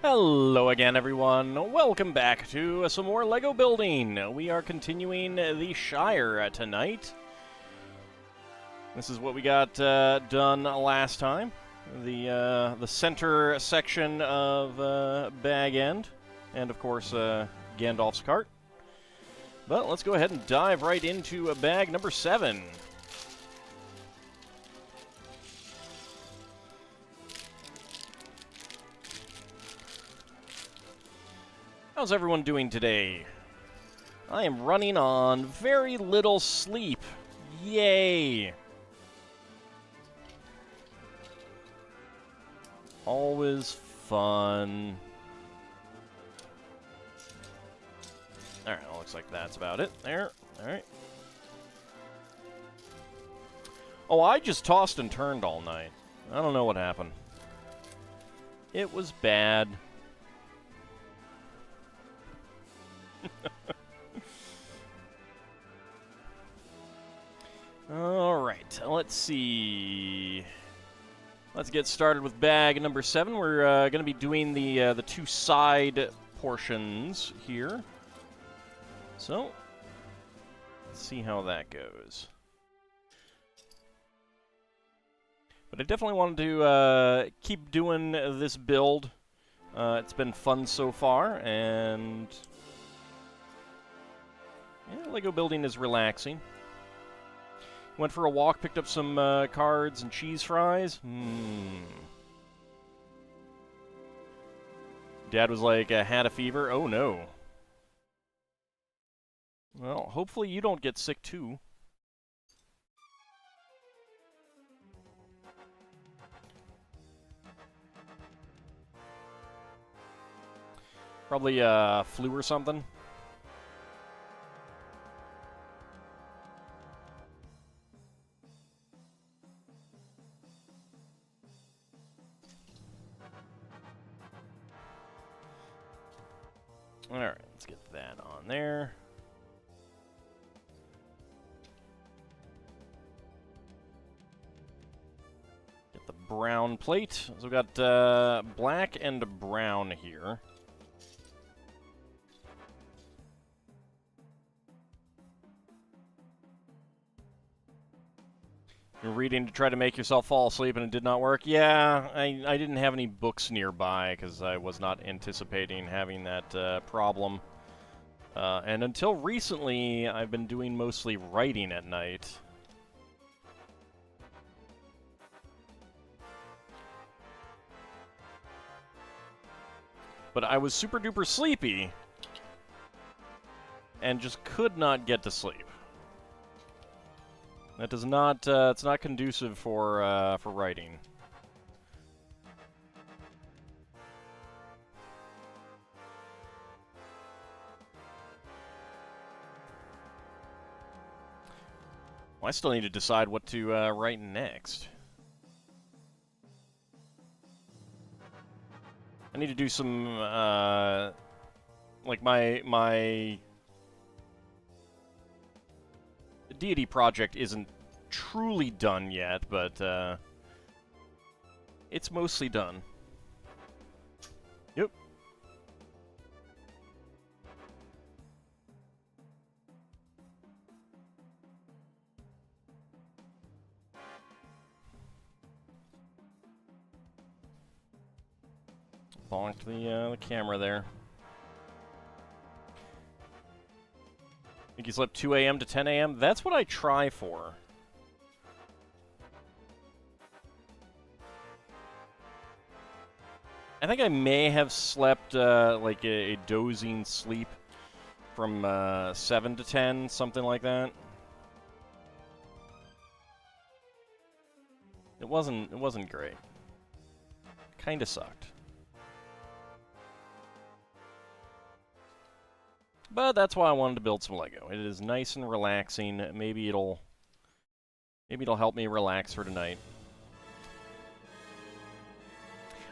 Hello again, everyone. Welcome back to some more LEGO building. We are continuing the Shire tonight. This is what we got done last time. The center section of Bag End, and of course Gandalf's cart. But let's go ahead and dive right into bag number 7. How's everyone doing today? I am running on very little sleep. Yay! Always fun. Alright, well, looks like that's about it there. Alright. Oh, I just tossed and turned all night. I don't know what happened. It was bad. Alright, let's see. Let's get started with bag number 7. We're going to be doing the two side portions here. So, let's see how that goes. But I definitely wanted to keep doing this build. It's been fun so far, and yeah, LEGO building is relaxing. Went for a walk, picked up some cards and cheese fries. Dad was like, had a fever? Oh no. Well, hopefully you don't get sick too. Probably flu or something. Alright, let's get that on there. Get the brown plate. So we've got black and brown here. You're reading to try to make yourself fall asleep and it did not work? Yeah, I didn't have any books nearby because I was not anticipating having that problem. And until recently, I've been doing mostly writing at night. But I was super duper sleepy and just could not get to sleep. That does not, it's not conducive for writing. Well, I still need to decide what to write next. I need to do some, like my deity project isn't truly done yet, but it's mostly done. Yep. Bonked the camera there. Think you slept 2 a.m. to 10 a.m.? That's what I try for. I think I may have slept like a dozing sleep from 7 to 10, something like that. It wasn't great. Kinda sucked. But that's why I wanted to build some LEGO. It is nice and relaxing. Maybe it'll help me relax for tonight.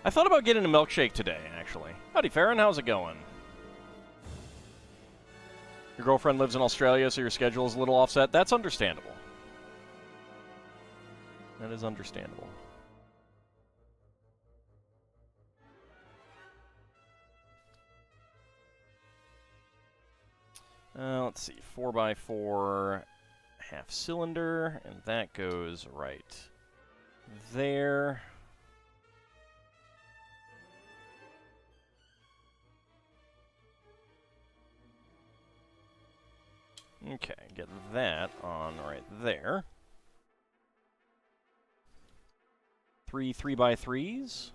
I thought about getting a milkshake today, actually. Howdy, Farron. How's it going? Your girlfriend lives in Australia, so your schedule is a little offset. That's understandable. That is understandable. Let's see, 4x4 half cylinder, and that goes right there. Okay, get that on right there. 3 3x3s.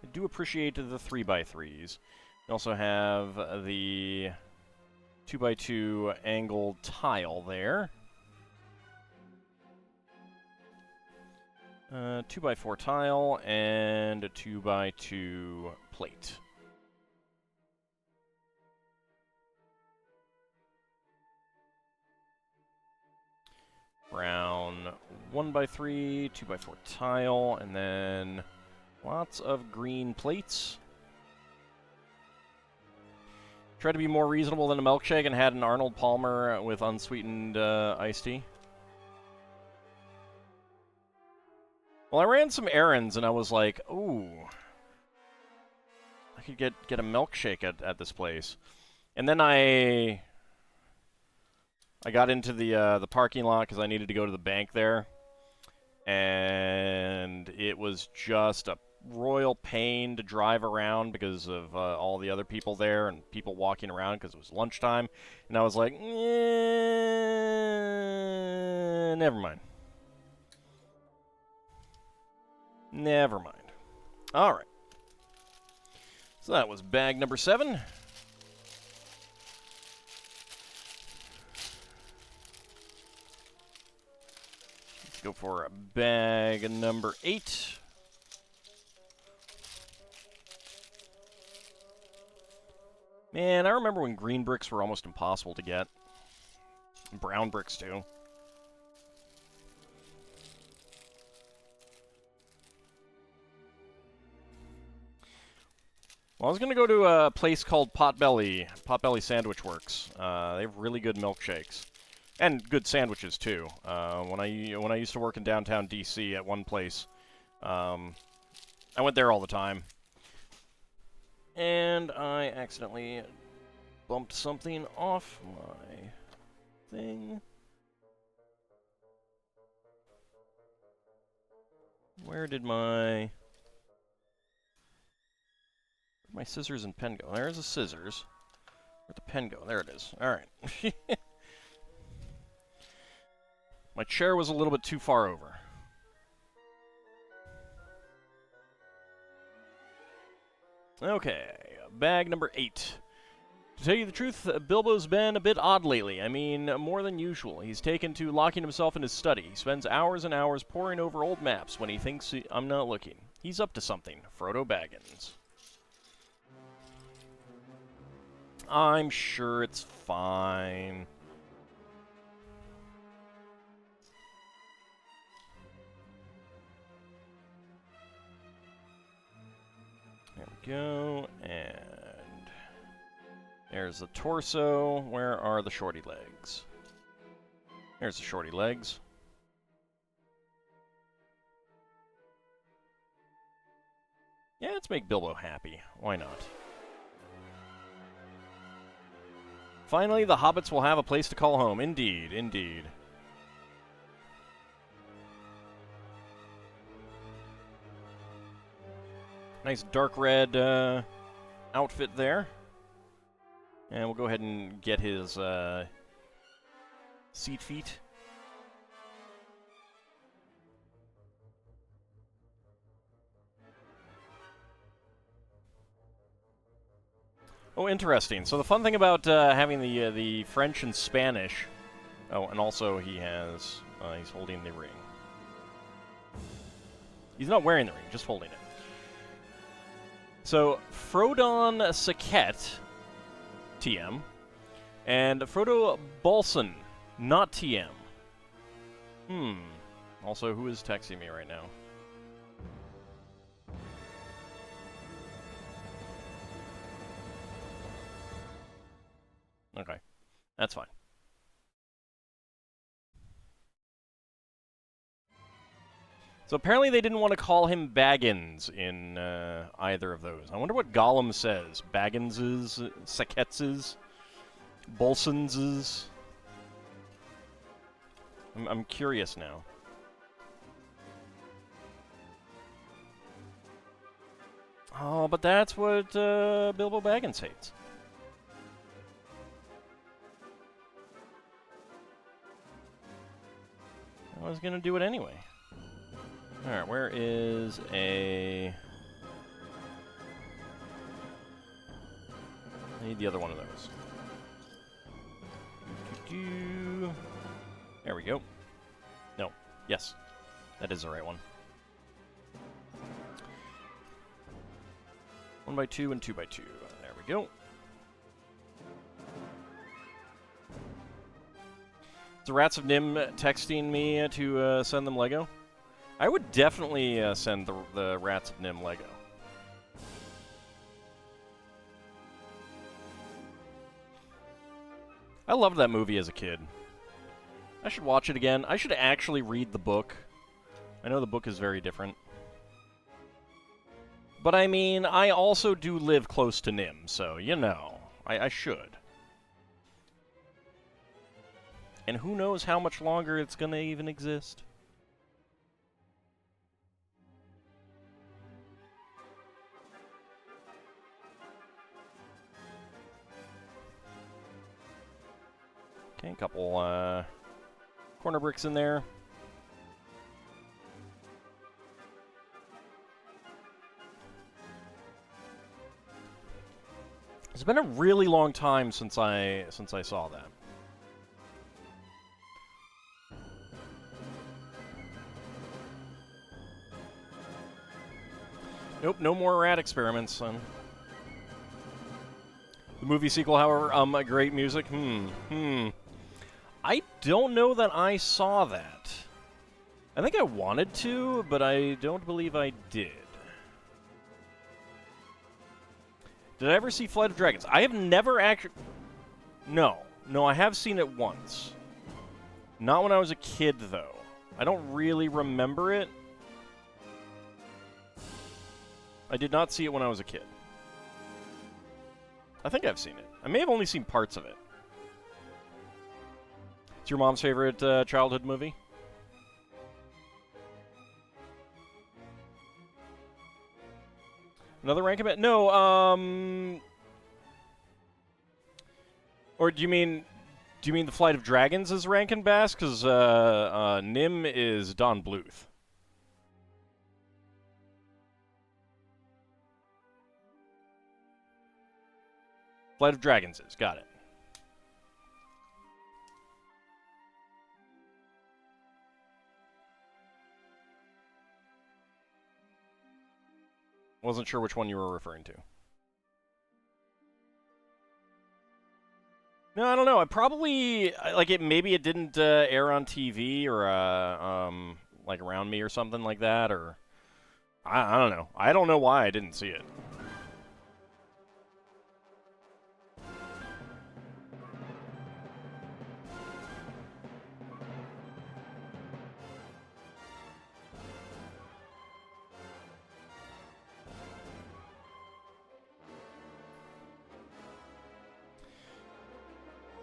I do appreciate the 3x3s. We also have the 2x2 angled tile there. 2x4 tile and a 2x2 plate. Brown 1x3, 2x4 tile, and then lots of green plates. Tried to be more reasonable than a milkshake and had an Arnold Palmer with unsweetened iced tea. Well, I ran some errands and I was like, ooh, I could get a milkshake at this place. And then I got into the parking lot because I needed to go to the bank there. And it was just a royal pain to drive around because of all the other people there and people walking around because it was lunchtime. And I was like, never mind. Never mind. All right. So that was bag number 7. Let's go for bag number 8. Man, I remember when green bricks were almost impossible to get. Brown bricks, too. Well, I was going to go to a place called Potbelly Sandwich Works. They have really good milkshakes. And good sandwiches, too. When I used to work in downtown D.C. at one place, I went there all the time. And I accidentally bumped something off my thing. Where did my scissors and pen go? There's the scissors. Where'd the pen go? There it is. All right. My chair was a little bit too far over. Okay, bag number 8. To tell you the truth, Bilbo's been a bit odd lately. I mean, more than usual. He's taken to locking himself in his study. He spends hours and hours poring over old maps when he thinks I'm not looking. He's up to something. Frodo Baggins. I'm sure it's fine. There we go, and there's the torso. Where are the shorty legs? There's the shorty legs. Yeah, let's make Bilbo happy. Why not? Finally, the hobbits will have a place to call home. Indeed, indeed. Nice dark red outfit there. And we'll go ahead and get his seat feet. Oh, interesting. So the fun thing about having the French and Spanish... Oh, and also he has... he's holding the ring. He's not wearing the ring, just holding it. So, Frodon Saket, TM, and Frodo Balson, not TM. Also, who is texting me right now? Okay, that's fine. So apparently they didn't want to call him Baggins in either of those. I wonder what Gollum says. Bagginses, Saketses, Bolsonses. I'm curious now. Oh, but that's what Bilbo Baggins hates. I was going to do it anyway. Alright, where is a... I need the other one of those. There we go. No. Yes. That is the right one. 1x2 and 2x2. There we go. The Rats of Nim texting me to send them Lego. I would definitely send the Rats of Nim Lego. I loved that movie as a kid. I should watch it again. I should actually read the book. I know the book is very different. But I mean, I also do live close to Nim, so, you know, I should. And who knows how much longer it's gonna even exist. Okay, a couple corner bricks in there. It's been a really long time since I saw that. Nope, no more rat experiments, son. The movie sequel, however, great music. I don't know that I saw that. I think I wanted to, but I don't believe I did. Did I ever see Flight of Dragons? I have never actually... No, I have seen it once. Not when I was a kid, though. I don't really remember it. I did not see it when I was a kid. I think I've seen it. I may have only seen parts of it. It's your mom's favorite childhood movie? Another Rankin Bass? No, or do you mean the Flight of Dragons is Rankin Bass? Because Nim is Don Bluth. Flight of Dragons is. Got it. Wasn't sure which one you were referring to. No, I don't know. I probably maybe it didn't air on TV or like Around Me or something like that, or I don't know. I don't know why I didn't see it.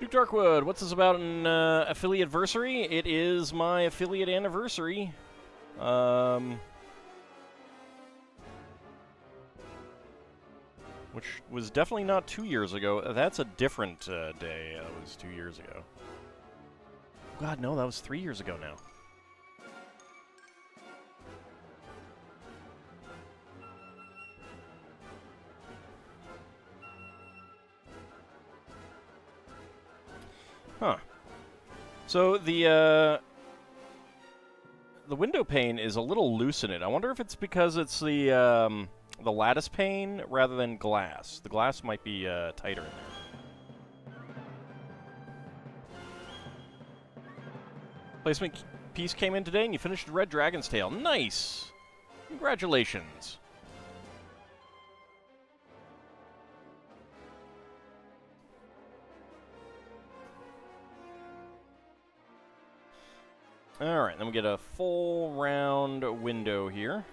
Duke Darkwood, what's this about an affiliate anniversary? It is my affiliate anniversary. Which was definitely not 2 years ago. That's a different day. That was 2 years ago. God, no, that was 3 years ago now. Huh. So the window pane is a little loose in it. I wonder if it's because it's the lattice pane rather than glass. The glass might be tighter in there. Placement piece came in today, and you finished Red Dragon's Tail. Nice! Congratulations. Alright, then we get a full round window here.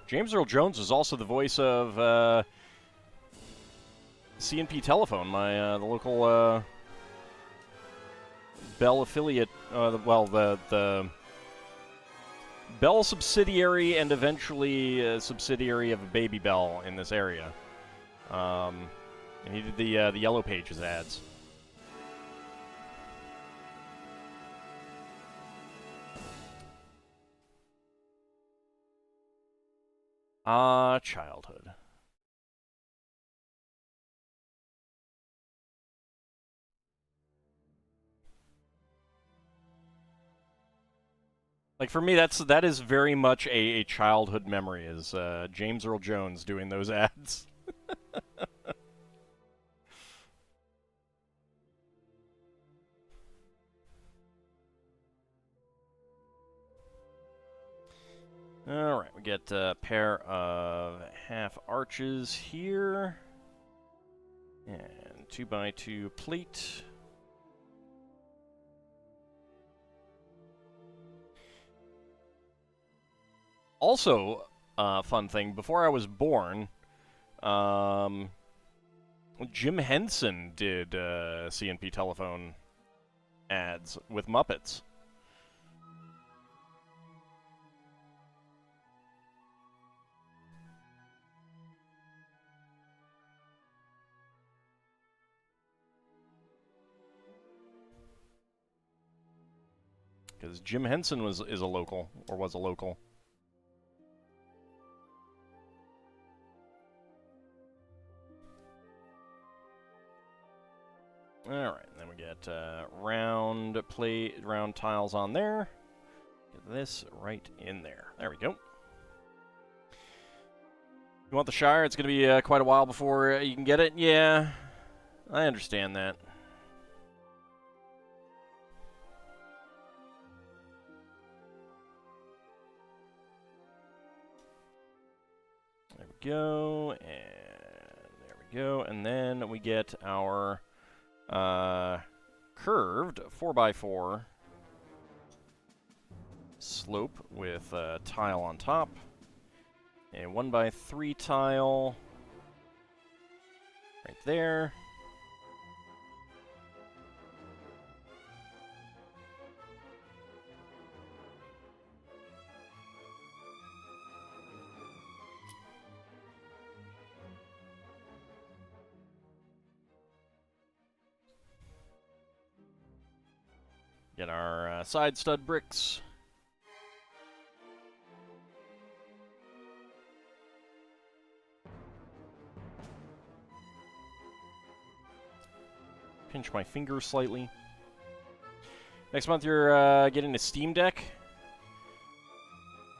James Earl Jones is also the voice of C&P Telephone, the local Bell affiliate, the Bell subsidiary and eventually a subsidiary of Baby Bell in this area. And he did the Yellow Pages ads. Childhood. Like, for me, that is very much a childhood memory, is James Earl Jones doing those ads. Alright, we get a pair of half arches here. And 2x2 plate. Also, fun thing, before I was born, Jim Henson did C&P Telephone ads with Muppets. Because Jim Henson is a local, or was a local. Alright, then we get round tiles on there. Get this right in there. There we go. You want the Shire? It's going to be quite a while before you can get it? Yeah, I understand that. There we go, and there we go, and then we get our curved 4x4 slope with a tile on top, a 1x3 tile right there. Get our side stud bricks. Pinch my finger slightly. Next month you're getting a Steam Deck.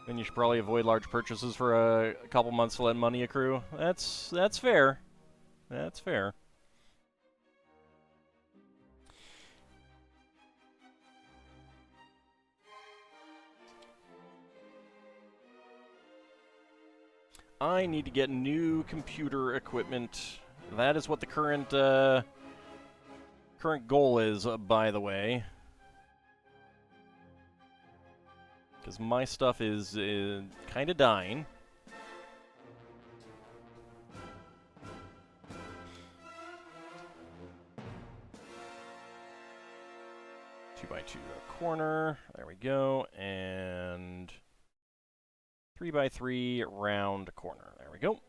Then you should probably avoid large purchases for a couple months to let money accrue. That's fair. That's fair. I need to get new computer equipment. That is what the current goal is, by the way. Because my stuff is kind of dying. Two by two corner. There we go. And 3x3 round corner. There we go.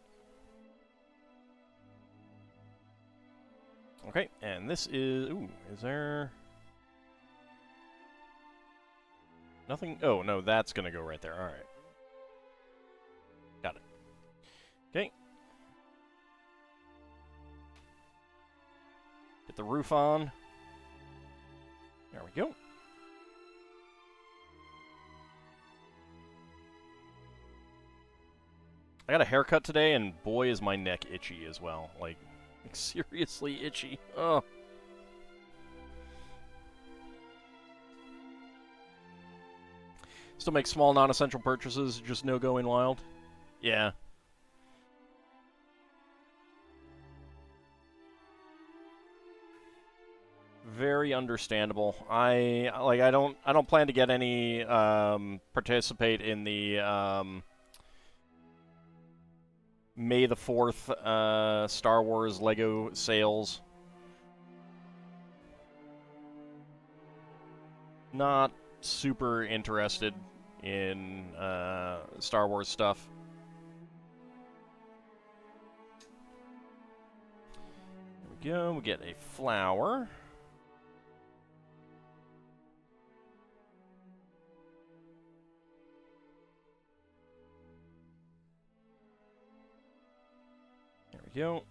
Okay, and this is... Ooh, is there... Nothing... Oh, no, that's going to go right there. All right. Got it. Okay. Get the roof on. There we go. I got a haircut today, and boy, is my neck itchy as well. Like seriously itchy. Oh. Still make small non-essential purchases, just no going wild. Yeah. Very understandable. I don't plan to get any participate in the May the 4th Star Wars Lego sales. Not super interested in Star Wars stuff. There we go. We get a flower. There we go.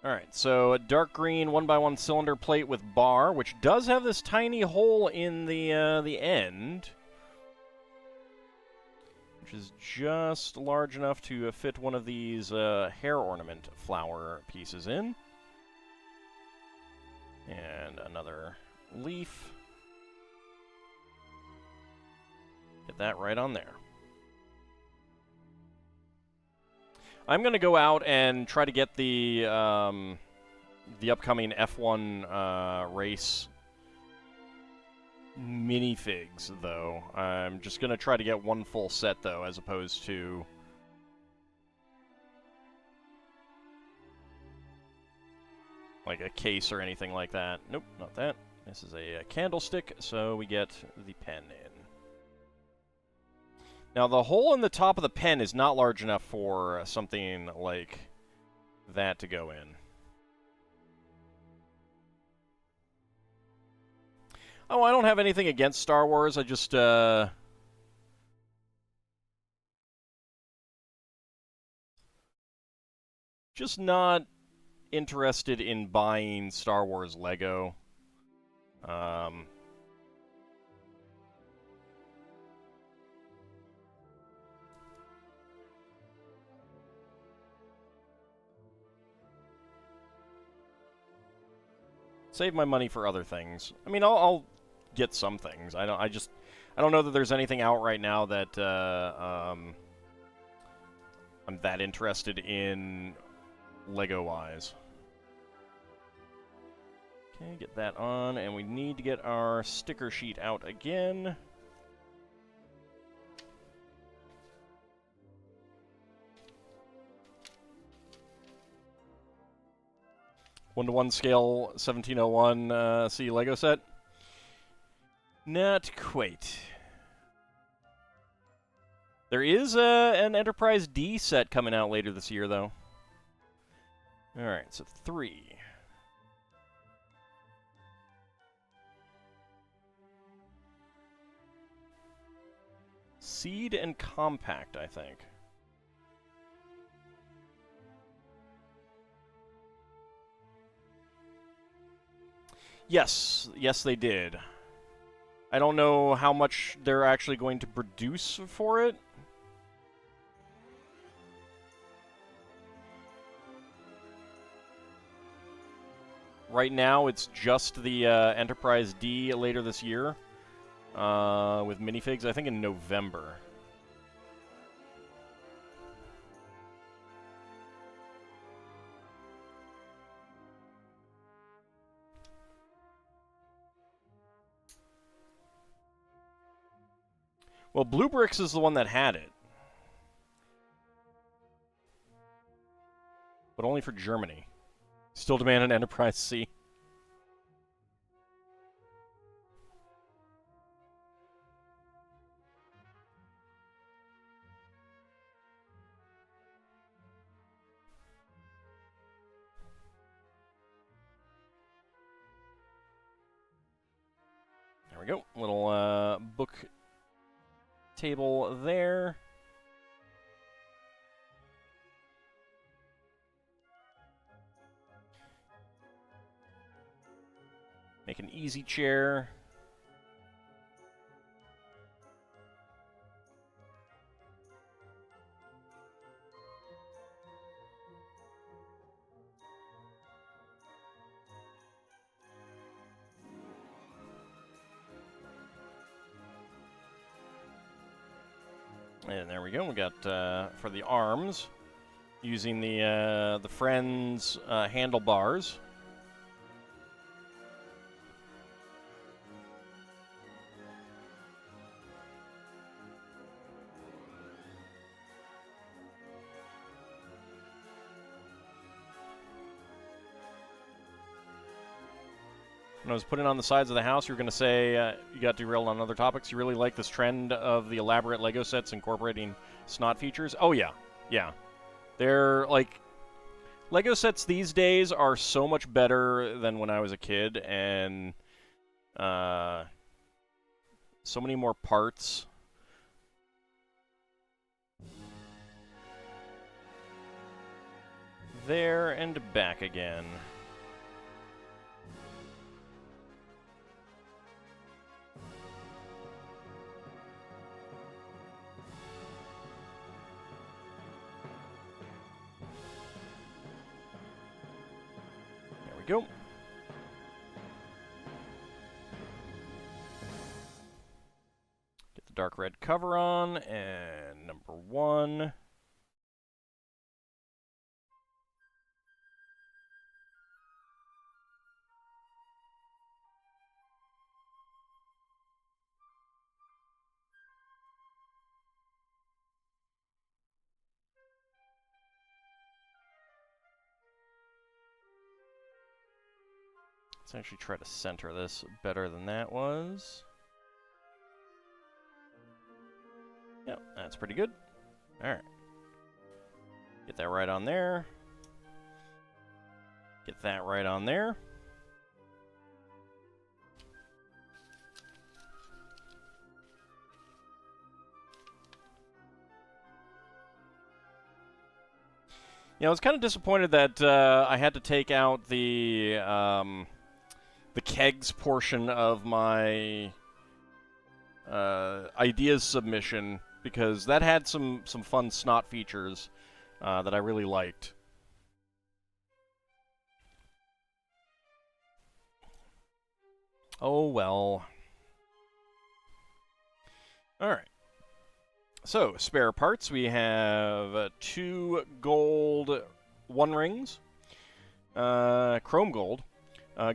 Alright, so a dark green 1x1 cylinder plate with bar, which does have this tiny hole in the end, which is just large enough to fit one of these hair ornament flower pieces in. And another leaf. Get that right on there. I'm going to go out and try to get the upcoming F1 race minifigs, though. I'm just going to try to get one full set, though, as opposed to like a case or anything like that. Nope, not that. This is a candlestick, so we get the pen in. Now, the hole in the top of the pen is not large enough for something like that to go in. Oh, I don't have anything against Star Wars. I just, just not interested in buying Star Wars Lego. Save my money for other things. I mean, I'll get some things. I don't know that there's anything out right now that I'm that interested in Lego-wise. Okay, get that on, and we need to get our sticker sheet out again. One-to-one scale 1701 C Lego set? Not quite. There is an Enterprise D set coming out later this year, though. Alright, so 3. Seed and Compact, I think. Yes, they did. I don't know how much they're actually going to produce for it. Right now, it's just the Enterprise D later this year with minifigs, I think in November. Well, Blue Bricks is the one that had it. But only for Germany. Still demand an Enterprise C. There we go. Little book table there. Make an easy chair. And there we go. We got for the arms, using the Friends handlebars. When I was putting on the sides of the house, you were going to say you got derailed on other topics. You really like this trend of the elaborate Lego sets incorporating snot features? Oh, yeah. Yeah. They're, like, Lego sets these days are so much better than when I was a kid, and so many more parts. There and back again. Go. Get the dark red cover on, and number 1. Let's actually try to center this better than that was. Yep, that's pretty good. Alright. Get that right on there. Get that right on there. I was kind of disappointed that I had to take out the kegs portion of my ideas submission, because that had some fun snot features that I really liked. Oh well. Alright. So, spare parts, we have 2 gold 1 rings, chrome gold,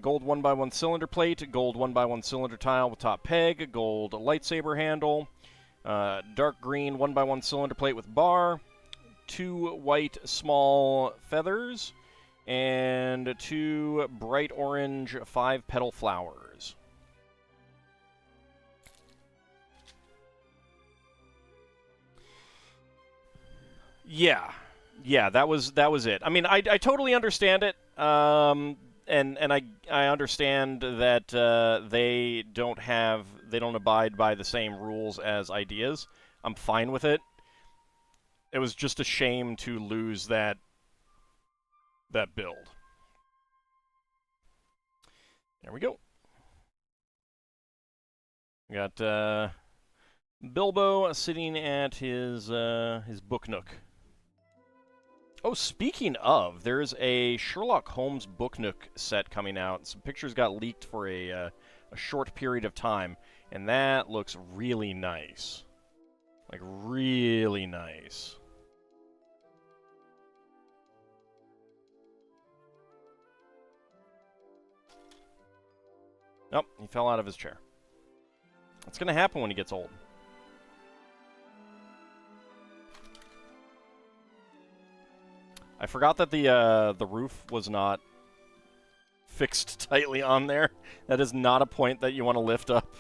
gold 1x1 cylinder plate, gold 1x1 cylinder tile with top peg, gold lightsaber handle, dark green 1x1 cylinder plate with bar, 2 white small feathers, and 2 bright orange 5-petal flowers. Yeah, that was it. I mean, I totally understand it, and I understand that they don't abide by the same rules as ideas. I'm fine with it. It was just a shame to lose that build. There we go. We got Bilbo sitting at his book nook. Oh, speaking of, there's a Sherlock Holmes book nook set coming out. Some pictures got leaked for a short period of time, and that looks really nice. Like, really nice. Nope, he fell out of his chair. That's going to happen when he gets old. I forgot that the roof was not fixed tightly on there. That is not a point that you want to lift up.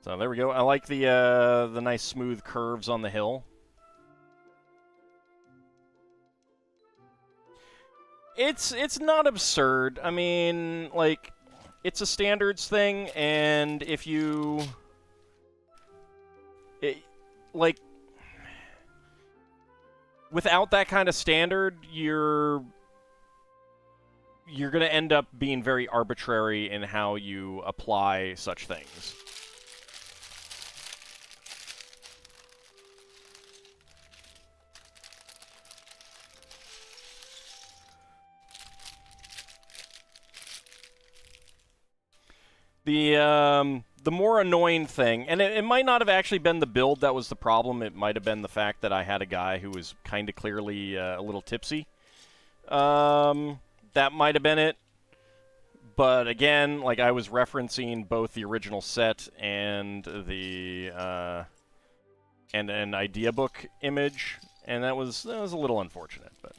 So there we go. I like the nice smooth curves on the hill. It's not absurd. I mean, like, it's a standards thing, and if you... without that kind of standard, you're going to end up being very arbitrary in how you apply such things. The more annoying thing, and it might not have actually been the build that was the problem. It might have been the fact that I had a guy who was kind of clearly a little tipsy. That might have been it. But again, like I was referencing both the original set and the and an idea book image, and that was a little unfortunate, but.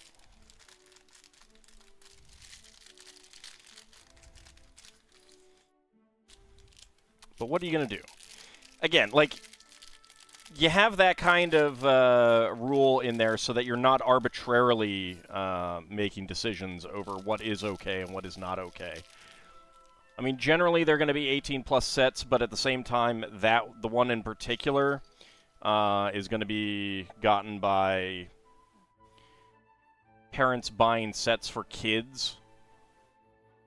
But what are you going to do? Again, like, you have that kind of rule in there so that you're not arbitrarily making decisions over what is okay and what is not okay. I mean, generally they're going to be 18-plus sets, but at the same time, the one in particular is going to be gotten by parents buying sets for kids.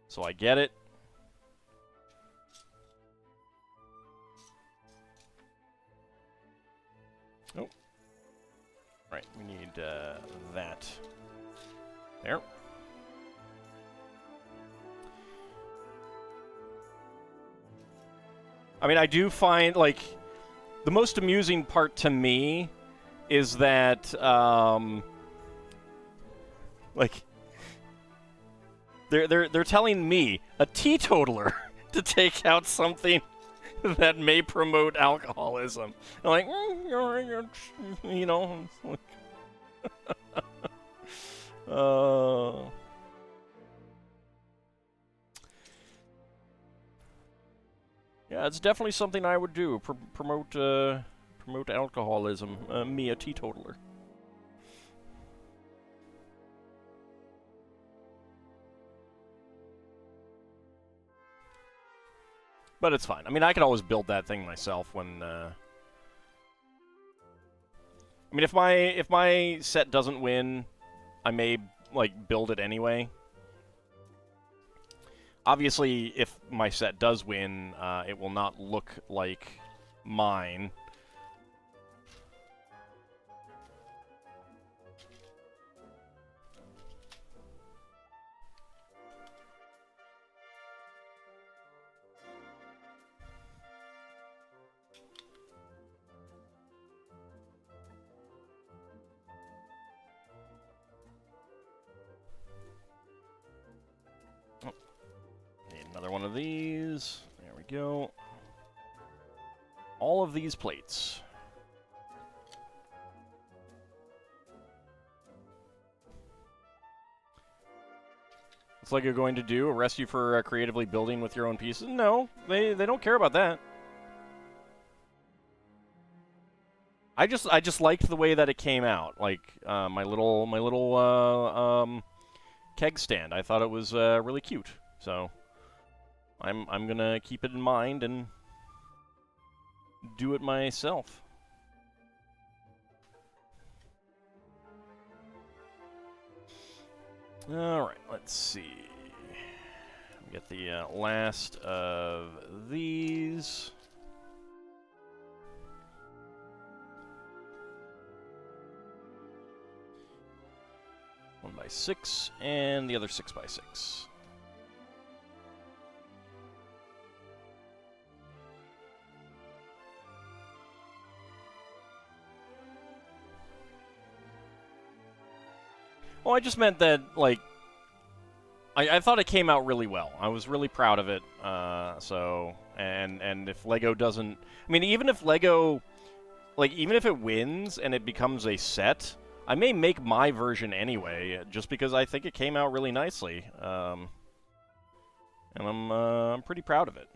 So I get it. Oh. Right, we need that. There. I mean, I do find, like, the most amusing part to me is that, like, they're telling me, a teetotaler, to take out something that may promote alcoholism. I'm like, you know, yeah, it's definitely something I would do. Promote alcoholism. Me, a teetotaler. But it's fine. I mean, I could always build that thing myself when. I mean, if my set doesn't win, I may like build it anyway. Obviously, if my set does win, it will not look like mine. Another one of these. There we go. All of these plates. What's LEGO going to do? Arrest you for creatively building with your own pieces? No, they don't care about that. I just liked the way that it came out. Like my little keg stand. I thought it was really cute. So I'm gonna keep it in mind and do it myself. All right, let's see. Get the last of these. One by 6, and the other 6 by 6. Oh, I just meant that, like, I thought it came out really well. I was really proud of it. So, and if LEGO doesn't, I mean, even if LEGO, like, even if it wins and it becomes a set, I may make my version anyway, just because I think it came out really nicely. And I'm pretty proud of it.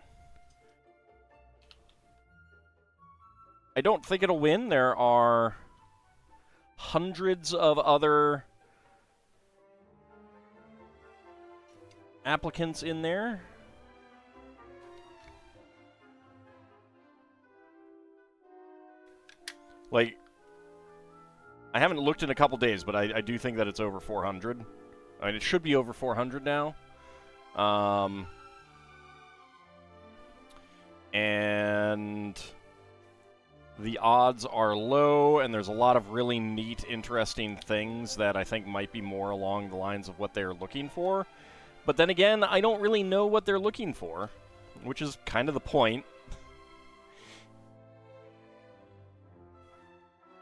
I don't think it'll win. There are hundreds of other applicants in there. Like, I haven't looked in a couple days, but I do think that it's over 400. I mean, it should be over 400 now. And the odds are low, and there's a lot of really neat, interesting things that I think might be more along the lines of what they're looking for. But then again, I don't really know what they're looking for. which is kind of the point.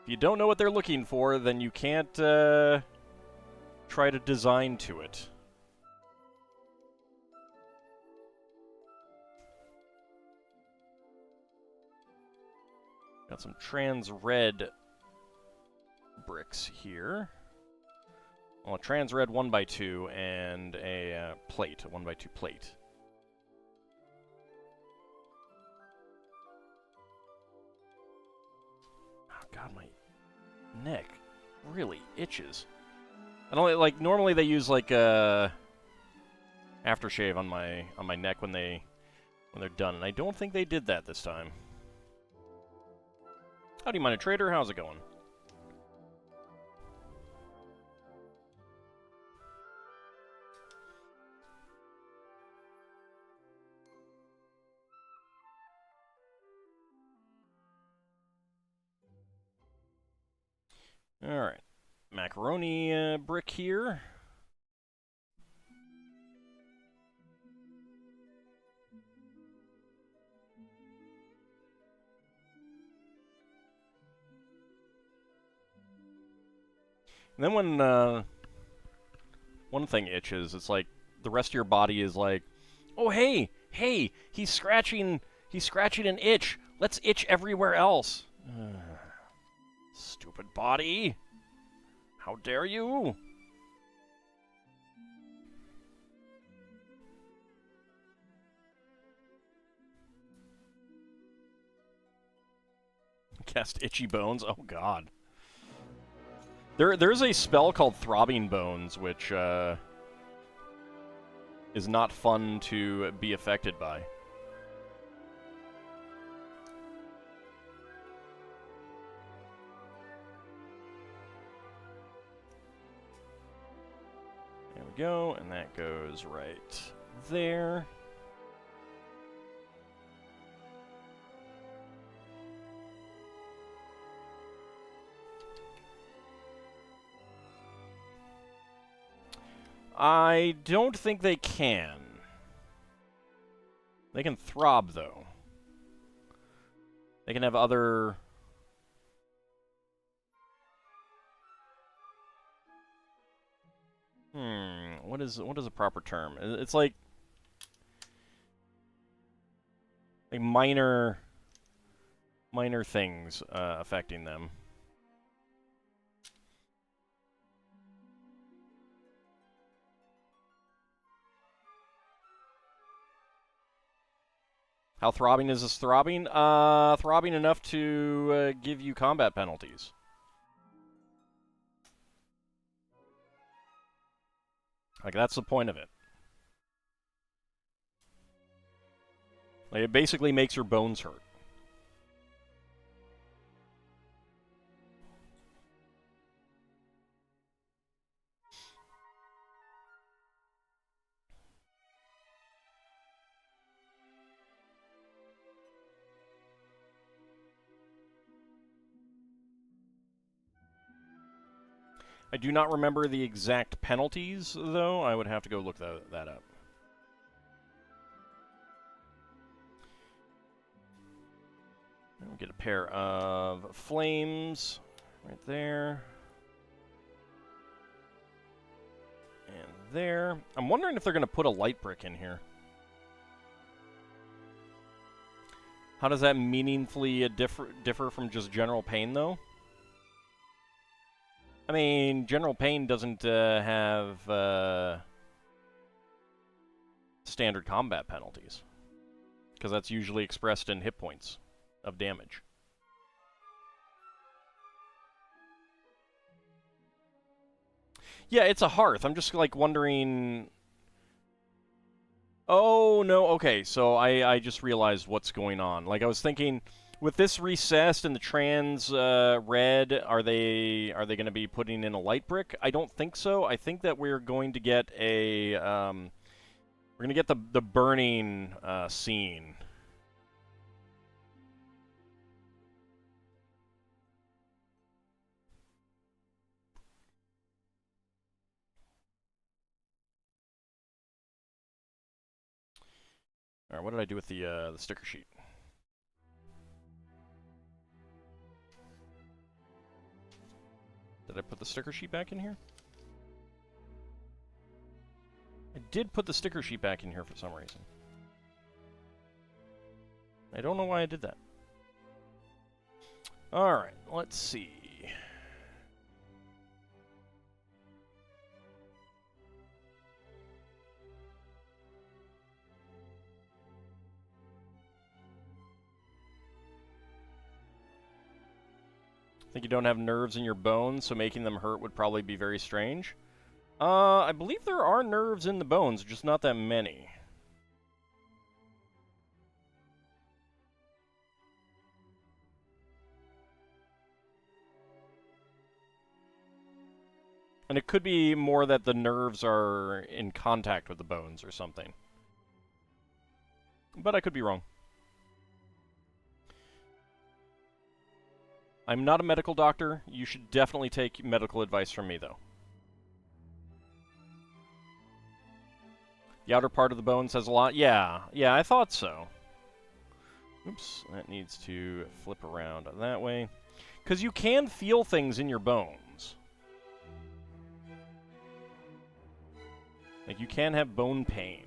If you don't know what they're looking for, then you can't try to design to it. Got some trans red bricks here. Well, a trans red 1x2 and a plate, a 1x2 plate. Oh god, my neck really itches. I don't like normally they use like aftershave on my neck when they're done, and I don't think they did that this time. Howdy, Minor Trader. How's it going? Alright. Macaroni brick here. And then when one thing itches, it's like the rest of your body is like, oh hey, he's scratching an itch. Let's itch everywhere else. Stupid body. How dare you? Cast Itchy Bones? Oh god. There's a spell called Throbbing Bones, which is not fun to be affected by. There we go, and that goes right there. I don't think they can. They can throb, though. They can have other... What is a proper term? It's like minor things affecting them. How throbbing is this throbbing? Throbbing enough to give you combat penalties. Like, that's the point of it. Like, it basically makes your bones hurt. I do not remember the exact penalties, though. I would have to go look that up. We'll get a pair of flames right there. And there. I'm wondering if they're going to put a light brick in here. How does that meaningfully differ from just general pain, though? I mean, general pain doesn't have standard combat penalties, because that's usually expressed in hit points of damage. Yeah, it's a hearth. I'm just, like, wondering... Oh, no, okay, so I just realized what's going on. Like, I was thinking... With this recessed and the trans red, are they going to be putting in a light brick? I don't think so. I think that we're going to get a we're going to get the burning scene. Alright, what did I do with the sticker sheet? Did I put the sticker sheet back in here? I did put the sticker sheet back in here for some reason. I don't know why I did that. Alright, let's see. Think you don't have nerves in your bones, so making them hurt would probably be very strange. I believe there are nerves in the bones, just not that many. And it could be more that the nerves are in contact with the bones or something. But I could be wrong. I'm not a medical doctor. You should definitely take medical advice from me, though. The outer part of the bones has a lot? Yeah, I thought so. Oops, that needs to flip around that way. Because you can feel things in your bones. Like, you can have bone pain.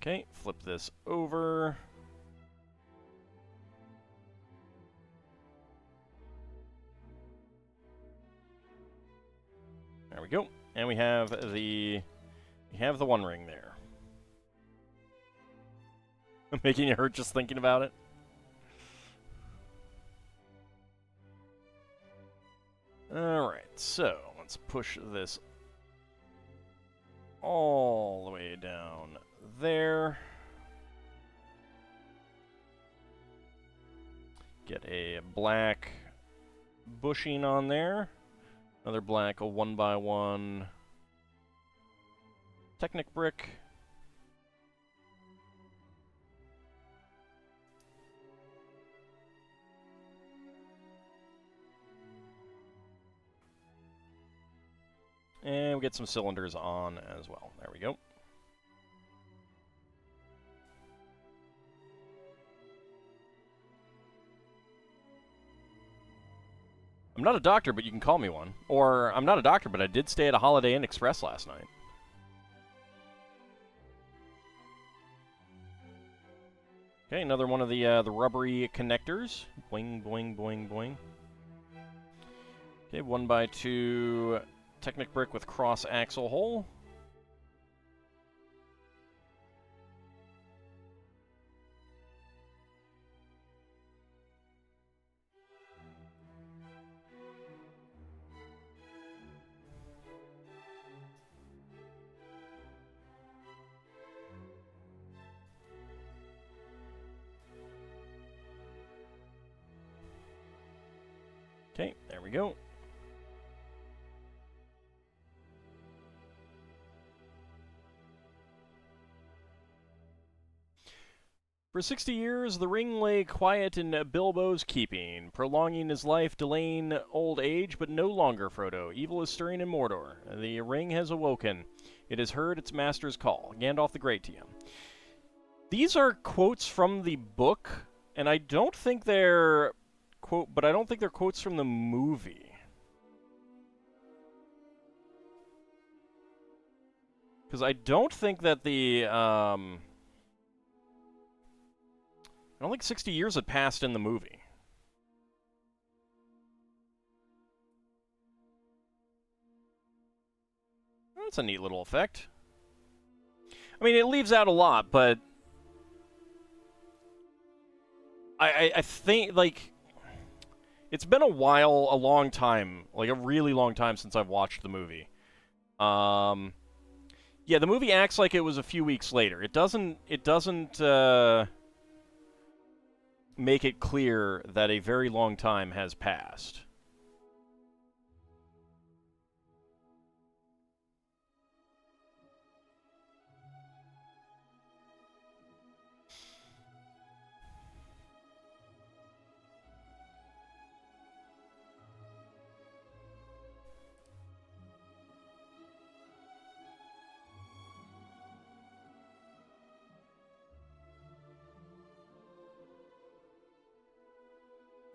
Okay, flip this over. There we go. And we have the one ring there. Making it hurt just thinking about it. Alright, so let's push this all the way down there. Get a black bushing on there. Another black, a 1x1 Technic brick. And we get some cylinders on as well. There we go. I'm not a doctor, but you can call me one. Or, I'm not a doctor, but I did stay at a Holiday Inn Express last night. Okay, another one of the rubbery connectors. Boing, boing, boing, boing. Okay, 1x2 Technic brick with cross axle hole. Okay, there we go. For 60 years, the ring lay quiet in Bilbo's keeping, prolonging his life, delaying old age, but no longer, Frodo. Evil is stirring in Mordor. The ring has awoken. It has heard its master's call. Gandalf the Great to you. These are quotes from the book, and I don't think they're quotes from the movie. Because I don't think that I don't think 60 years had passed in the movie. That's a neat little effect. I mean, it leaves out a lot, but I think, like, it's been a while, a long time, like a really long time since I've watched the movie. Yeah, the movie acts like it was a few weeks later. It doesn't make it clear that a very long time has passed.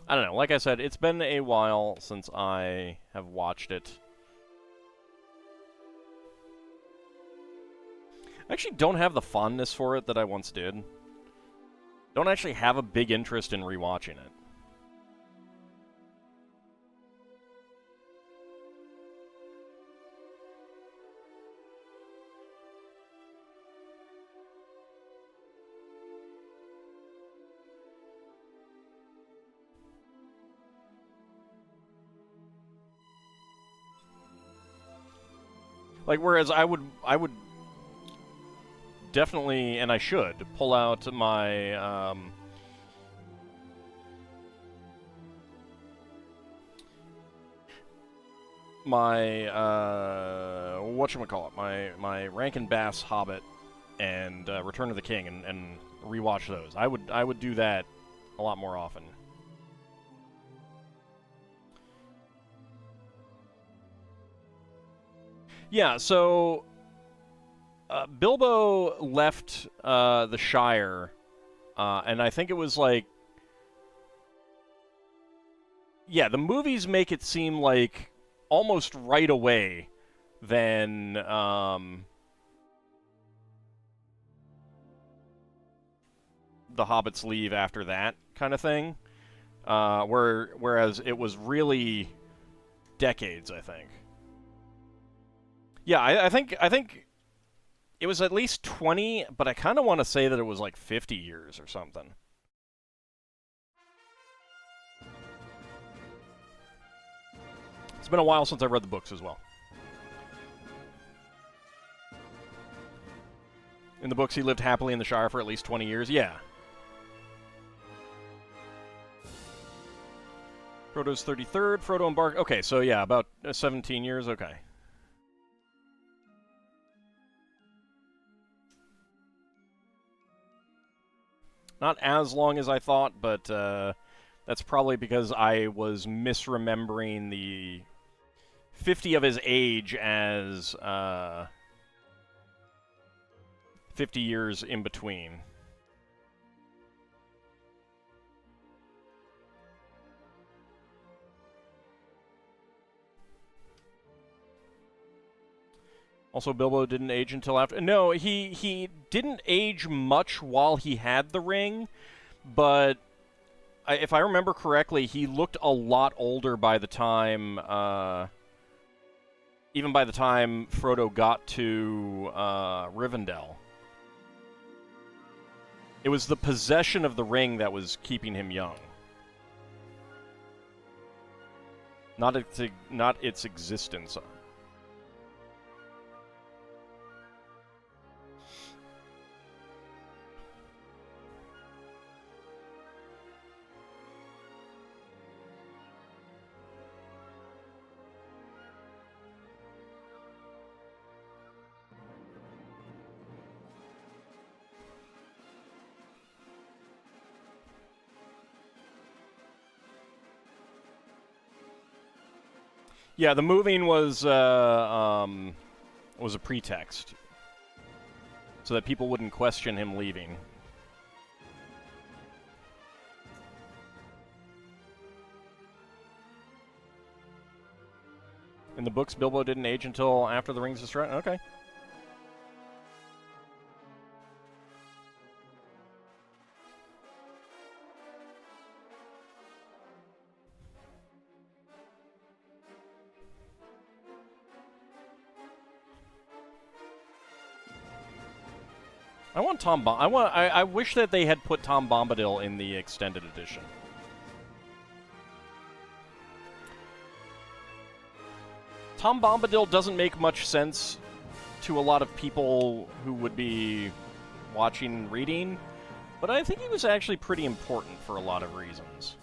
I don't know. Like I said, it's been a while since I have watched it. I actually don't have the fondness for it that I once did. Don't actually have a big interest in rewatching it. Like, whereas I would definitely, and I should, pull out my, whatchamacallit, my Rankin Bass Hobbit and Return of the King and rewatch those. I would do that a lot more often. Yeah, so Bilbo left the Shire, and I think it was like, yeah, the movies make it seem like almost right away then the hobbits leave after that kind of thing. Whereas it was really decades, I think. Yeah, I think it was at least 20, but I kind of want to say that it was like 50 years or something. It's been a while since I read the books as well. In the books, he lived happily in the Shire for at least 20 years. Yeah. Frodo's 33rd. Frodo embarked. Okay, so yeah, about 17 years. Okay. Not as long as I thought, but that's probably because I was misremembering the 50 of his age as 50 years in between. Also, Bilbo didn't age until after. No, he didn't age much while he had the ring, but if I remember correctly, he looked a lot older by the time, even by the time Frodo got to Rivendell. It was the possession of the ring that was keeping him young, not its existence. Yeah, the moving was a pretext, so that people wouldn't question him leaving. In the books, Bilbo didn't age until after the Rings of Strahd. Okay. I want Tom. I wish that they had put Tom Bombadil in the extended edition. Tom Bombadil doesn't make much sense to a lot of people who would be watching and reading, but I think he was actually pretty important for a lot of reasons.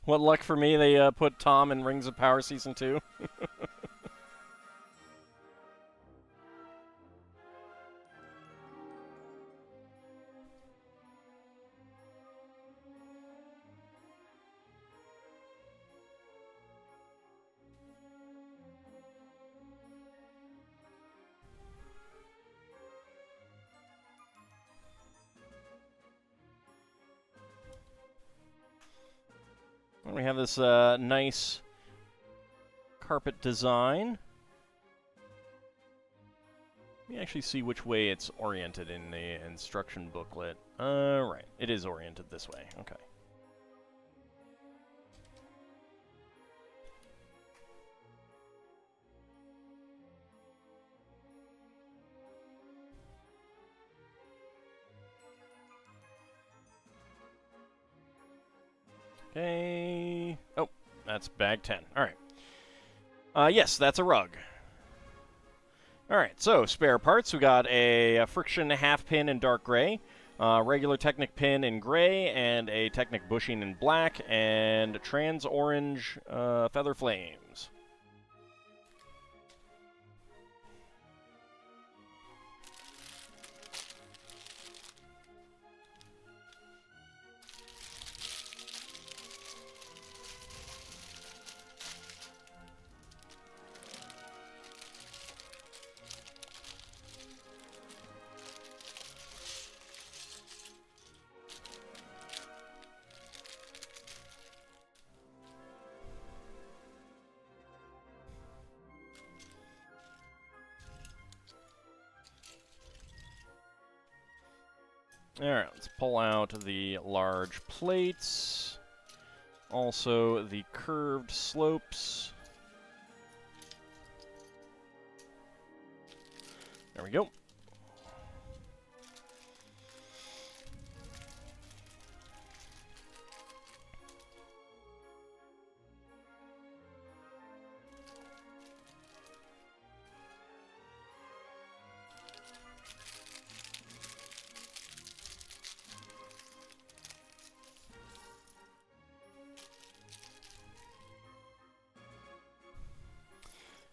What luck for me, they put Tom in Rings of Power Season 2. And we have this nice carpet design. Let me actually see which way it's oriented in the instruction booklet. Right. It is oriented this way. Okay. Okay. Oh, that's bag 10. All right. Yes, that's a rug. All right, so spare parts. We got a friction half pin in dark gray, regular Technic pin in gray, and a Technic bushing in black, and trans orange feather flames. Alright, let's pull out the large plates. Also, the curved slopes. There we go.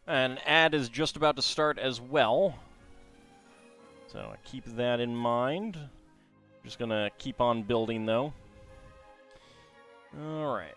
An ad is just about to start as well, so keep that in mind. Just gonna keep on building, though. All right.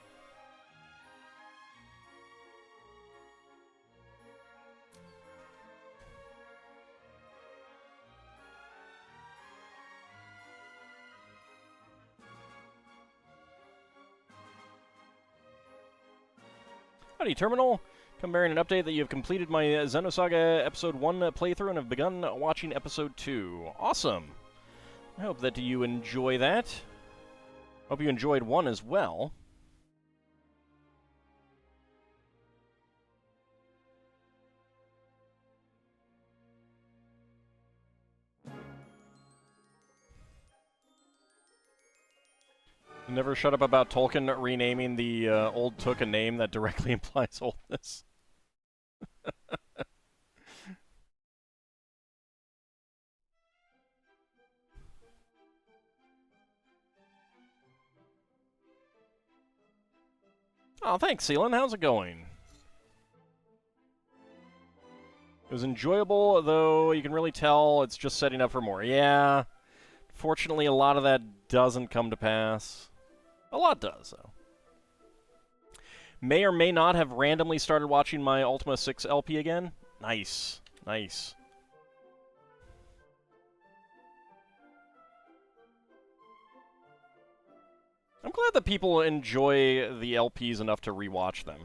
Howdy, Terminal. Come bearing an update that you have completed my Xenosaga Episode 1 playthrough and have begun watching Episode 2. Awesome! I hope that you enjoy that. Hope you enjoyed 1 as well. Never shut up about Tolkien renaming the Old Took a name that directly implies oldness. Oh, thanks, Seelan. How's it going? It was enjoyable, though you can really tell it's just setting up for more. Yeah. Fortunately, a lot of that doesn't come to pass. A lot does, though. May or may not have randomly started watching my Ultima 6 LP again. Nice. Nice. I'm glad that people enjoy the LPs enough to rewatch them.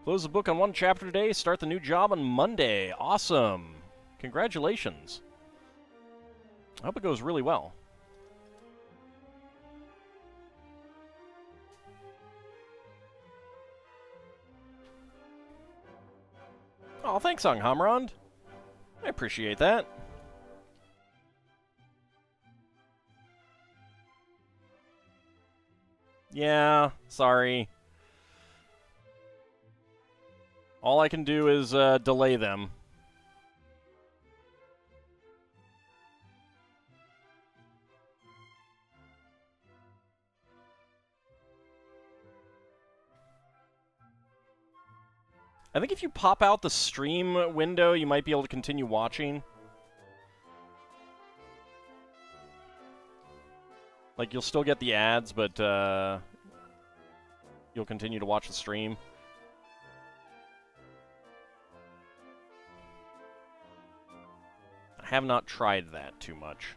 Close the book on 1 chapter today. Start the new job on Monday. Awesome. Congratulations. I hope it goes really well. Oh, thanks, Anghamrand. I appreciate that. Yeah, sorry. All I can do is delay them. I think if you pop out the stream window, you might be able to continue watching. Like, you'll still get the ads, but you'll continue to watch the stream. I have not tried that too much.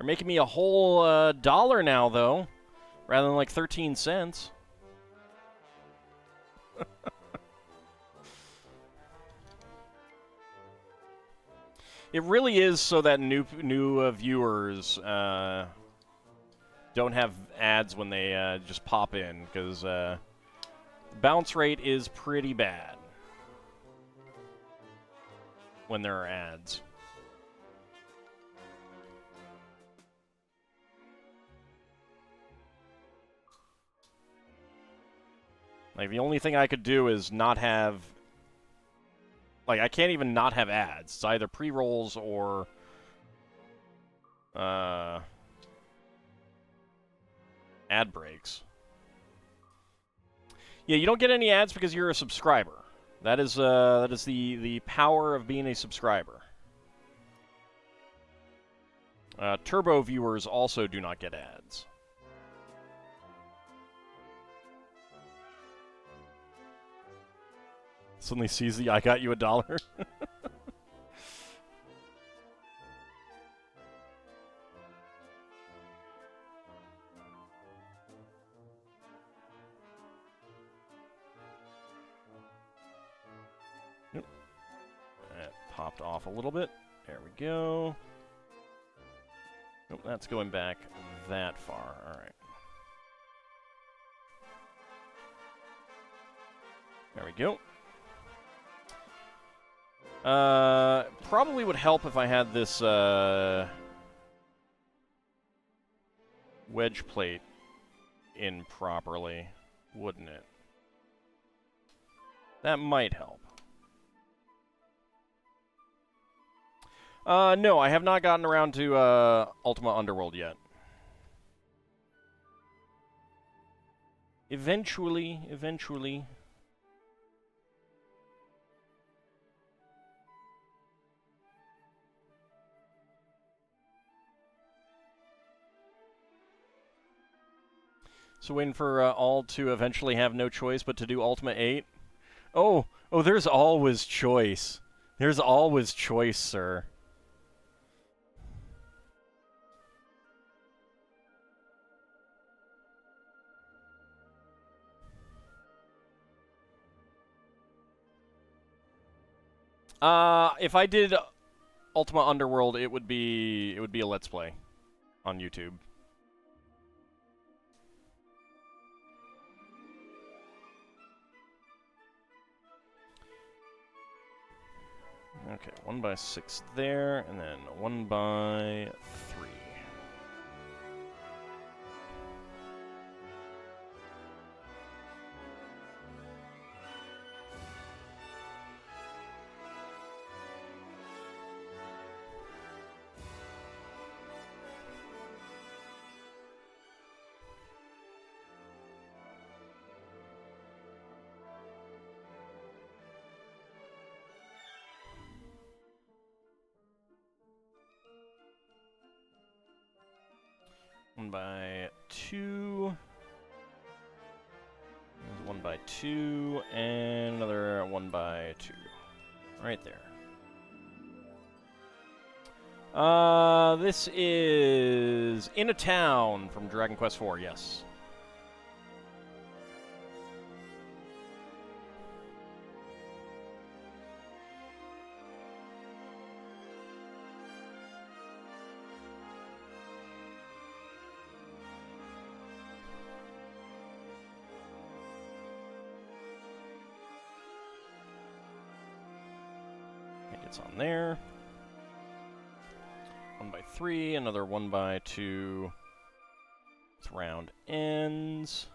They're making me a whole dollar now, though, rather than like 13 cents. It really is so that new viewers don't have ads when they just pop in, because bounce rate is pretty bad when there are ads. Like, the only thing I could do is not have... Like, I can't even not have ads. It's either pre-rolls or... ad breaks. Yeah, you don't get any ads because you're a subscriber. That is the power of being a subscriber. Turbo viewers also do not get ads. Suddenly sees the I got you $1. Yep. That popped off a little bit. There we go. Nope, that's going back that far. All right. There we go. Probably would help if I had this wedge plate in properly, wouldn't it? That might help. No, I have not gotten around to Ultima Underworld yet. Eventually. So waiting for all to eventually have no choice but to do Ultima 8. Oh, there's always choice. There's always choice, sir. If I did Ultima Underworld, it would be a Let's Play on YouTube. Okay, 1x6 there, and then 1x3. One by two. 1x2, and another 1x2. Right there. This is In a Town from Dragon Quest IV, yes. It's on there. 1x3, another 1x2 with round ends,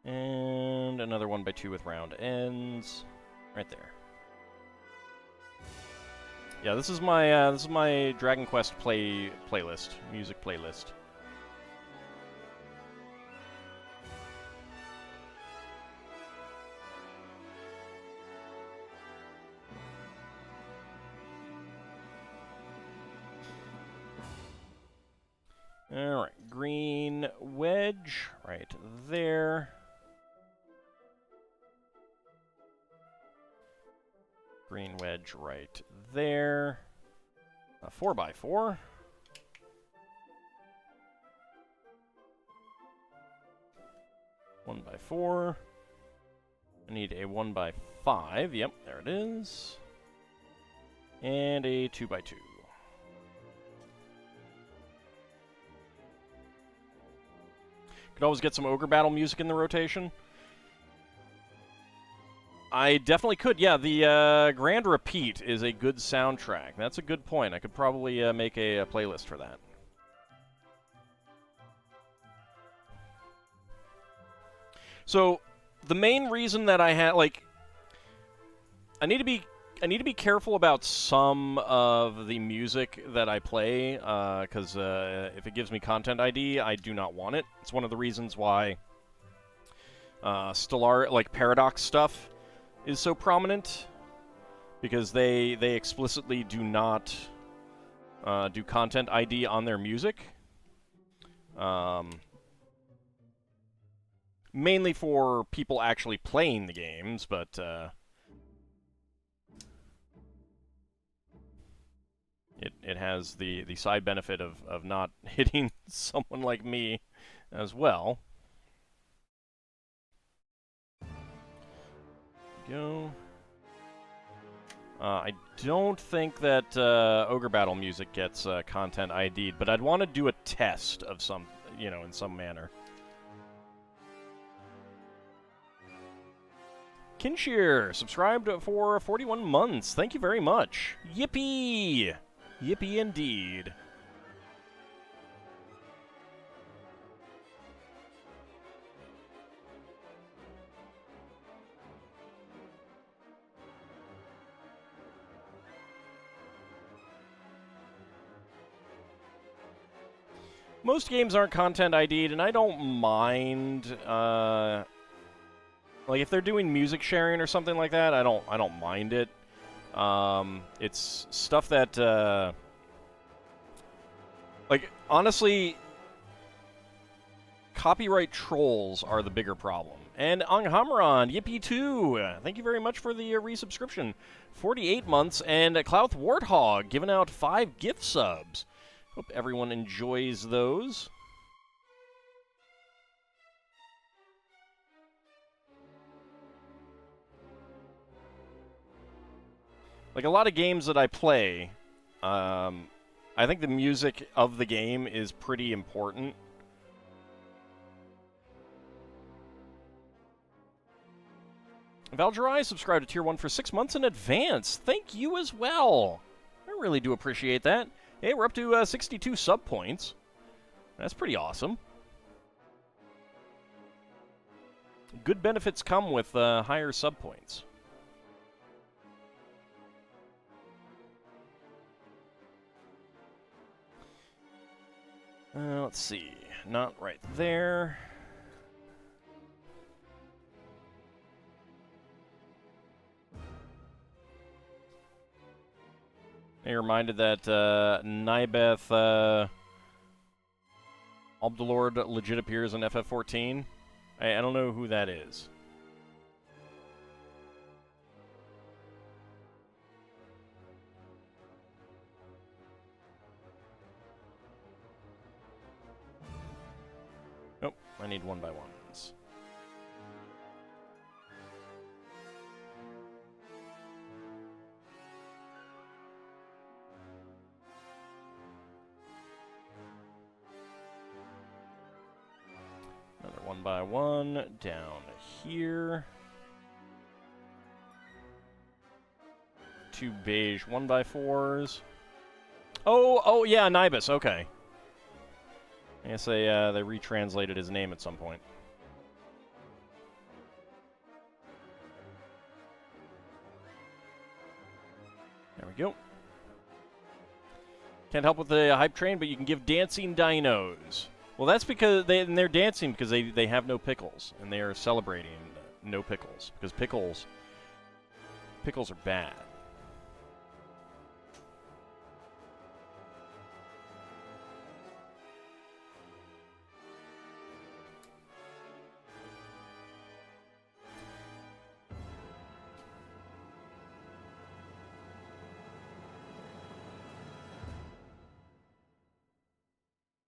and another 1x2 with round ends, right there. Yeah, this is my Dragon Quest playlist, music playlist. Alright, green wedge right there. Green wedge right there. A 4x4. 1x4. I need a 1x5. Yep, there it is. And a 2x2. Could always get some Ogre Battle music in the rotation. I definitely could. Yeah, the Grand Repeat is a good soundtrack. That's a good point. I could probably make a playlist for that. So, the main reason that I had, like, I need to be careful about some of the music that I play, because if it gives me content ID, I do not want it. It's one of the reasons why Stellar, like Paradox stuff, is so prominent, because they explicitly do not do content ID on their music. Mainly for people actually playing the games, but it has the side benefit of not hitting someone like me as well. Go. I don't think that Ogre Battle music gets content ID'd, but I'd want to do a test of some, in some manner. Kinshire, subscribed for 41 months. Thank you very much. Yippee! Yippee indeed. Most games aren't content ID'd, and I don't mind. Like if they're doing music sharing or something like that, I don't mind it. It's stuff that, like honestly, copyright trolls are the bigger problem. And Anghamron, yippee too! Thank you very much for the resubscription. 48 months, and Clouth Warthog giving out 5 gift subs. Hope everyone enjoys those. Like a lot of games that I play, I think the music of the game is pretty important. Valgerai subscribed to Tier 1 for 6 months in advance. Thank you as well. I really do appreciate that. Hey, we're up to 62 sub points. That's pretty awesome. Good benefits come with higher sub points. Let's see. Not right there. You're reminded that Nybeth Obdalord legit appears in FF14. I don't know who that is. Nope, I need 1x1s. Another 1x1 down here. 2 beige 1x4s. Oh yeah, Nibus. Okay. I guess they retranslated his name at some point. There we go. Can't help with the hype train, but you can give dancing dinos. Well, that's because they're dancing because they have no pickles, and they are celebrating no pickles because pickles are bad.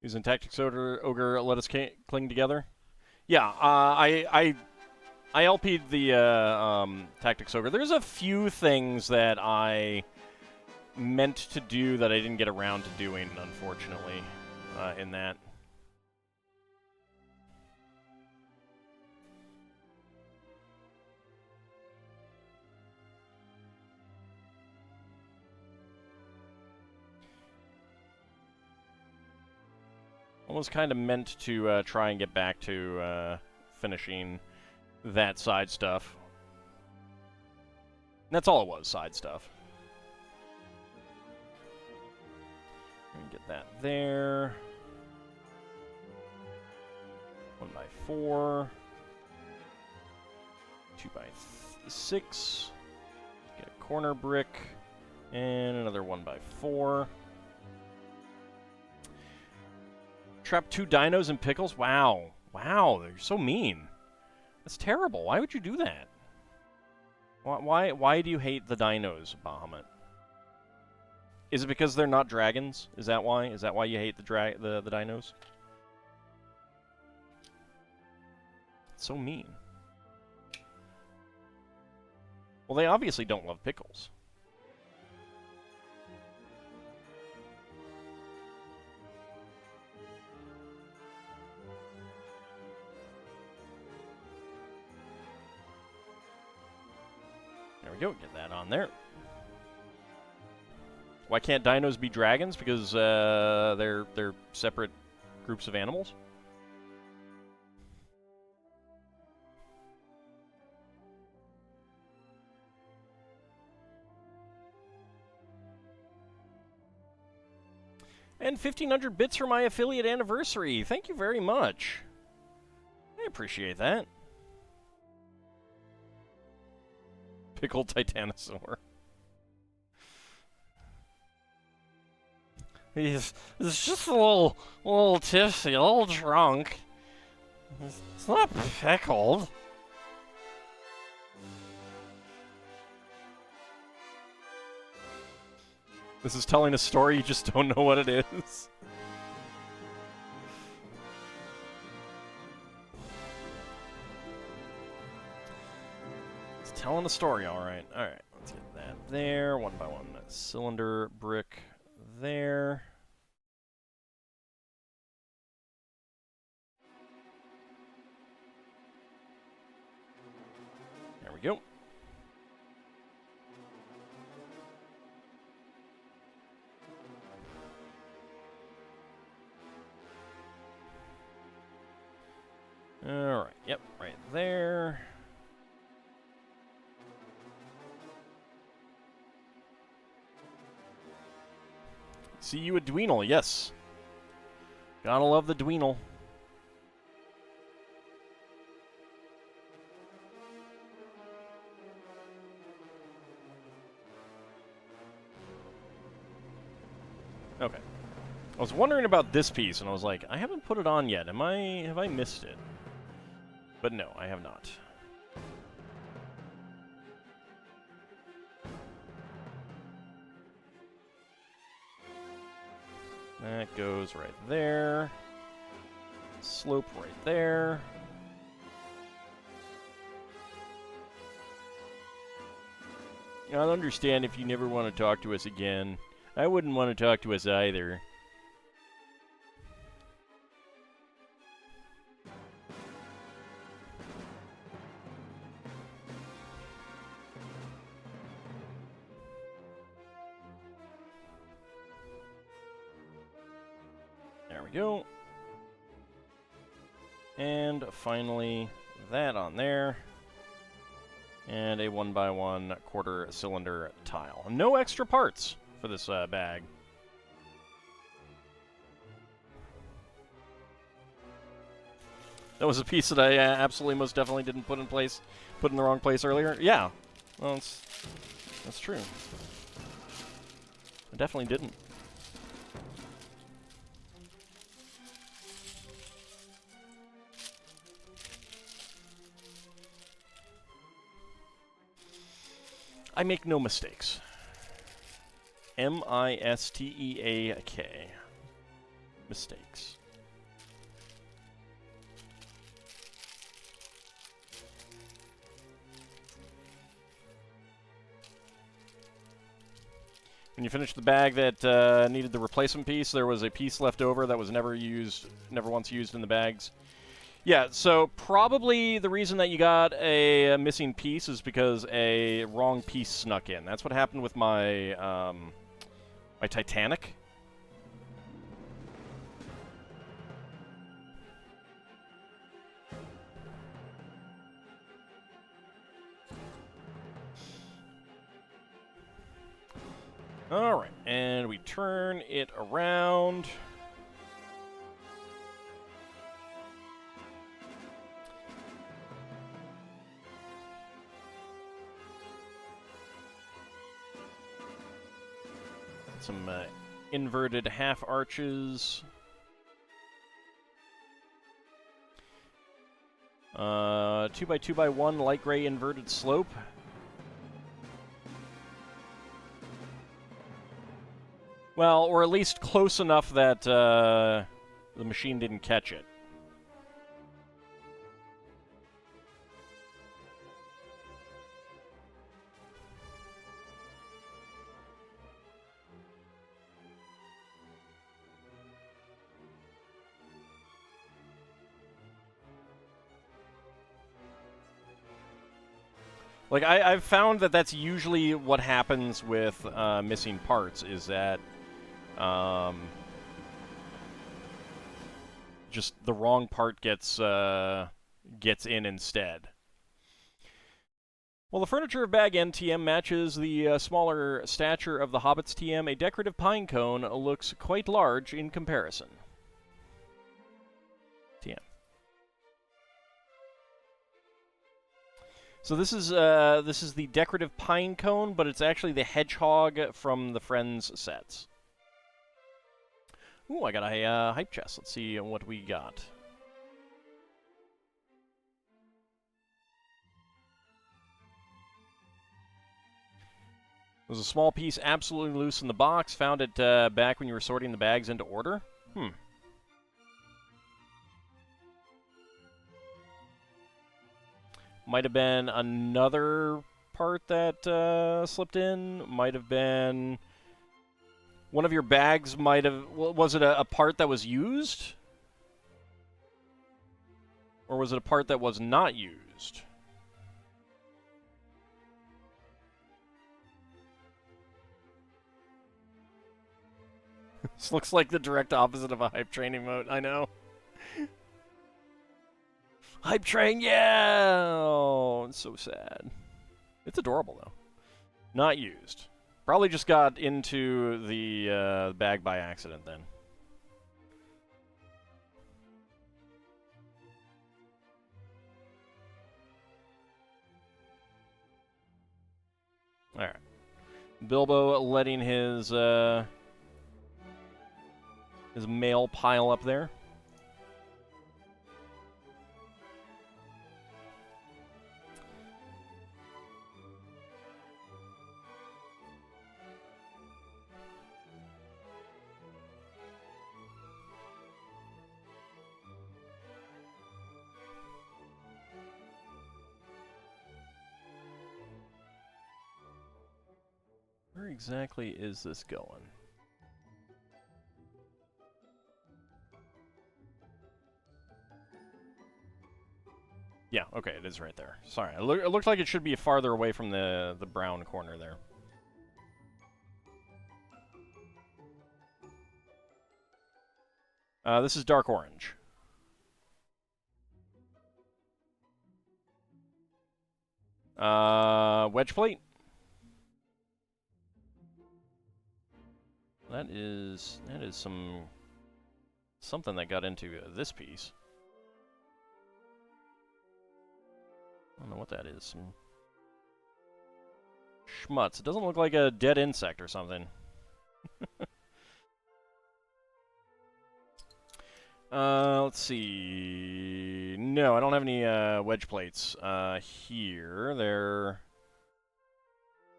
Using Tactics Ogre, let us cling together. Yeah, I LP'd the Tactics Ogre. There's a few things that I meant to do that I didn't get around to doing, unfortunately, in that. I was kind of meant to try and get back to finishing that side stuff. And that's all it was, side stuff. Get that there. 1x4. 2x6. Get a corner brick. And another 1x4. Trap 2 dinos and pickles? Wow. Wow, they're so mean. That's terrible. Why would you do that? Why do you hate the dinos, Bahamut? Is it because they're not dragons? Is that why? Is that why you hate the dinos? It's so mean. Well, they obviously don't love pickles. There we go, get that on there. Why can't dinos be dragons? Because they're separate groups of animals? And 1,500 bits for my affiliate anniversary. Thank you very much. I appreciate that. Pickled Titanosaur. He's just a little tipsy, a little drunk. It's not pickled. This is telling a story, you just don't know what it is. It's telling a story, alright. Alright, let's get that there. 1x1 cylinder brick there. There we go. Alright, yep, right there. See you at Dweenal, yes. Gotta love the Dweenal. Okay. I was wondering about this piece, and I was like, I haven't put it on yet. Have I missed it? But no, I have not. That goes right there. Slope right there. I don't understand if you never want to talk to us again. I wouldn't want to talk to us either. There we go. And finally, that on there. And a 1x1 quarter cylinder tile. No extra parts for this bag. That was a piece that I absolutely most definitely didn't put in the wrong place earlier. Yeah, well, that's true. I definitely didn't. I make no mistakes. M-I-S-T-E-A-K. Mistakes. When you finished the bag that needed the replacement piece, there was a piece left over that was never once used in the bags. Yeah, so probably the reason that you got a missing piece is because a wrong piece snuck in. That's what happened with my my Titanic. Alright, and we turn it around. Some inverted half arches. 2x2x1 light gray inverted slope. Well, or at least close enough that the machine didn't catch it. Like, I've found that that's usually what happens with missing parts, is that just the wrong part gets in instead. Well, the furniture of Bag End TM matches the smaller stature of the Hobbit's TM. A decorative pine cone looks quite large in comparison. TM. So this is the decorative pine cone, but it's actually the hedgehog from the Friends sets. Ooh, I got a hype chest. Let's see what we got. There's a small piece absolutely loose in the box. Found it back when you were sorting the bags into order. Might have been another part that slipped in. Might have been one of your bags. Might have. Was it a part that was used, or was it a part that was not used? This looks like the direct opposite of a hype train emote. I know. Hype train, yeah! Oh, it's so sad. It's adorable, though. Not used. Probably just got into the bag by accident, then. Alright. Bilbo letting his mail pile up there. Where exactly is this going? Yeah, okay, it is right there. Sorry, it looked like it should be farther away from the brown corner there. This is dark orange. Wedge plate. That is something that got into this piece. I don't know what that is. Some schmutz. It doesn't look like a dead insect or something. Let's see. No, I don't have any wedge plates here. There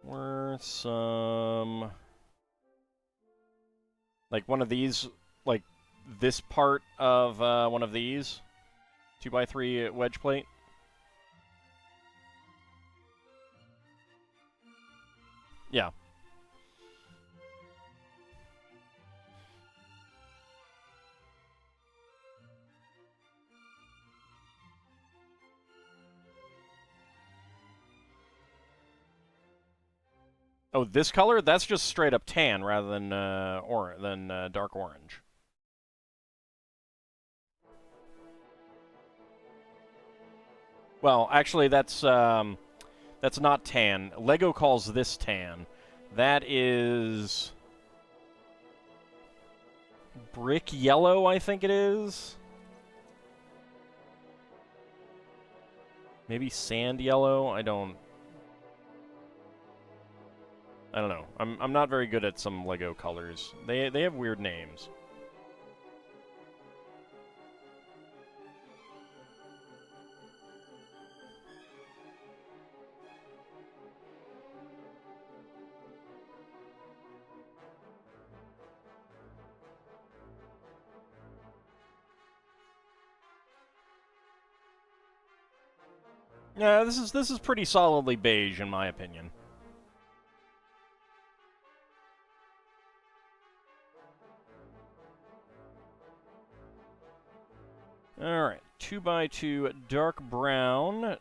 were some, like one of these, like this part of one of these 2x3 wedge plate. Yeah. Oh, this color? That's just straight up tan rather than dark orange. Well, actually, that's not tan. Lego calls this tan. That is brick yellow, I think it is. Maybe sand yellow. I don't know. I'm not very good at some Lego colors. They have weird names. Yeah, this is pretty solidly beige in my opinion. Alright, 2x2 dark brown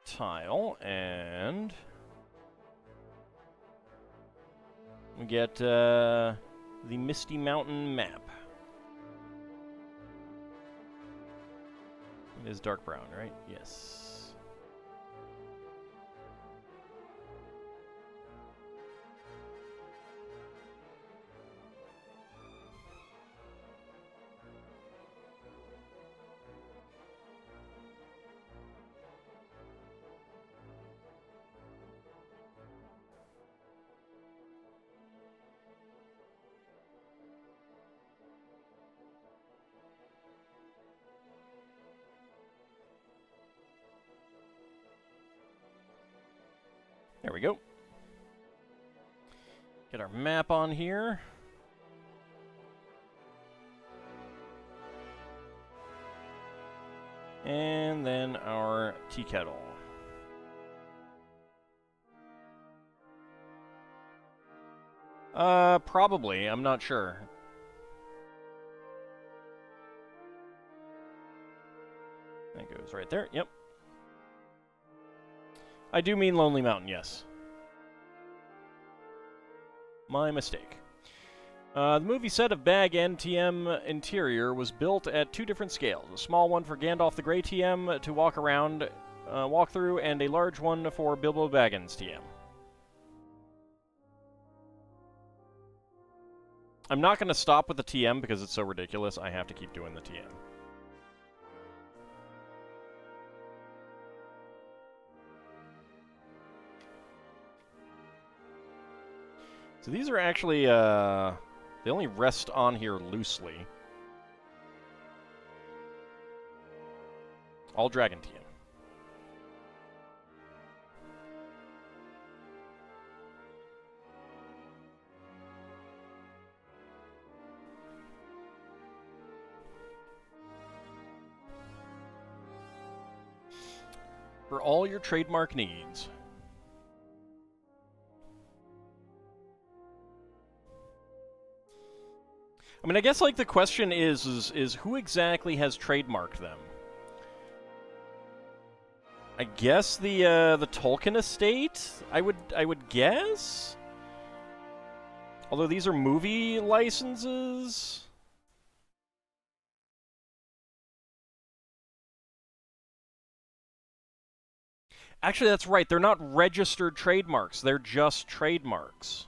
tile, and we get the Misty Mountain map. It is dark brown, right? Yes. There we go. Get our map on here. And then our tea kettle. Probably. I'm not sure. That goes right there. Yep. I do mean Lonely Mountain, yes. My mistake. The movie set of Bag NTM interior was built at 2 different scales. A small one for Gandalf the Grey TM to walk around, walk through, and a large one for Bilbo Baggins TM. I'm not going to stop with the TM because it's so ridiculous. I have to keep doing the TM. So these are actually, they only rest on here loosely. All Dragon TM. For all your trademark needs. I mean, I guess, like, the question is who exactly has trademarked them? I guess the Tolkien estate? I would guess? Although these are movie licenses? Actually, that's right. They're not registered trademarks. They're just trademarks.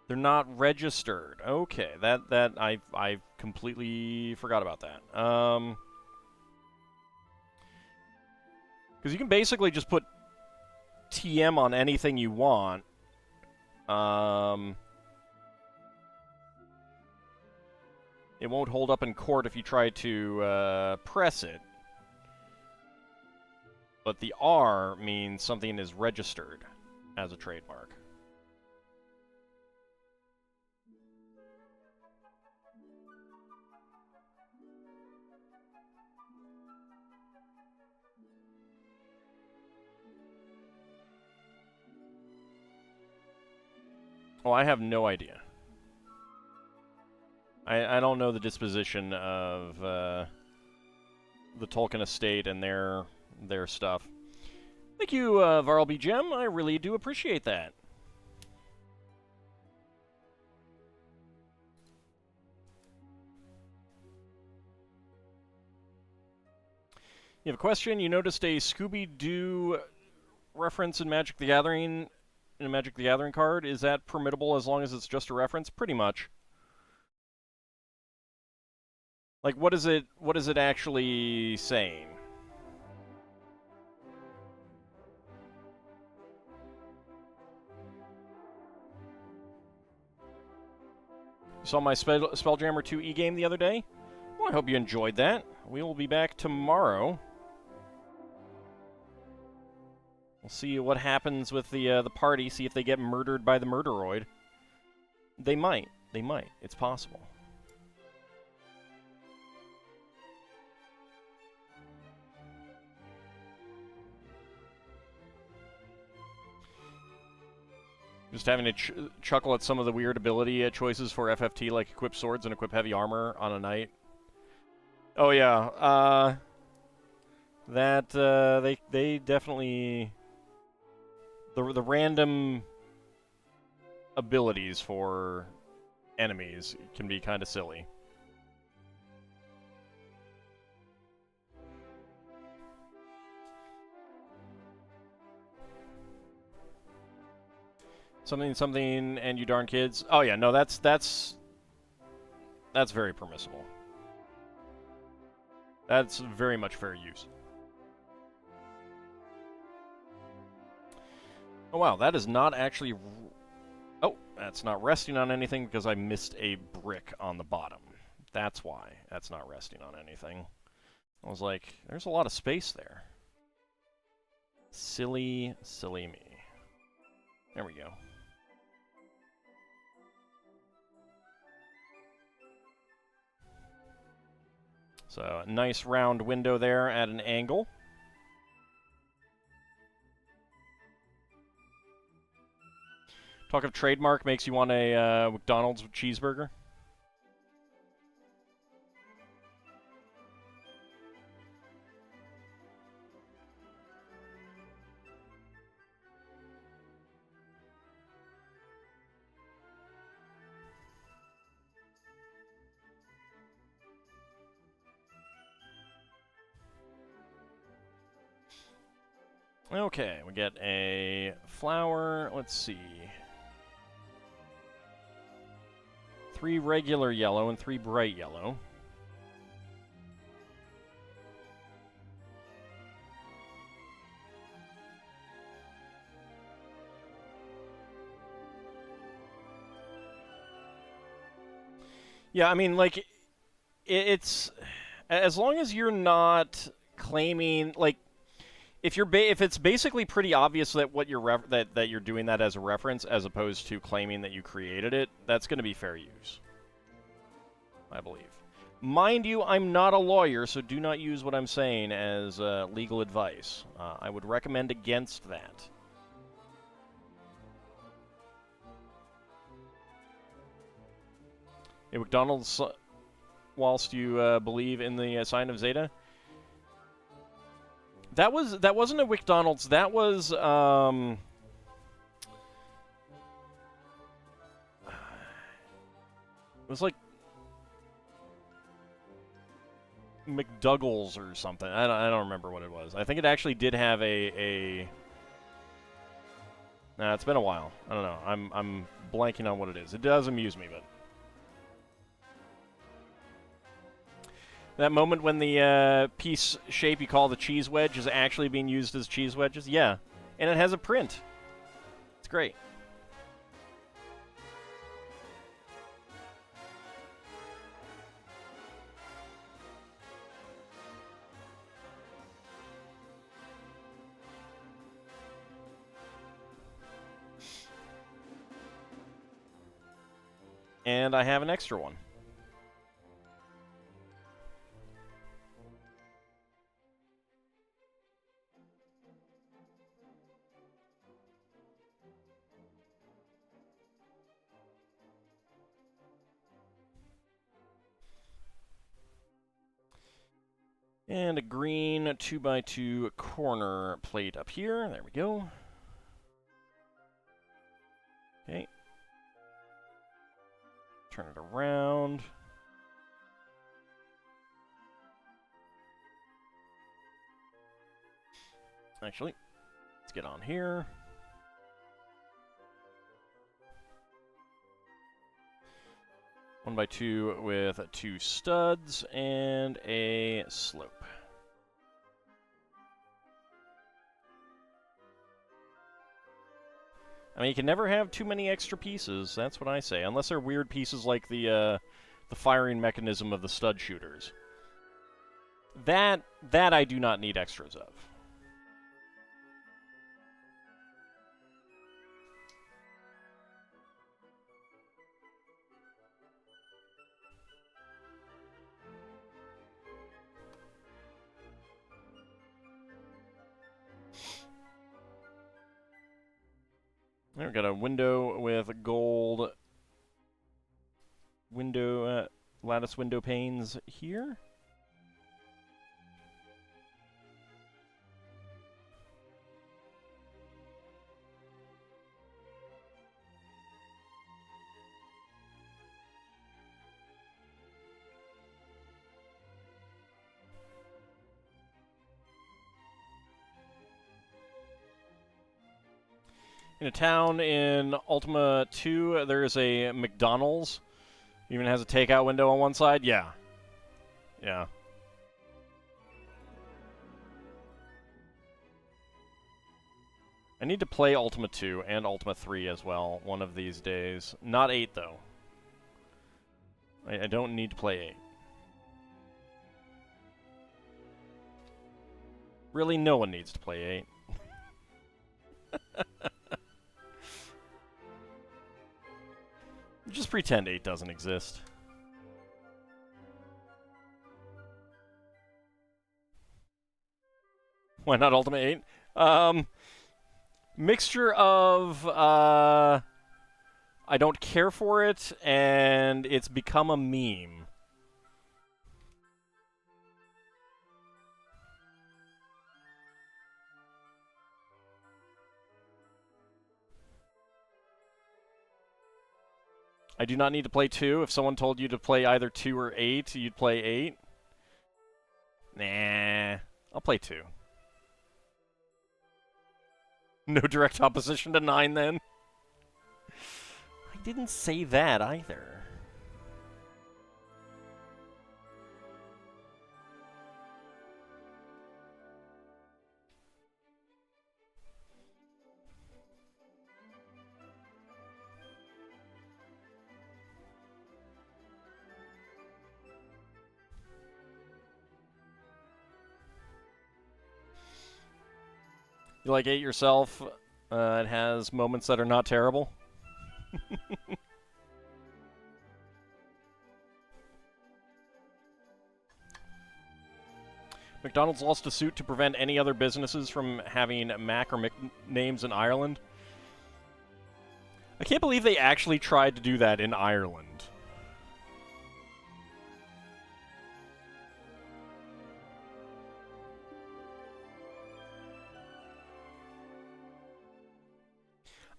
They're not registered. Okay, that I completely forgot about that. Because you can basically just put TM on anything you want. It won't hold up in court if you try to press it. But the R means something is registered as a trademark. Oh, I have no idea. I don't know the disposition of the Tolkien estate and their stuff. Thank you, Varlby Gem. I really do appreciate that. You have a question. You noticed a Scooby-Doo reference in Magic the Gathering, in a Magic the Gathering card. Is that permittable as long as it's just a reference? Pretty much. Like, what is it actually saying? You saw my Spelljammer 2 e-game the other day? Well, I hope you enjoyed that. We will be back tomorrow. We'll see what happens with the party, see if they get murdered by the murderoid. They might. They might. It's possible. Just having to chuckle at some of the weird ability choices for FFT, like equip swords and equip heavy armor on a knight. Oh yeah, they definitely the random abilities for enemies can be kind of silly. Something, and you darn kids. Oh yeah, no, that's very permissible. That's very much fair use. Oh wow, that is not actually. Oh, that's not resting on anything because I missed a brick on the bottom. That's why that's not resting on anything. I was like, there's a lot of space there. Silly, silly me. There we go. So, a nice round window there at an angle. Talk of trademark makes you want a McDonald's cheeseburger. Okay, we get a flower. Let's see. 3 regular yellow and 3 bright yellow. Yeah, I mean, like, it's as long as you're not claiming, like, if it's basically pretty obvious that what you're that you're doing that as a reference, as opposed to claiming that you created it, that's going to be fair use, I believe. Mind you, I'm not a lawyer, so do not use what I'm saying as legal advice. I would recommend against that. Hey, McDonald's, whilst you believe in the sign of Zeta. That wasn't a McDonald's. That was it was like McDougall's or something. I don't remember what it was. I think it actually did have a. Nah, it's been a while. I don't know. I'm blanking on what it is. It does amuse me, but that moment when the piece shape you call the cheese wedge is actually being used as cheese wedges, yeah, and it has a print. It's great. And I have an extra one. And a green 2x2 corner plate up here. There we go. Okay. Turn it around. Actually, let's get on here. One by two with 2 studs and a slope. I mean, you can never have too many extra pieces, that's what I say. Unless they're weird pieces like the firing mechanism of the stud shooters. That I do not need extras of. There, we got a window with gold window, lattice window panes here. In a town in Ultima 2, there's a McDonald's. Even has a takeout window on one side. Yeah. Yeah. I need to play Ultima 2 and Ultima 3 as well one of these days. Not 8, though. I don't need to play 8. Really, no one needs to play 8. Just pretend 8 doesn't exist. Why not Ultima 8? Mixture of, I don't care for it, and it's become a meme. I do not need to play 2. If someone told you to play either 2 or 8, you'd play 8. Nah, I'll play 2. No direct opposition to 9, then? I didn't say that, either. You like 8 yourself? It has moments that are not terrible. McDonald's lost a suit to prevent any other businesses from having Mac or Mick names in Ireland. I can't believe they actually tried to do that in Ireland.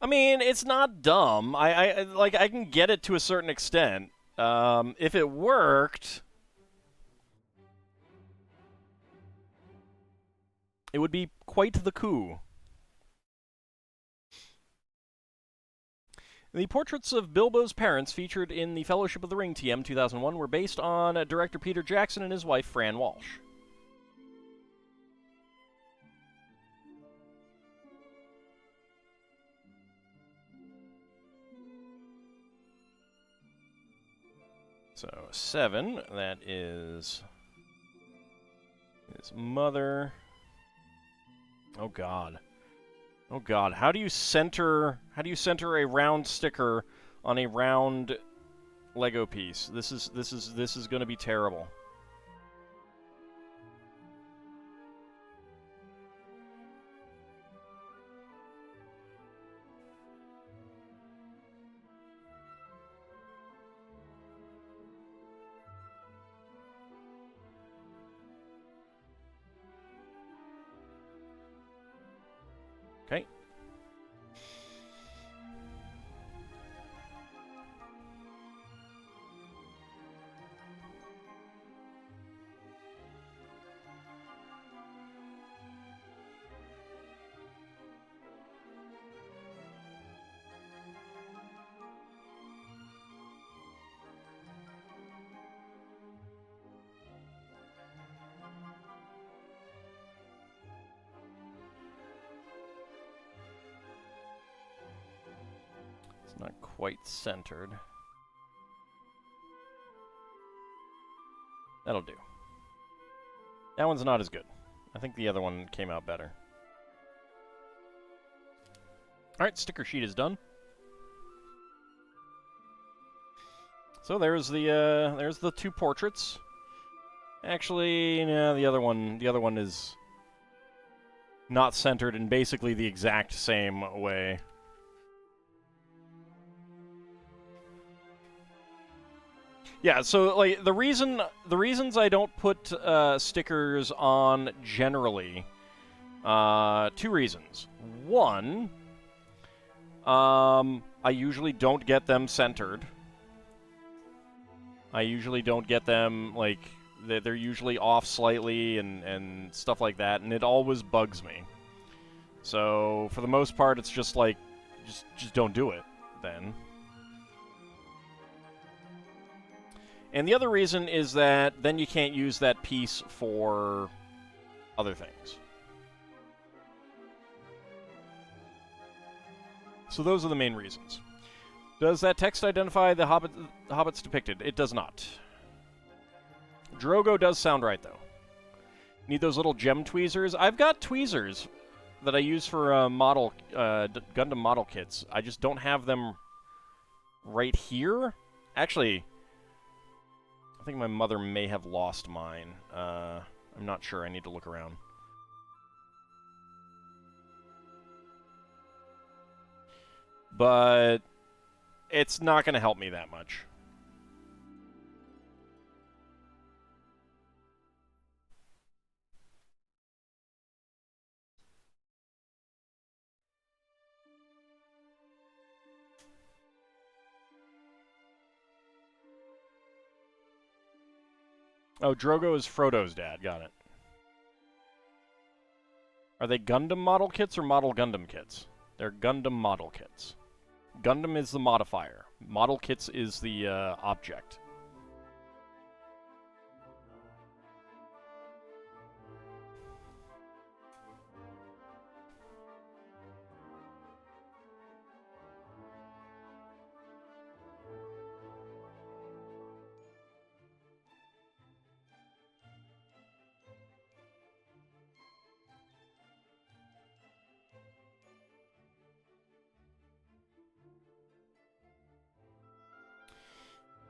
I mean, it's not dumb. I can get it to a certain extent. If it worked, it would be quite the coup. The portraits of Bilbo's parents featured in the Fellowship of the Ring TM 2001 were based on director Peter Jackson and his wife Fran Walsh. So 7, that is his mother. Oh God. Oh God. How do you center a round sticker on a round Lego piece? This is going to be terrible. Okay. Not quite centered. That'll do. That one's not as good. I think the other one came out better. Alright, sticker sheet is done. So there's the two portraits. Actually, no, the other one is not centered in basically the exact same way. Yeah, so like the reasons I don't put stickers on generally, two reasons. One, I usually don't get them centered. I usually don't get them, like, they're usually off slightly and stuff like that, and it always bugs me. So, for the most part, it's just like, just don't do it, then. And the other reason is that then you can't use that piece for other things. So those are the main reasons. Does that text identify the hobbits depicted? It does not. Drogo does sound right, though. Need those little gem tweezers? I've got tweezers that I use for Gundam model kits. I just don't have them right here. Actually, I think my mother may have lost mine. I'm not sure. I need to look around. But it's not going to help me that much. Oh, Drogo is Frodo's dad. Got it. Are they Gundam model kits or model Gundam kits? They're Gundam model kits. Gundam is the modifier. Model kits is the object.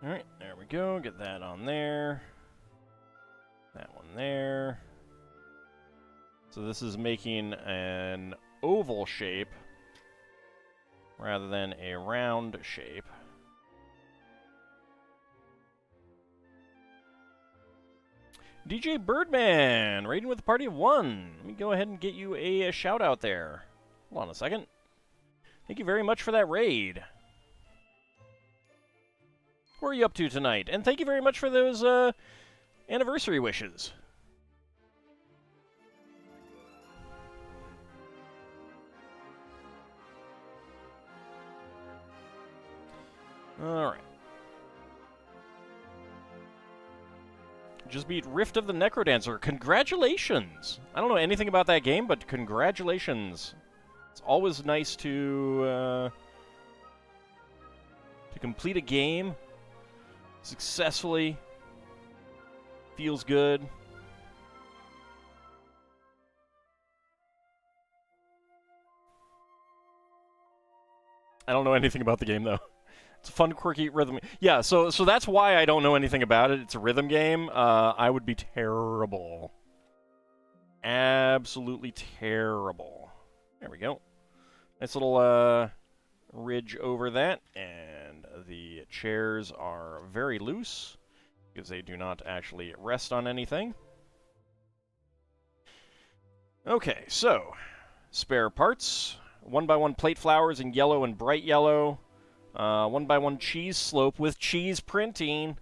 Alright, there we go. Get that on there. That one there. So this is making an oval shape rather than a round shape. DJ Birdman, raiding with a party of one. Let me go ahead and get you a shout out there. Hold on a second. Thank you very much for that raid. What are you up to tonight? And thank you very much for those anniversary wishes. Alright. Just beat Rift of the Necrodancer. Congratulations! I don't know anything about that game, but congratulations. It's always nice to complete a game successfully. Feels good. I don't know anything about the game, though. It's a fun, quirky rhythm. Yeah, so that's why I don't know anything about it. It's a rhythm game. I would be terrible. Absolutely terrible. There we go. Nice little ridge over that. And the chairs are very loose because they do not actually rest on anything. Okay, so spare parts. 1x1 plate flowers in yellow and bright yellow. 1x1 cheese slope with cheese printing.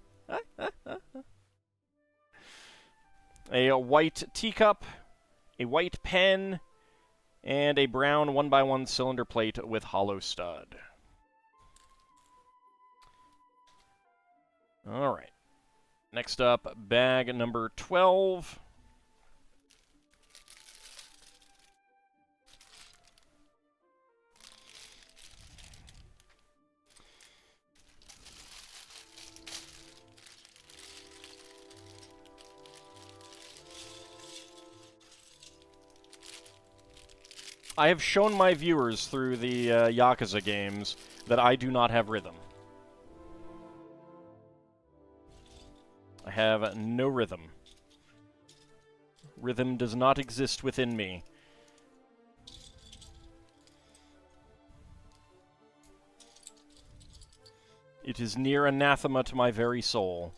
A white teacup, a white pen, and a brown 1x1 cylinder plate with hollow stud. All right. Next up, bag number 12. I have shown my viewers through the Yakuza games that I do not have rhythm. I have no rhythm. Rhythm does not exist within me. It is near anathema to my very soul.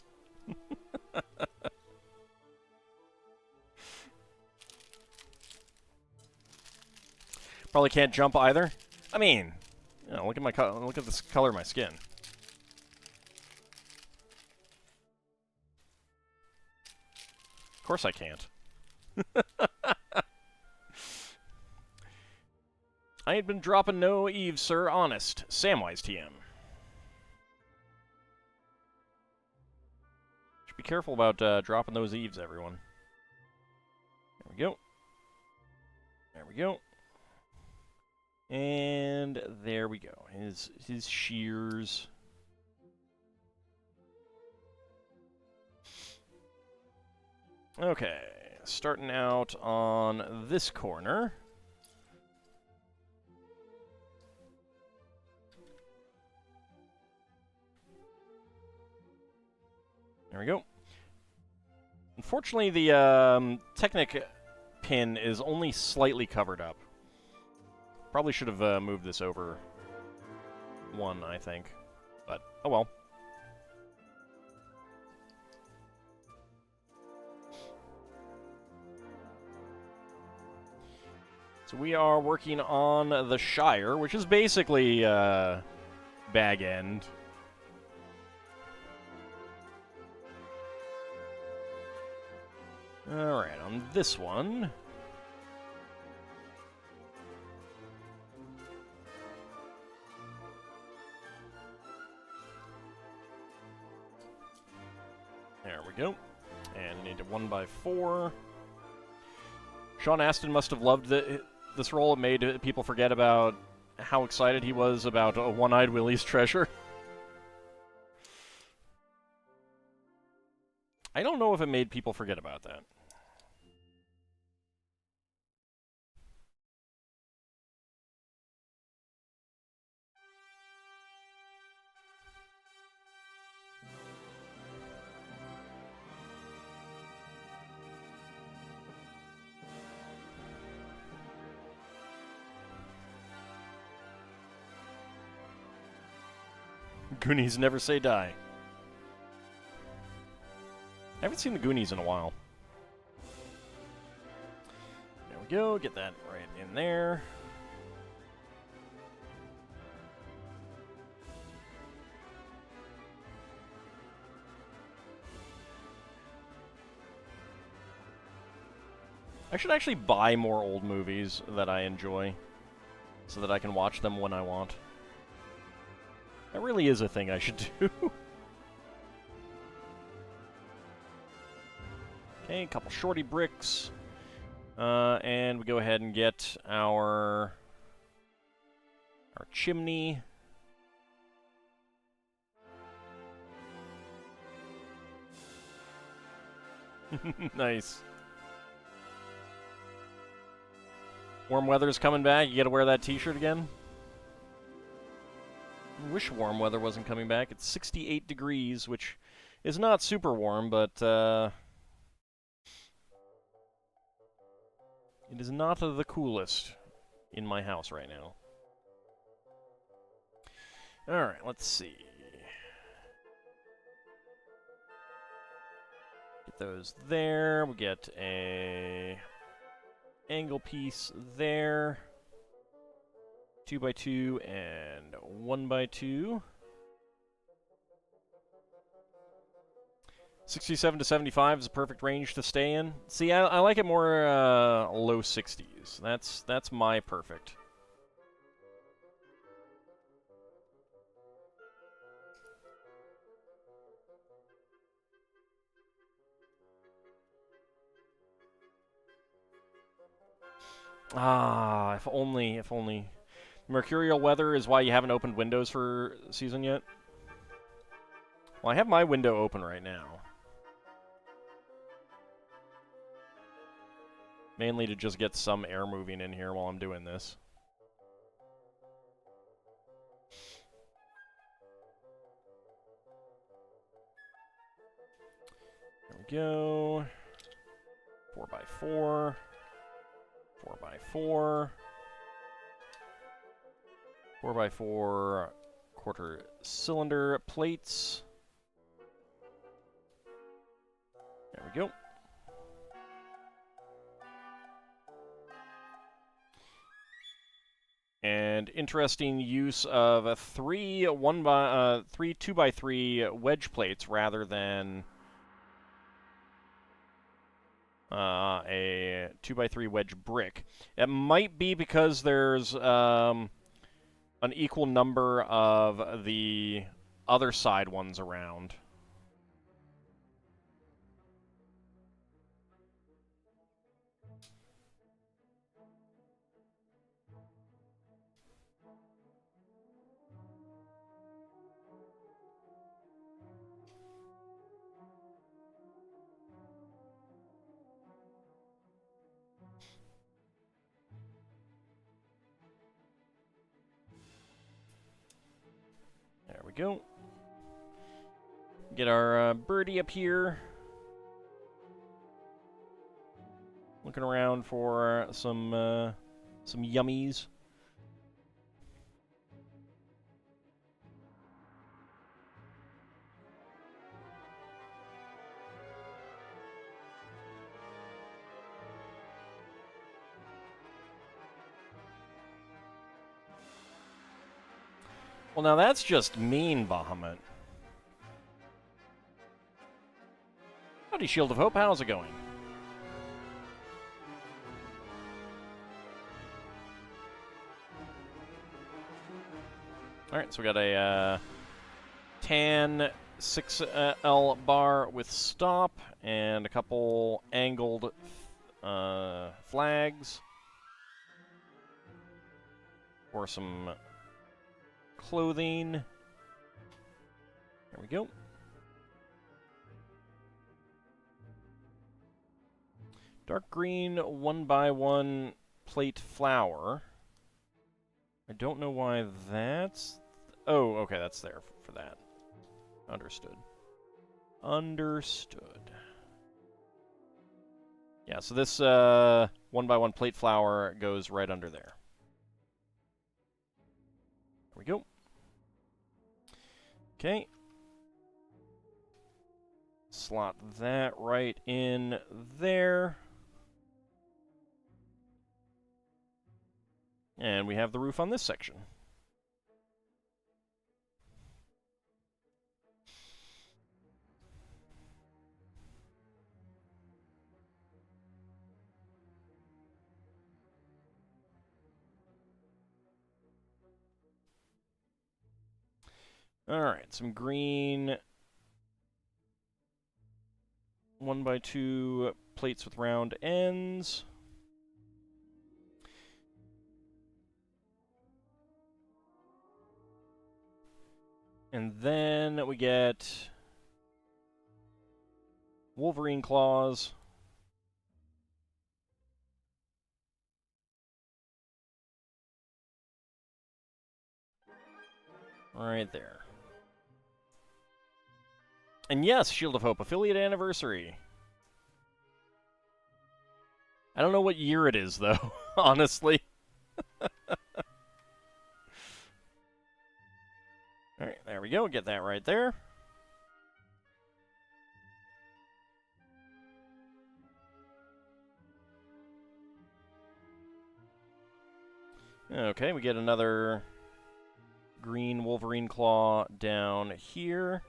Probably can't jump either. I mean, you know, look at this color of my skin. Of course I can't. I ain't been dropping no eaves, sir. Honest. Samwise TM. Should be careful about dropping those eaves, everyone. There we go. There we go. And there we go. His shears. Okay, starting out on this corner. There we go. Unfortunately, the Technic pin is only slightly covered up. Probably should have moved this over one, I think. But, oh well. So we are working on the Shire, which is basically bag end. Alright, on this one... There we go. And into 1x4. Sean Astin must have loved this role. It made people forget about how excited he was about One-Eyed Willie's treasure. I don't know if it made people forget about that. Goonies never say die. I haven't seen the Goonies in a while. There we go, get that right in there. I should actually buy more old movies that I enjoy, so that I can watch them when I want. That really is a thing I should do. Okay, a couple shorty bricks. And we go ahead and get our chimney. Nice. Warm weather's coming back. You gotta wear that t-shirt again? I wish warm weather wasn't coming back. It's 68 degrees, which is not super warm, but it is not the coolest in my house right now. Alright, let's see. Get those there. We get a angle piece there. 2x2 and 1x2. 67 to 75 is a perfect range to stay in. See, I like it more low 60s. That's my perfect. Ah, if only. Mercurial weather is why you haven't opened Windows for season yet? Well, I have my window open right now. Mainly to just get some air moving in here while I'm doing this. There we go. 4x4. 4x4. 4x4 quarter cylinder plates. There we go. And interesting use of three 2x3 wedge plates rather than a 2x3 wedge brick. It might be because there's an equal number of the other side ones around. There we go. Get our birdie up here. Looking around for some yummies. Well, now that's just mean, Bahamut. Howdy, Shield of Hope. How's it going? Alright, so we got a tan 6L bar with stop and a couple angled flags for some clothing. There we go. Dark green 1x1 plate flower. I don't know why that's... Oh, okay, that's there for that. Understood. Understood. Yeah, so this 1x1 plate flower goes right under there. There we go. Okay. Slot that right in there. And we have the roof on this section. Alright, some green 1x2 plates with round ends. And then we get Wolverine claws. Right there. And yes, Shield of Hope, affiliate anniversary. I don't know what year it is, though, honestly. Alright, there we go. Get that right there. Okay, we get another green Wolverine claw down here.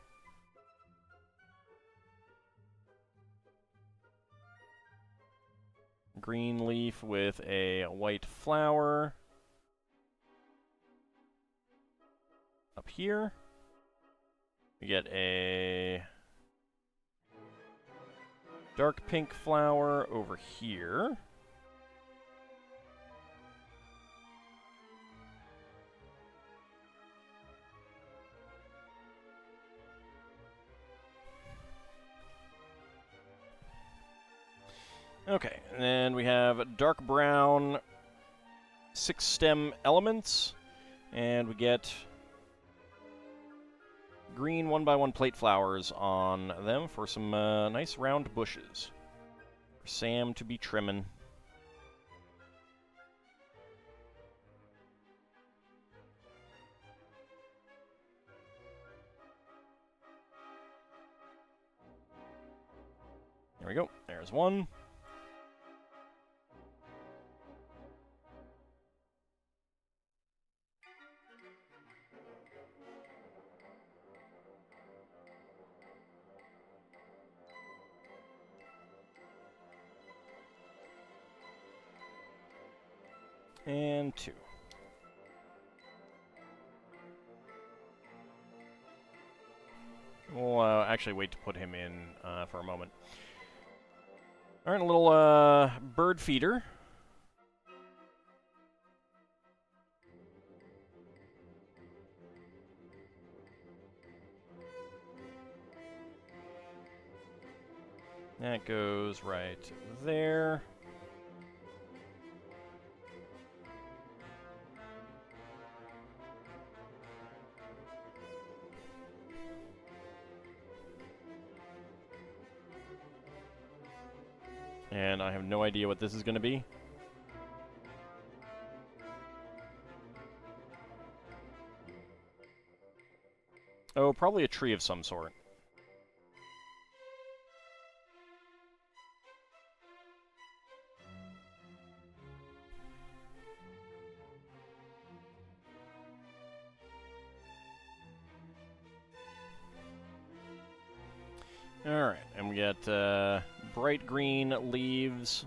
Green leaf with a white flower. Up here. We get a dark pink flower over here. Okay, and then we have dark brown 6 stem elements, and we get green 1x1 plate flowers on them for some nice round bushes for Sam to be trimming. There we go. There's one. And 2. We'll actually wait to put him in for a moment. All right, a little bird feeder. That goes right there. And I have no idea what this is going to be. Oh, probably a tree of some sort. Alright, and we get bright green leaves.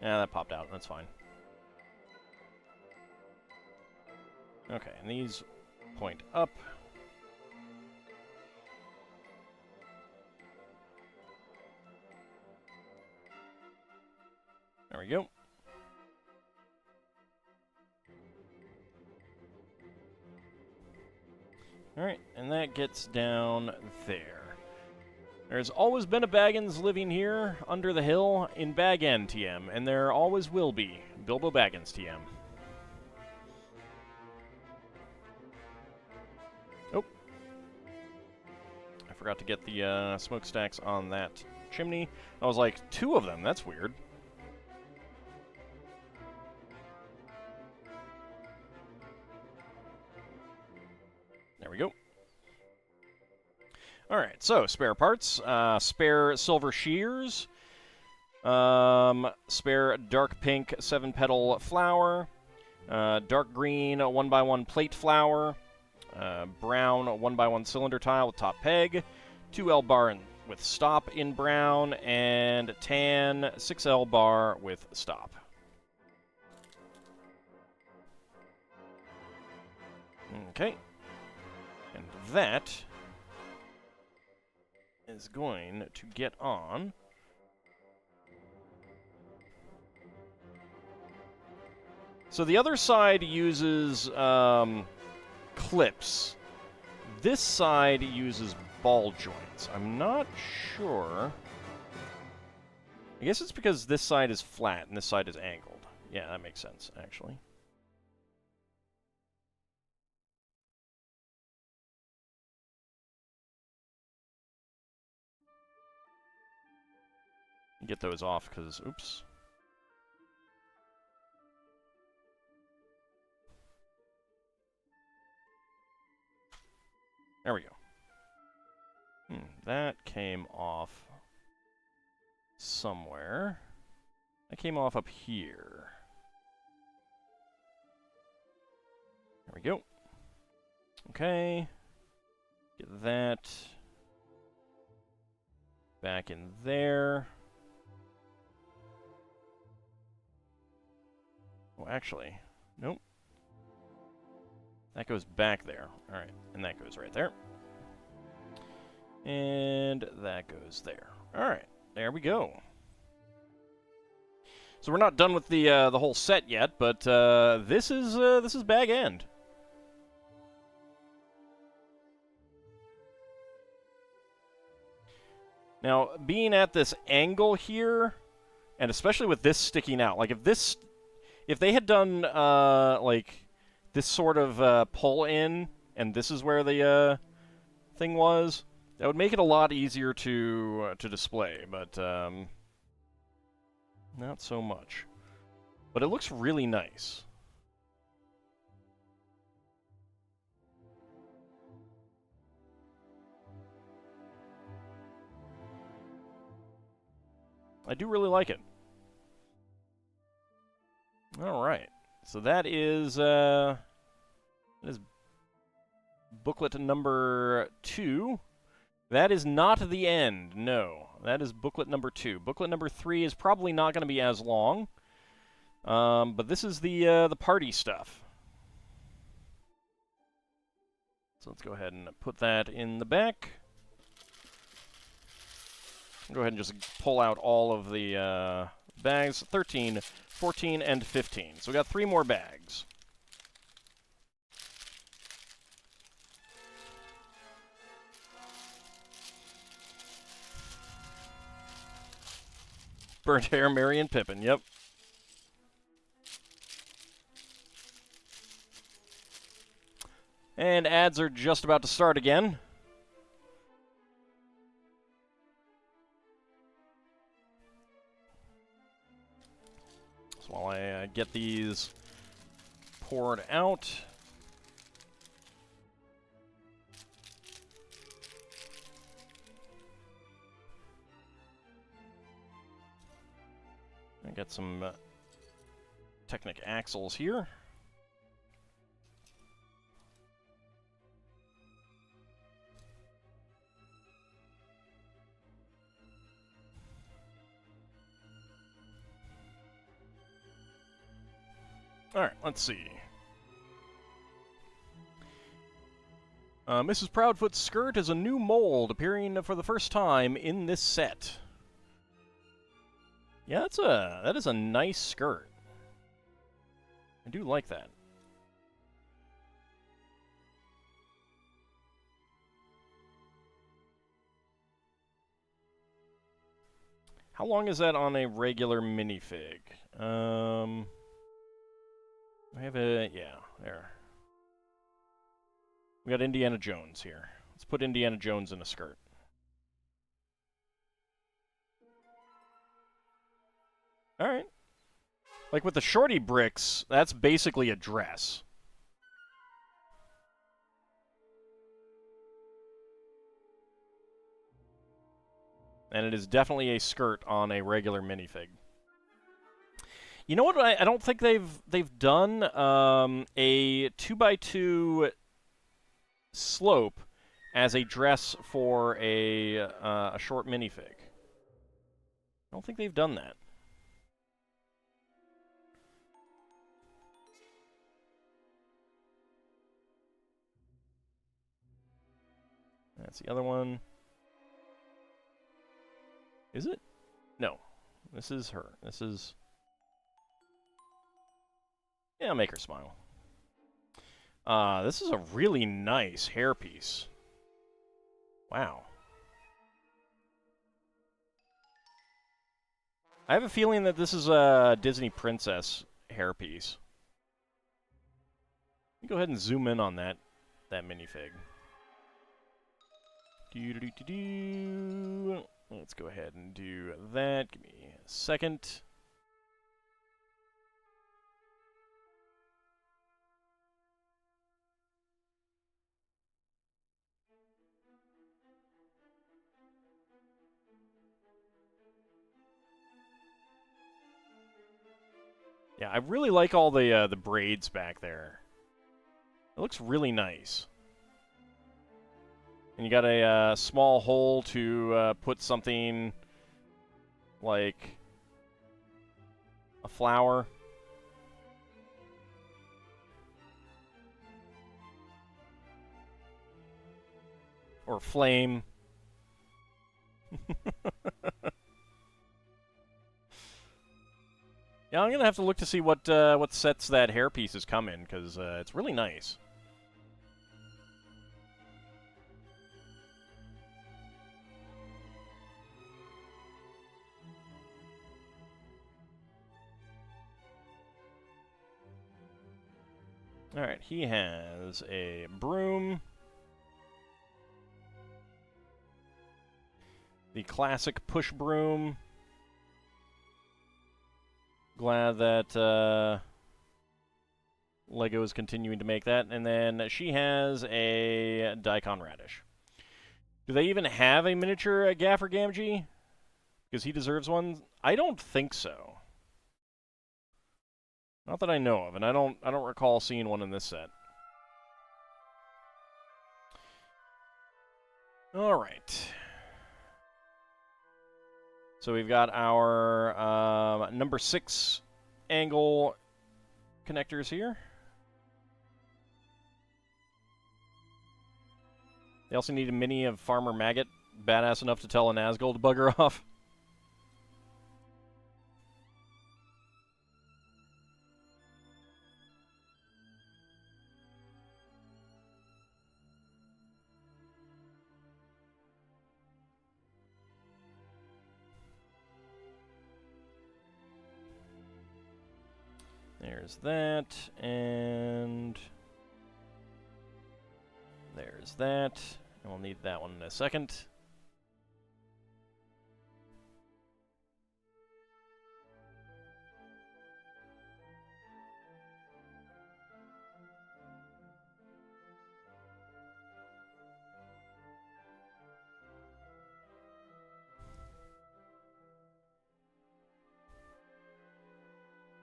Yeah, that popped out. That's fine. Okay, and these point up. There we go. Alright, and that gets down there. There's always been a Baggins living here under the hill in Bag End TM, and there always will be. Bilbo Baggins TM. Oh. I forgot to get the smokestacks on that chimney. I was like, 2 of them? That's weird. There we go. Alright, so spare parts. Spare silver shears. Spare dark pink 7-petal flower. Dark green 1x1 plate flower. Brown 1x1 cylinder tile with top peg. 2L bar with stop in brown. And tan 6L bar with stop. Okay. And that is going to get on. So the other side uses clips. This side uses ball joints. I'm not sure. I guess it's because this side is flat and this side is angled. Yeah, that makes sense, actually. Get those off, because, oops. There we go. That came off somewhere. That came off up here. There we go. Okay. Get that back in there. Oh, actually, nope. That goes back there. Alright, and that goes right there. And that goes there. Alright, there we go. So we're not done with the whole set yet, but this is Bag End. Now, being at this angle here, and especially with this sticking out, like if they had done like this sort of pull in, and this is where the thing was, that would make it a lot easier to display, but not so much. But it looks really nice. I do really like it. All right, so that is booklet number 2. That is not the end. No, that is booklet number 2. Booklet number 3 is probably not going to be as long. But this is the party stuff. So let's go ahead and put that in the back. Go ahead and just pull out all of the bags. 13, 14, and 15. So we got 3 more bags. Burnt Hair, Merry and Pippin, yep. And ads are just about to start again. So while I get these poured out. I got some Technic axles here. Alright, let's see. Mrs. Proudfoot's skirt is a new mold appearing for the first time in this set. Yeah, that is a nice skirt. I do like that. How long is that on a regular minifig? I have a... yeah, there. We got Indiana Jones here. Let's put Indiana Jones in a skirt. Alright. Like with the shorty bricks, that's basically a dress. And it is definitely a skirt on a regular minifig. You know what? I don't think they've done a 2x2 slope as a dress for a short minifig. I don't think they've done that. That's the other one. Is it? No. This is her. This is... yeah, make her smile. This is a really nice hairpiece. Wow. I have a feeling that this is a Disney princess hairpiece. Let me go ahead and zoom in on that minifig. Let's go ahead and do that. Give me a second. Yeah, I really like all the braids back there. It looks really nice. And you got a small hole to put something like a flower. Or flame. Yeah, I'm gonna have to look to see what sets that hairpiece come in, because it's really nice. Alright, he has a broom. The classic push broom. Glad that LEGO is continuing to make that. And then she has a daikon radish. Do they even have a miniature Gaffer Gamgee? Because he deserves one? I don't think so. Not that I know of, and I don't recall seeing one in this set. All right. So we've got our number 6 angle connectors here. They also need a mini of Farmer Maggot, badass enough to tell a Nazgul to bugger off. There's that, and there's that. And we'll need that one in a second.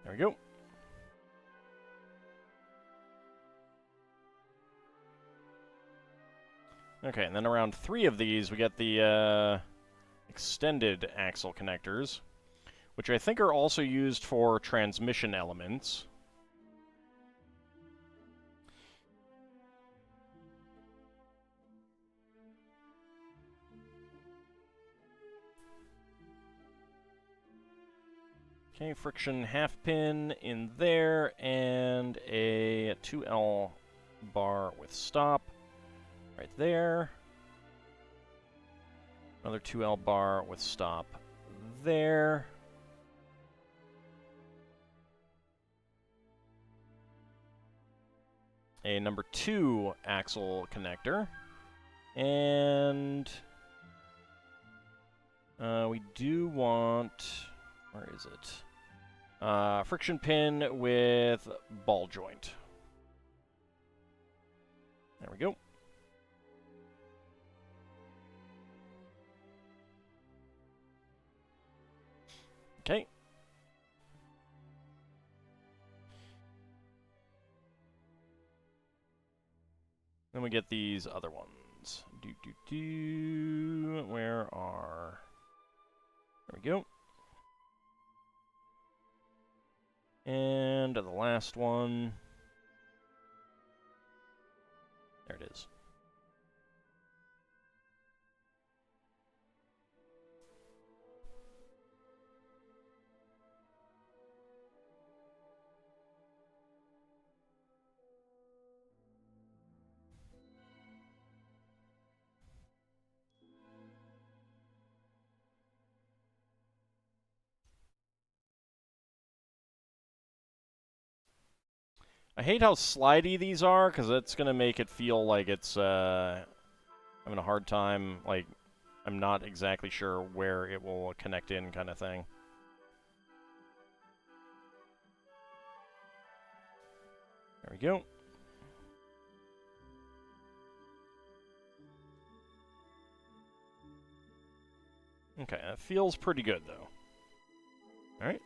There we go. Okay, and then around 3 of these, we get the extended axle connectors, which I think are also used for transmission elements. Okay, friction half pin in there, and a 2L bar with stop right there. Another 2L bar with stop there. A number 2 axle connector. And we do want, where is it? Friction pin with ball joint. There we go. Okay. Then we get these other ones. Where are... There we go. And the last one. There it is. I hate how slidey these are, because it's going to make it feel like it's having a hard time, like I'm not exactly sure where it will connect in kind of thing. There we go. Okay, that feels pretty good, though. All right.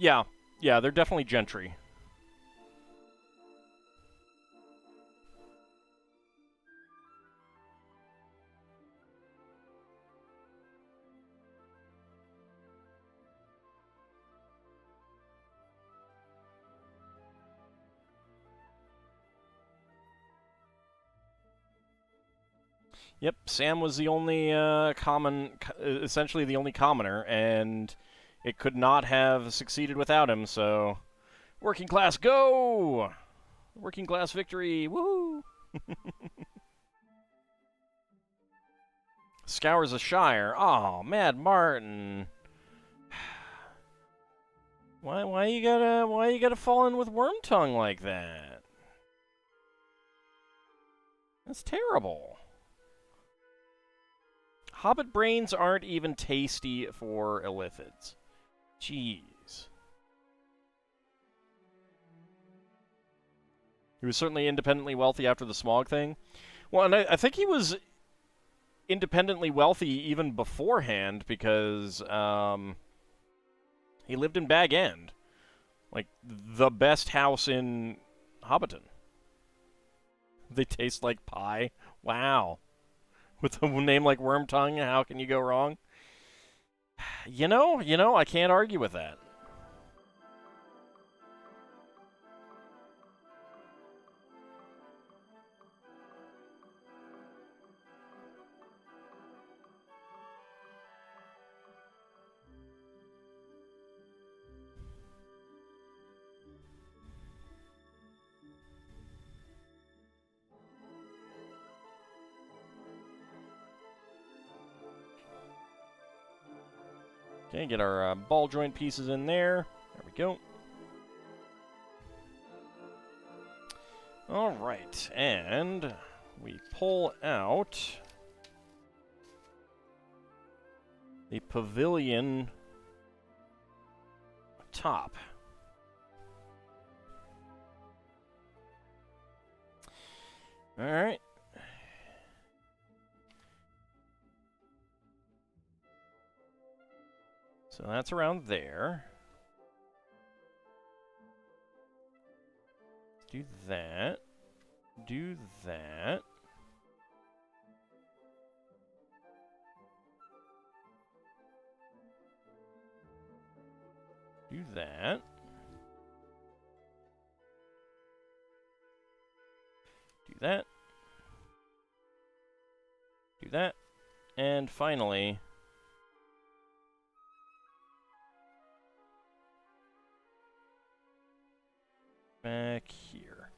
Yeah, they're definitely gentry. Yep, Sam was the only essentially the only commoner, and it could not have succeeded without him, so... Working class, go! Working class victory, woohoo! Scours the Shire. Oh, Mad Martin. Why you gotta fall in with Wormtongue like that? That's terrible. Hobbit brains aren't even tasty for illithids. Jeez. He was certainly independently wealthy after the smog thing. Well, and I think he was independently wealthy even beforehand because he lived in Bag End. Like, the best house in Hobbiton. They taste like pie. Wow. With a name like Wormtongue, how can you go wrong? You know, I can't argue with that. Okay, get our ball joint pieces in there. There we go. All right, and we pull out the pavilion top. All right. So that's around there. Do that. Do that. Do that. Do that. Do that. And finally... back here.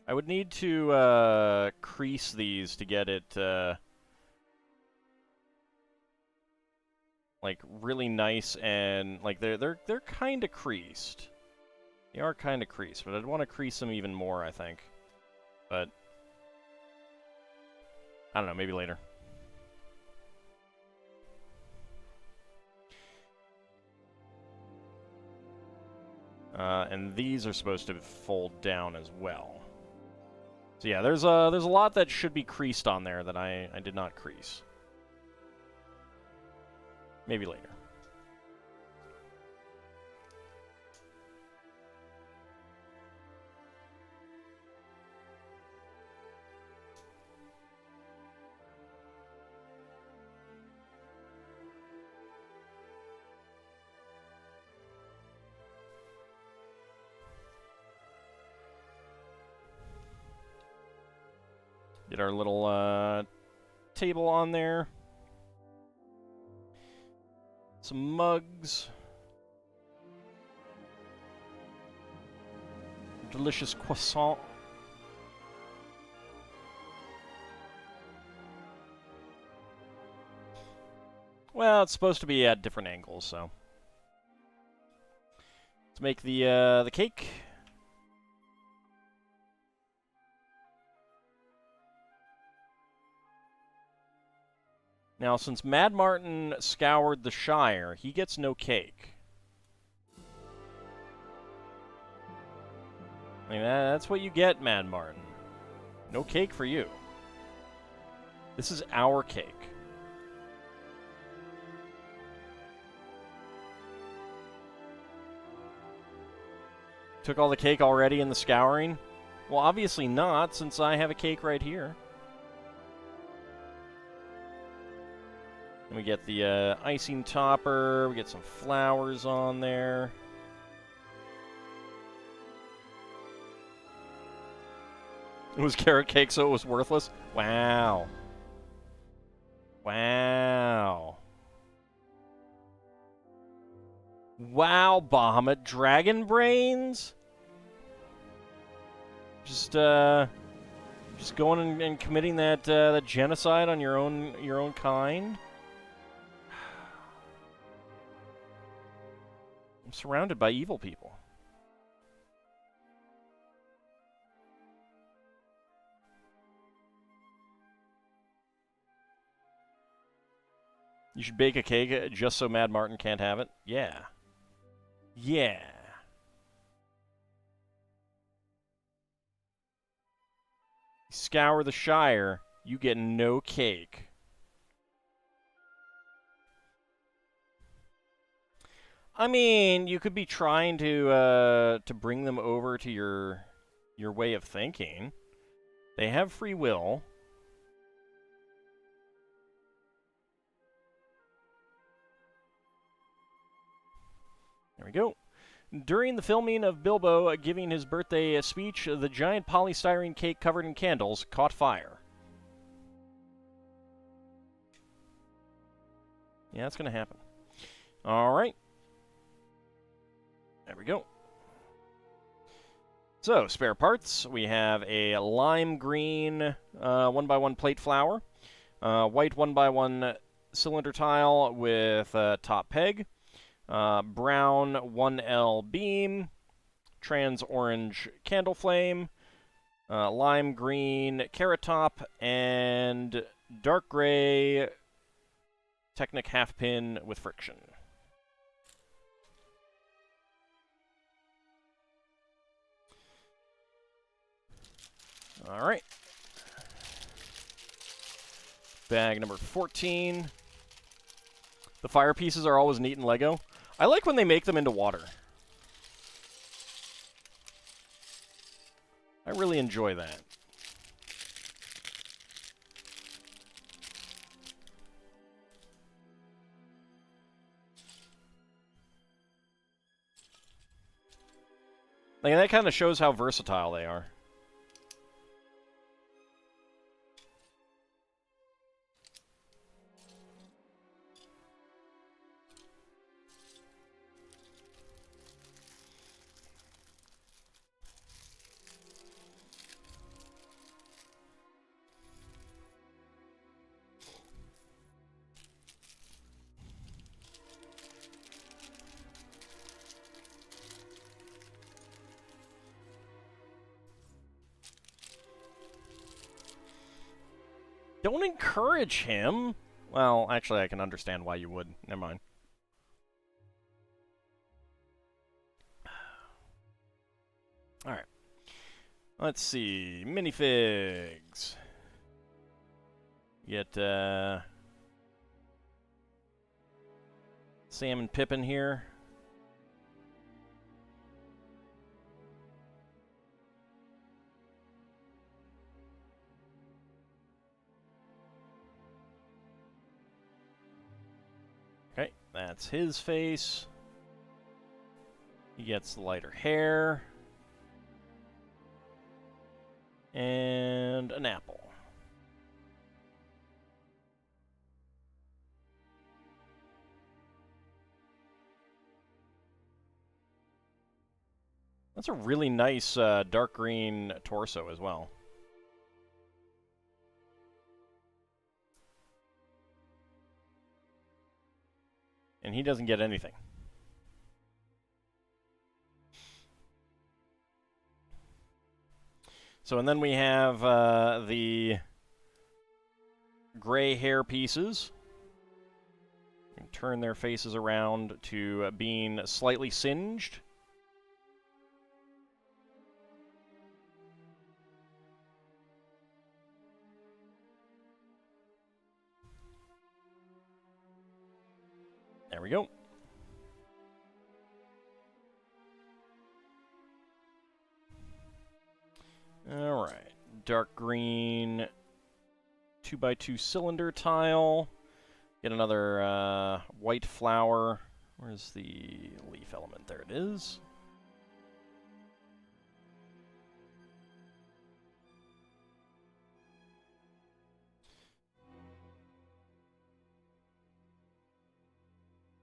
I would need to crease these to get it like really nice and like they're kind of creased. They are kind of creased, but I'd want to crease them even more, I think. But I don't know, maybe later. And these are supposed to fold down as well. So yeah, there's a lot that should be creased on there that I did not crease. Maybe later. Get our little table on there. Some mugs. Delicious croissant. Well, it's supposed to be at different angles, so. Let's make the cake. Now, since Mad Martin scoured the Shire, he gets no cake. I mean, that's what you get, Mad Martin. No cake for you. This is our cake. Took all the cake already in the scouring? Well, obviously not, since I have a cake right here. And we get the icing topper, we get some flowers on there. It was carrot cake, so it was worthless? Wow. Wow. Wow, Bahamut. Dragon brains? Just going and committing that that genocide on your own kind? I'm surrounded by evil people. You should bake a cake just so Mad Martin can't have it? Yeah. Yeah. Scour the Shire, you get no cake. I mean, you could be trying to bring them over to your way of thinking. They have free will. There we go. During the filming of Bilbo giving his birthday speech, the giant polystyrene cake covered in candles caught fire. Yeah, that's going to happen. All right. There we go. So, spare parts. We have a lime green 1x1 plate flower, white 1x1 cylinder tile with top peg, brown 1L beam, trans orange candle flame, lime green carrot top, and dark gray Technic half pin with friction. All right. Bag number 14. The fire pieces are always neat in Lego. I like when they make them into water. I really enjoy that. Like, that kind of shows how versatile they are. Don't encourage him. Well, actually, I can understand why you would. Never mind. All right. Let's see. Minifigs. Get Sam and Pippin here. Okay, that's his face. He gets lighter hair. And an apple. That's a really nice dark green torso as well. And he doesn't get anything. So, and then we have the gray hair pieces. You can turn their faces around to being slightly singed. There we go. All right. Dark green 2x2 cylinder tile. Get another white flower. Where's the leaf element? There it is.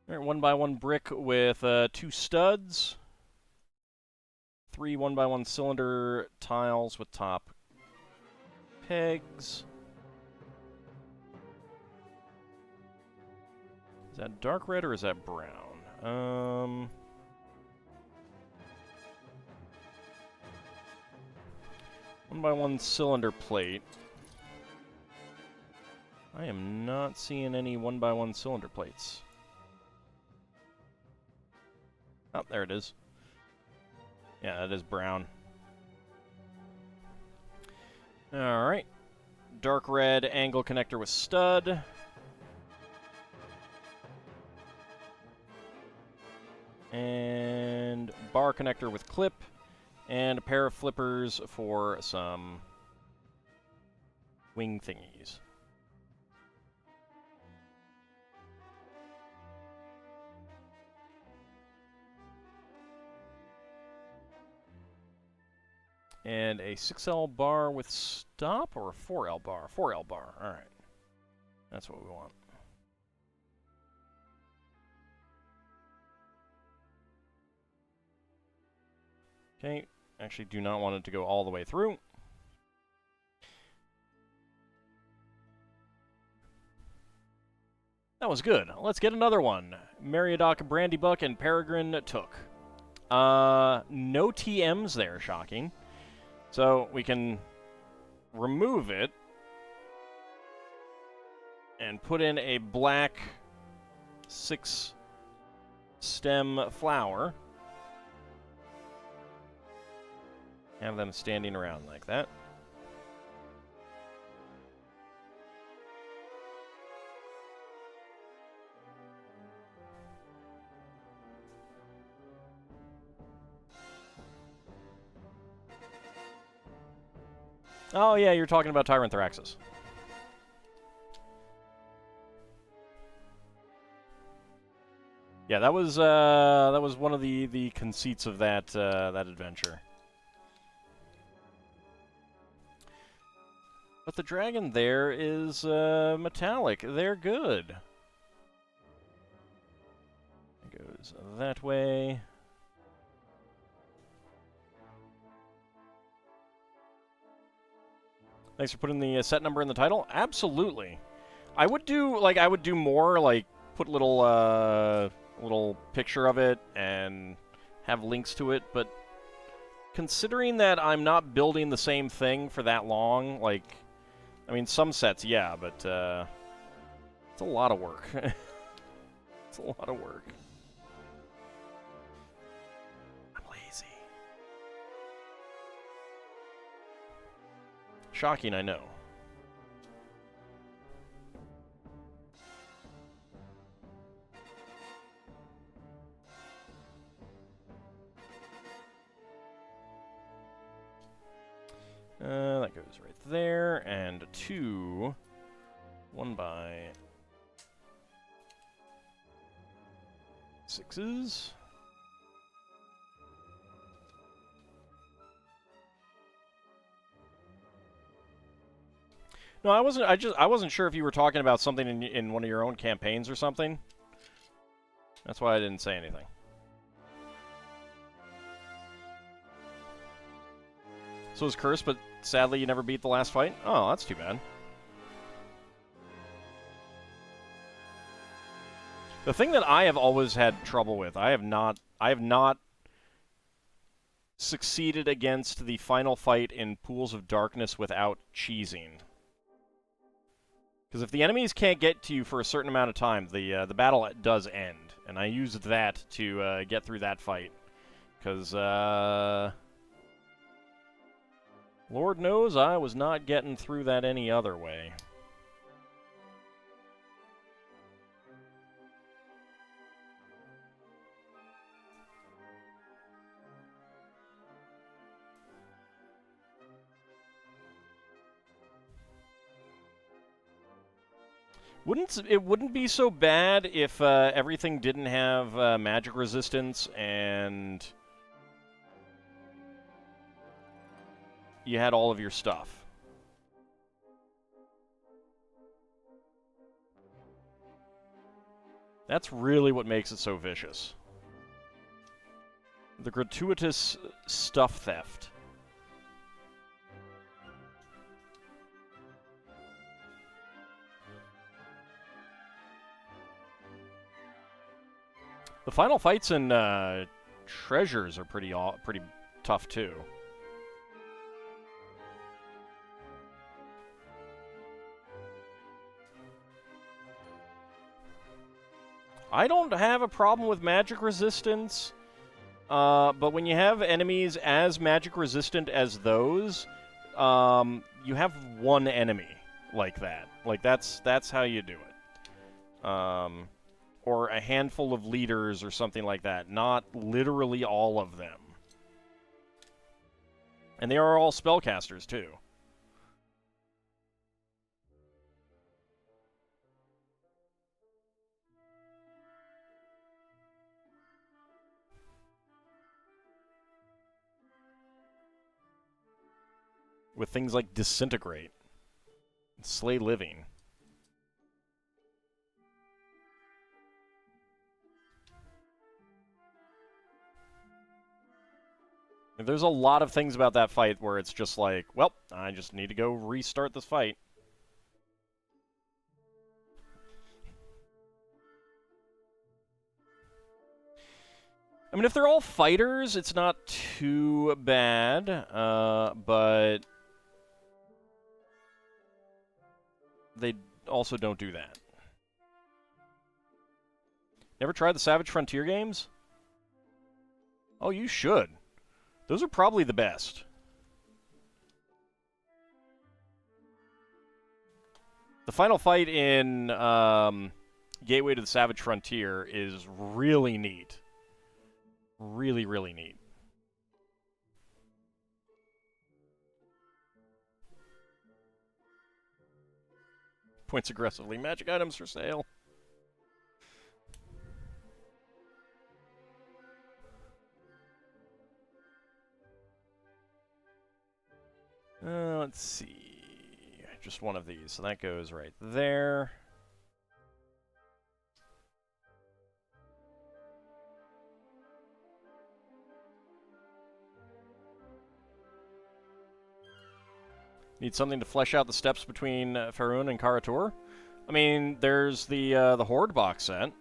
All right, 1x1 brick with 2 studs. 3 1x1 cylinder tiles with top pegs. Is that dark red or is that brown? 1x1 cylinder plate. I am not seeing any 1x1 cylinder plates. Oh, there it is. Yeah, that is brown. Alright. Dark red angle connector with stud. And bar connector with clip. And a pair of flippers for some wing thingies. And a 6L bar with stop, or a 4L bar? 4L bar, alright. That's what we want. Okay, actually do not want it to go all the way through. That was good. Let's get another one. Meriadoc, Brandybuck, and Peregrine took. No TMs there, shocking. So we can remove it and put in a black 6-stem flower. Have them standing around like that. Oh yeah, you're talking about Tyrant Thraxus. Yeah, that was one of the conceits of that that adventure. But the dragon there is metallic. They're good. It goes that way. Thanks for putting the set number in the title. Absolutely. I would do more, like put little picture of it and have links to it, but considering that I'm not building the same thing for that long, like, I mean, some sets, yeah, but it's a lot of work. It's a lot of work. I'm lazy. Shocking, I know. That goes right there, and 2 1x6s. No, I wasn't. I wasn't sure if you were talking about something in one of your own campaigns or something. That's why I didn't say anything. So it was cursed, but sadly you never beat the last fight? Oh, that's too bad. The thing that I have always had trouble with, I have not succeeded against the final fight in Pools of Darkness without cheesing. Because if the enemies can't get to you for a certain amount of time, the battle does end. And I used that to get through that fight. Because, Lord knows I was not getting through that any other way. It wouldn't be so bad if everything didn't have magic resistance and you had all of your stuff. That's really what makes it so vicious. The gratuitous stuff theft. The final fights in Treasures are pretty tough too. I don't have a problem with magic resistance, but when you have enemies as magic resistant as those, you have one enemy like that. Like that's how you do it. Or a handful of leaders or something like that, not literally all of them. And they are all spellcasters too. With things like Disintegrate, Slay Living. There's a lot of things about that fight where it's just like, well, I just need to go restart this fight. I mean, if they're all fighters, it's not too bad, but they also don't do that. Never tried the Savage Frontier games? Oh, you should. Those are probably the best. The final fight in Gateway to the Savage Frontier is really neat. Really, really neat. Points aggressively. Magic items for sale. Let's see. Just one of these. So that goes right there. Need something to flesh out the steps between Faerun and Karator? I mean, there's the Horde box set.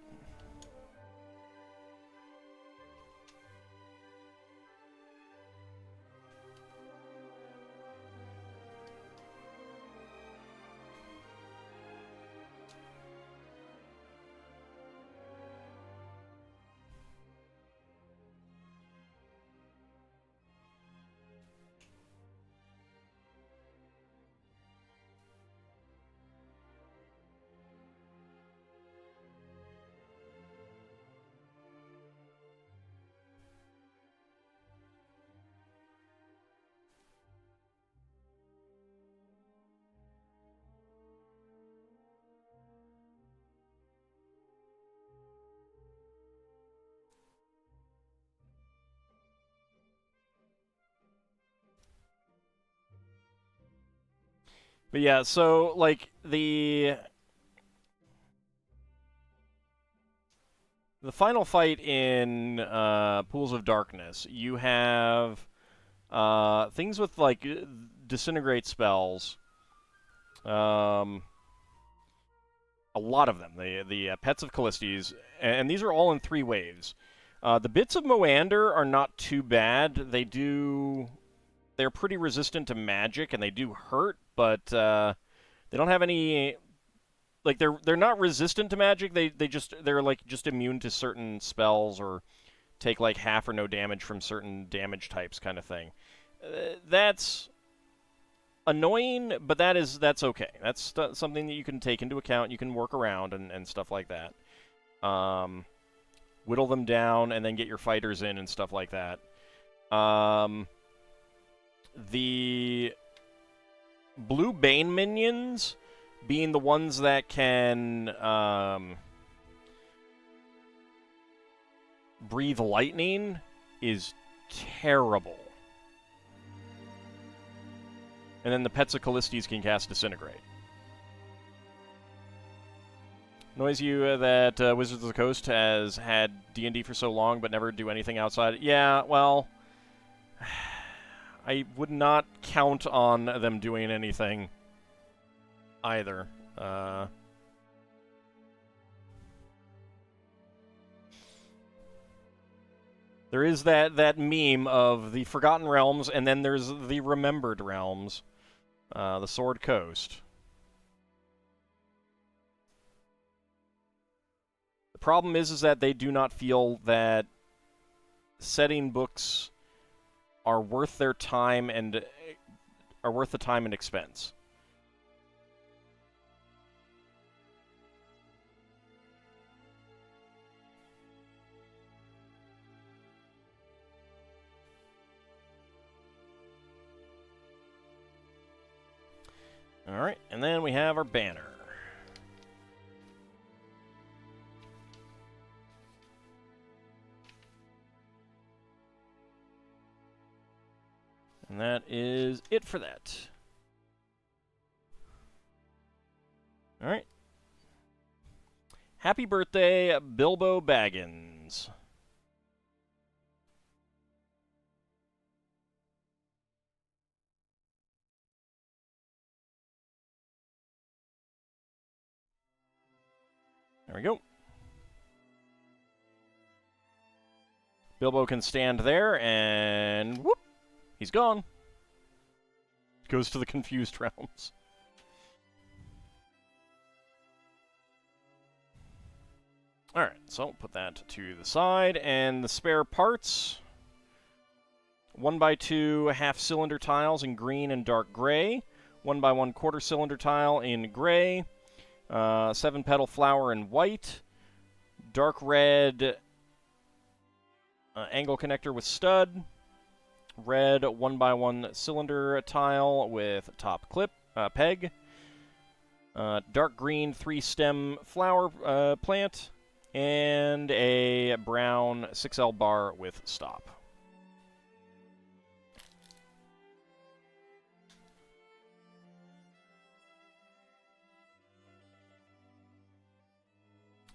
But yeah, so, like, the final fight in Pools of Darkness, you have things with, like, disintegrate spells. A lot of them. The Pets of Callistes, and these are all in 3 waves. The Bits of Moander are not too bad. They're pretty resistant to magic, and they do hurt, but they don't have any. Like they're not resistant to magic. They're like just immune to certain spells or take like half or no damage from certain damage types, kind of thing. That's annoying, but that's okay. That's something that you can take into account. You can work around and stuff like that. Whittle them down and then get your fighters in and stuff like that. The blue Bane minions being the ones that can breathe lightning is terrible. And then the Pets of Callistes can cast Disintegrate. Annoys you that Wizards of the Coast has had D&D for so long but never do anything outside? Yeah, well, I would not count on them doing anything either. There is that meme of the Forgotten Realms, and then there's the Remembered Realms, the Sword Coast. The problem is that they do not feel that setting books are worth their time and are worth the time and expense. All right, and then we have our banner. And that is it for that. All right. Happy birthday, Bilbo Baggins. There we go. Bilbo can stand there, and whoop, he's gone. Goes to the Confused Realms. Alright, so put that to the side, and the spare parts. 1x2 half-cylinder tiles in green and dark gray. 1x1 quarter-cylinder tile in gray. 7-petal flower in white. Dark red angle connector with stud. Red 1x1 cylinder tile with top clip peg. Dark green 3-stem flower plant. And a brown 6L bar with stop.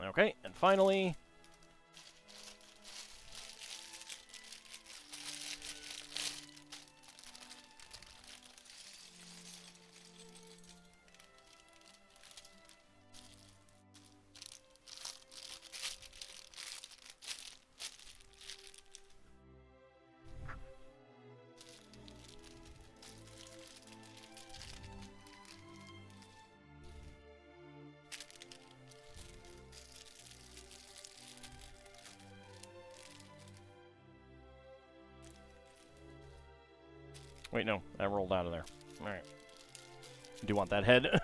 Okay, and finally, wait, no, that rolled out of there. All right. Do you want that head?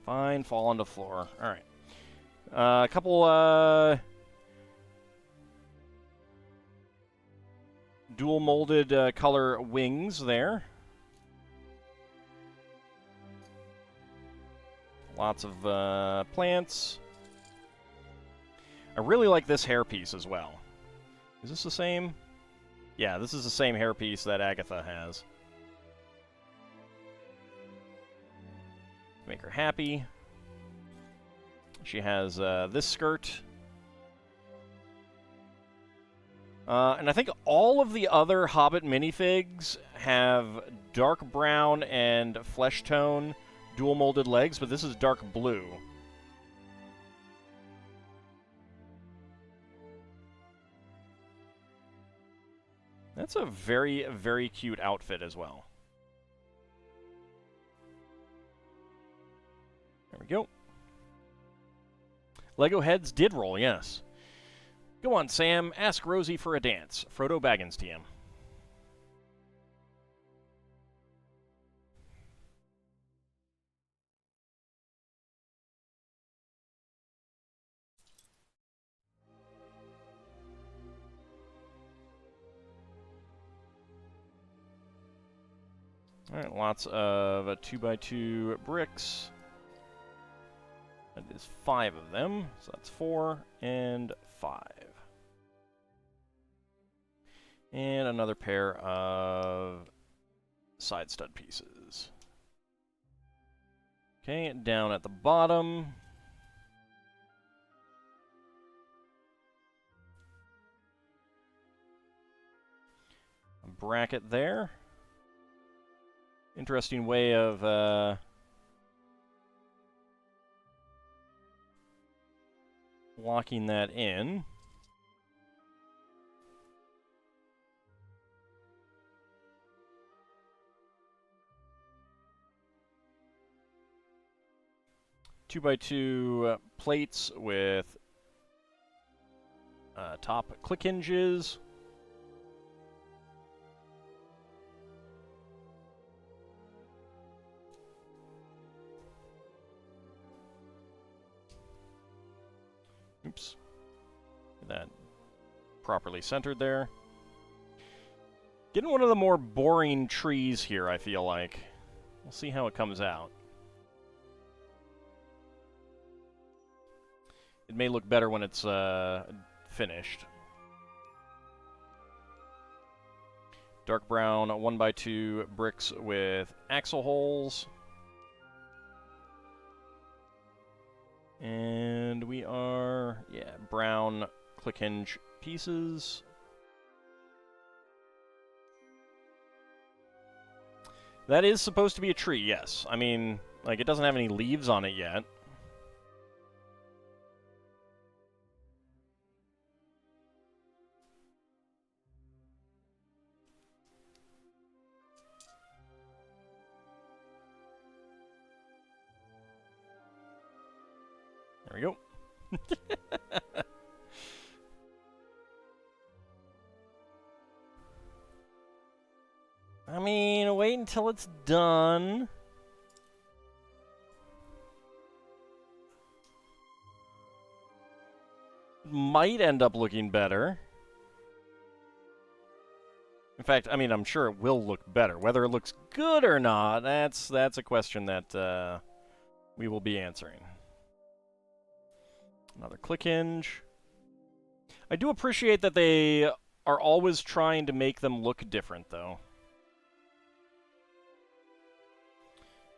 Fine, fall on the floor. All right. A couple dual molded color wings there. Lots of plants. I really like this hairpiece as well. Is this the same? Yeah, this is the same hairpiece that Agatha has. Make her happy. She has this skirt. And I think all of the other Hobbit minifigs have dark brown and flesh tone dual molded legs, but this is dark blue. That's a very, very cute outfit as well. There we go. Lego heads did roll, yes. Go on, Sam. Ask Rosie for a dance. Frodo Baggins TM. Alright, lots of 2x2 bricks. That is 5 of them, so that's 4 and 5. And another pair of side stud pieces. Okay, down at the bottom. A bracket there. Interesting way of locking that in. Two by two plates with top click hinges. Oops. Get that properly centered there. Getting one of the more boring trees here, I feel like. We'll see how it comes out. It may look better when it's finished. Dark brown 1x2 bricks with axle holes. And we are, yeah, brown click hinge pieces. That is supposed to be a tree, yes. I mean, like, it doesn't have any leaves on it yet. There we go. I mean, wait until it's done. Might end up looking better. In fact, I mean, I'm sure it will look better. Whether it looks good or not, that's a question that we will be answering. Another click hinge. I do appreciate that they are always trying to make them look different, though.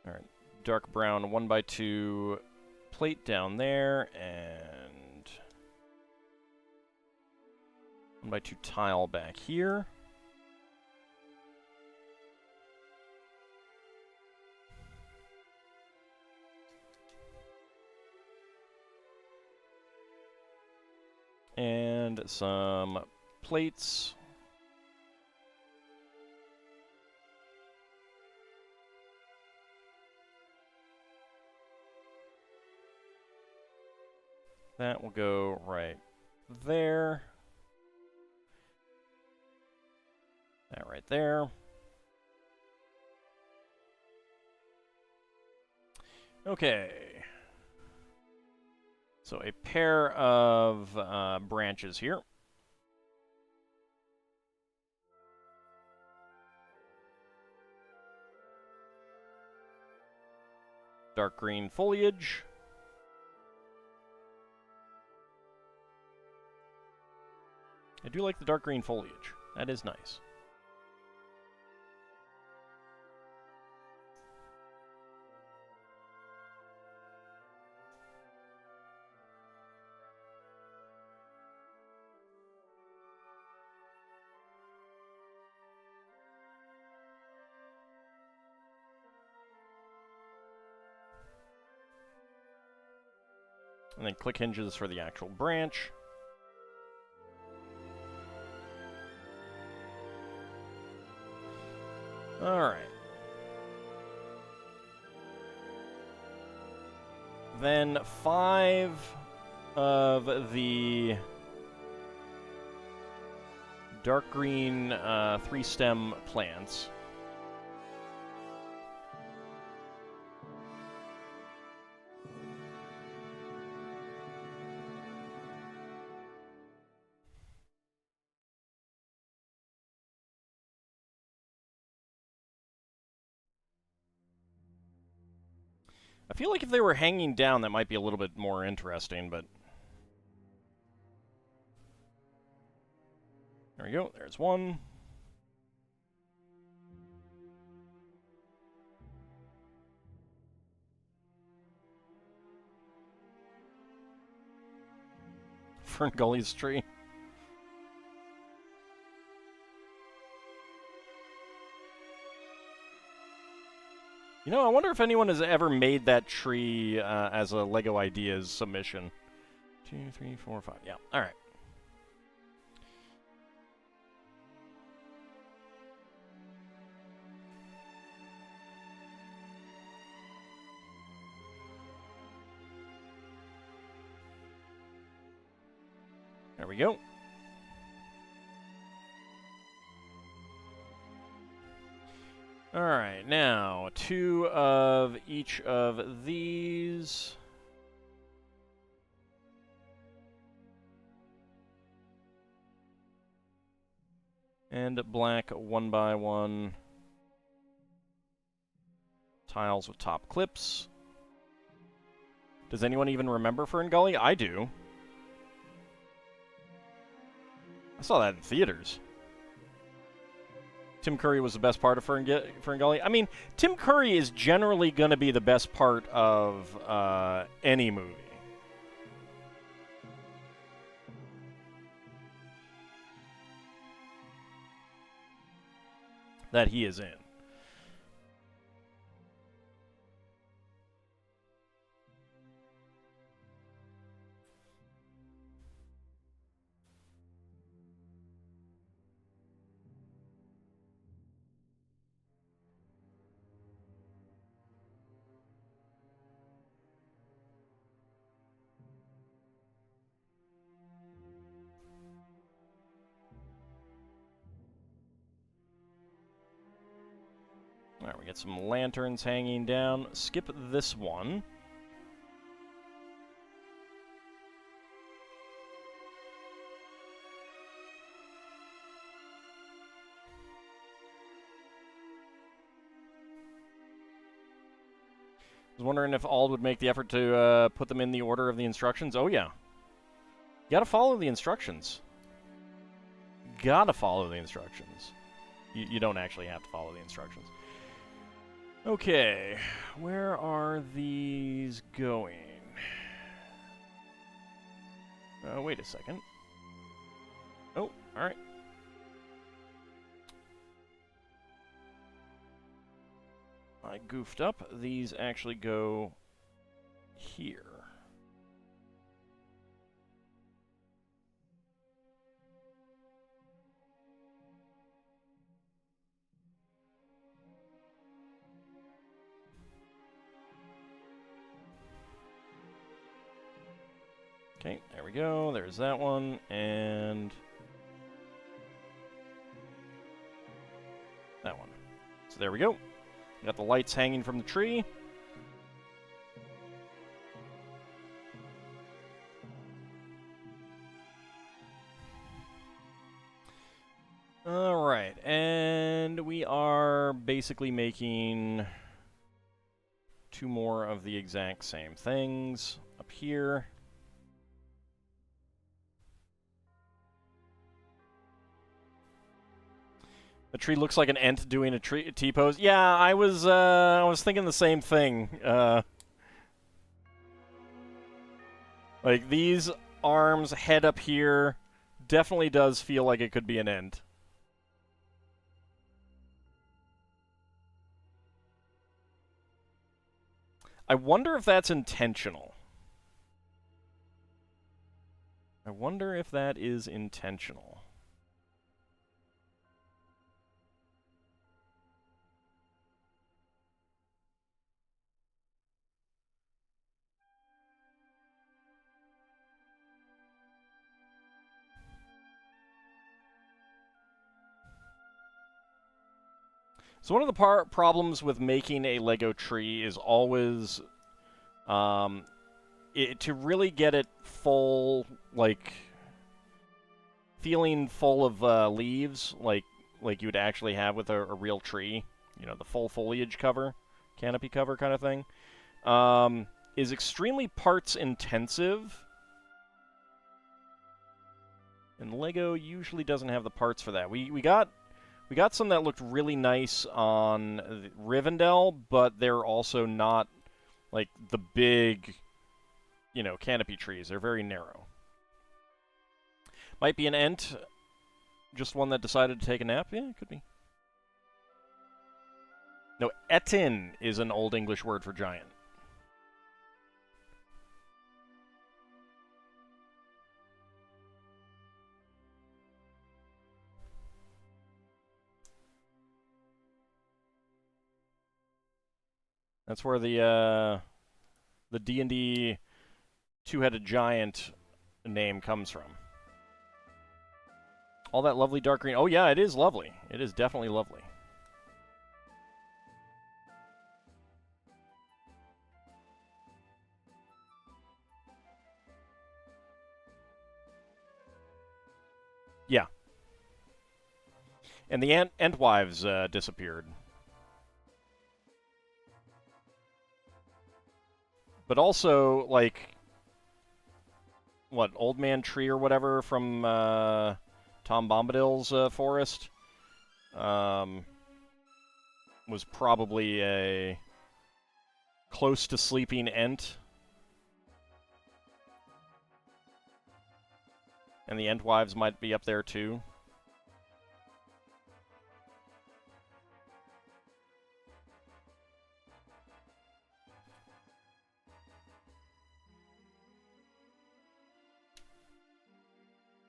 Alright, dark brown 1x2 plate down there, and 1x2 tile back here. And some plates. That will go right there. That right there. Okay. So a pair of branches here. Dark green foliage. I do like the dark green foliage. That is nice. And then click hinges for the actual branch. Alright. Then 5 of the dark green 3-stem plants. I feel like if they were hanging down, that might be a little bit more interesting, but... There we go, there's one. Ferngully's tree. You know, I wonder if anyone has ever made that tree as a LEGO Ideas submission. 2, 3, 4, 5. Yeah, all right. There we go. All right, now 2 of each of these. And black 1 by 1 tiles with top clips. Does anyone even remember Ferngully? I do. I saw that in theaters. Tim Curry was the best part of Ferngully. I mean, Tim Curry is generally going to be the best part of any movie. That he is in. Alright, we get some lanterns hanging down. Skip this one. I was wondering if Ald would make the effort to put them in the order of the instructions. Oh, yeah. You gotta follow the instructions. Gotta follow the instructions. You don't actually have to follow the instructions. Okay, where are these going? Wait a second. Oh, alright. I goofed up. These actually go here. Okay, there we go. There's that one, and that one. So there we go. Got the lights hanging from the tree. All right, and we are basically making 2 more of the exact same things up here. The tree looks like an ent doing a T-pose. Yeah, I was thinking the same thing. Like, these arms, head up here, definitely does feel like it could be an ent. I wonder if that's intentional. I wonder if that is intentional. So one of the problems with making a Lego tree is always to really get it full, like, feeling full of leaves, like you would actually have with a real tree, you know, the full foliage cover, canopy cover kind of thing, is extremely parts intensive. And Lego usually doesn't have the parts for that. We got some that looked really nice on Rivendell, but they're also not like the big, you know, canopy trees. They're very narrow. Might be an ent, just one that decided to take a nap. Yeah, it could be. No, etin is an Old English word for giant. That's where the D&D two-headed giant name comes from. All that lovely dark green. Oh yeah, it is lovely. It is definitely lovely. Yeah. And the Entwives disappeared. But also, like, what, Old Man Tree or whatever from Tom Bombadil's forest was probably a close to sleeping ent. And the Entwives might be up there too.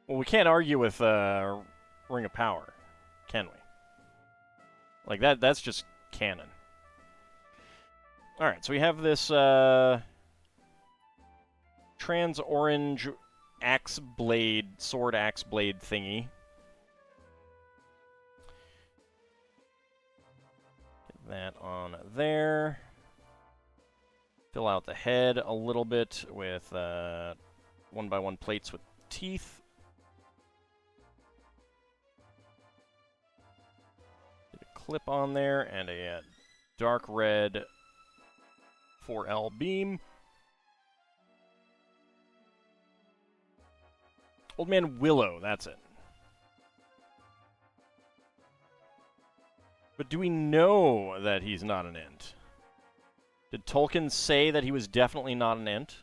Well, we can't argue with Ring of Power, can we? Like, that's just canon. Alright, so we have this trans-orange axe blade, sword axe blade thingy. Get that on there. Fill out the head a little bit with 1x1 plates with teeth. Clip on there, and a dark red 4L beam. Old Man Willow, that's it. But do we know that he's not an ent? Did Tolkien say that he was definitely not an ent?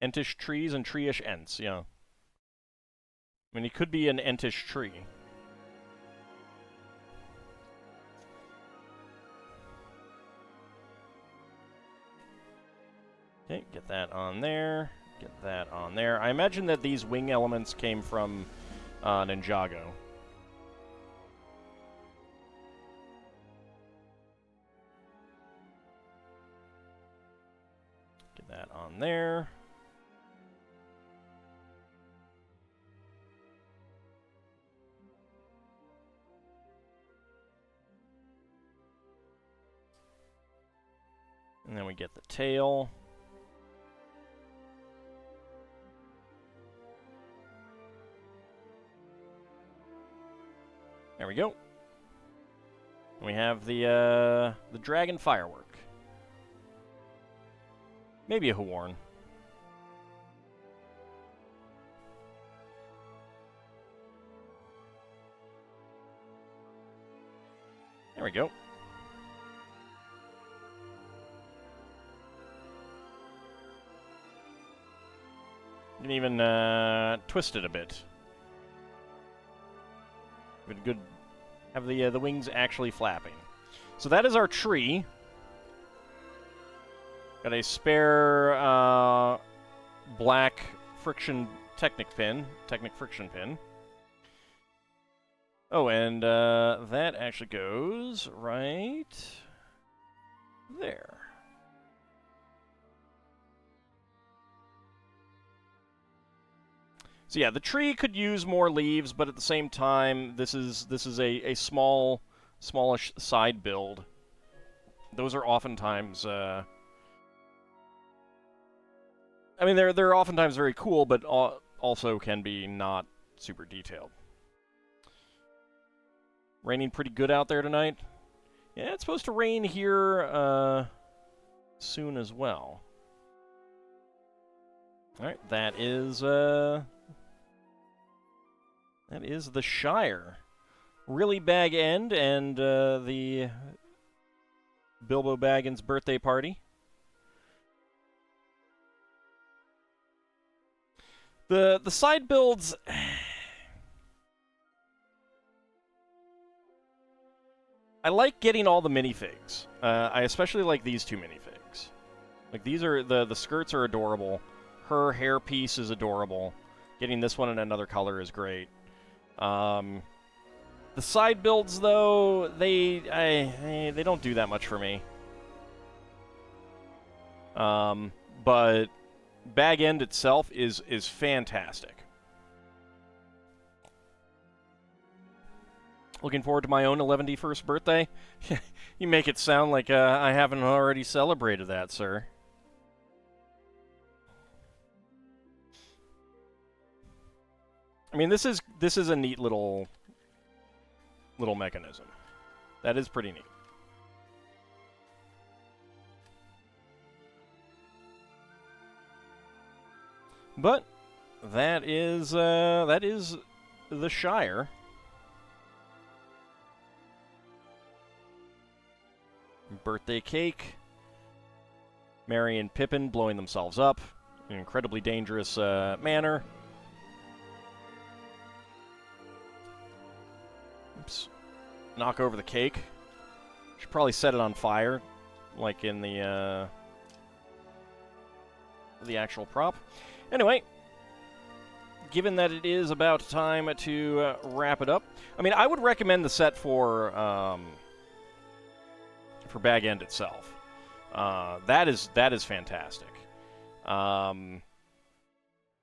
Entish trees and tree-ish ents, yeah. I mean, he could be an entish tree. Okay, get that on there. Get that on there. I imagine that these wing elements came from Ninjago. Get that on there. And then we get the tail. There we go. And we have the dragon firework. Maybe a horn. There we go. You can even twist it a bit. Good. Have the wings actually flapping. So that is our tree. Got a spare black Technic friction pin. Oh, and that actually goes right there. So yeah, the tree could use more leaves, but at the same time, this is a smallish side build. Those are oftentimes, I mean, they're oftentimes very cool, but also can be not super detailed. Raining pretty good out there tonight. Yeah, it's supposed to rain here soon as well. Alright, that is the Shire. Really Bag End and the Bilbo Baggins birthday party. The side builds... I like getting all the minifigs. I especially like these two minifigs. Like, these are... The skirts are adorable. Her hairpiece is adorable. Getting this one in another color is great. The side builds, though, they don't do that much for me. But Bag End itself is fantastic. Looking forward to my own 11th birthday? You make it sound like I haven't already celebrated that, sir. I mean, this is a neat little mechanism. That is pretty neat. But that is the Shire. Birthday cake. Merry and Pippin blowing themselves up in an incredibly dangerous manner. Oops. Knock over the cake. Should probably set it on fire, like in the actual prop. Anyway, given that it is about time to wrap it up, I mean, I would recommend the set for Bag End itself. That is fantastic. The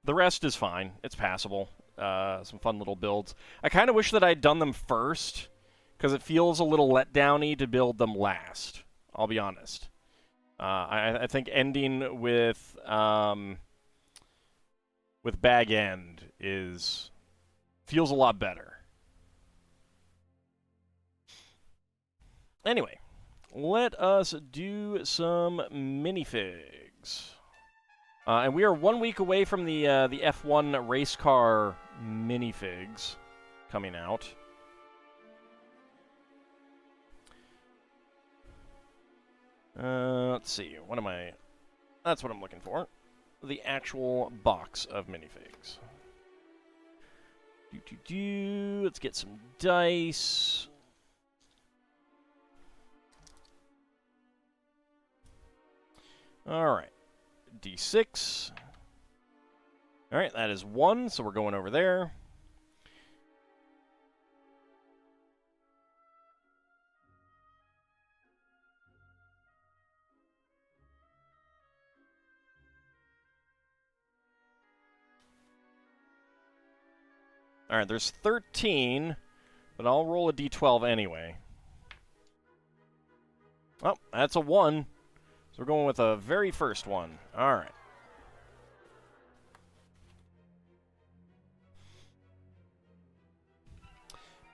rest is fine. It's passable. Some fun little builds. I kind of wish that I'd done them first, because it feels a little letdowny to build them last. I'll be honest. I think ending with Bag End feels a lot better. Anyway, let us do some minifigs. And we are 1 week away from the F1 race car minifigs coming out. Let's see. That's what I'm looking for. The actual box of minifigs. Let's get some dice. All right. D6. All right, that is 1, so we're going over there. All right, there's 13, but I'll roll a d12 anyway. Oh, that's a 1. So we're going with a very first one. All right.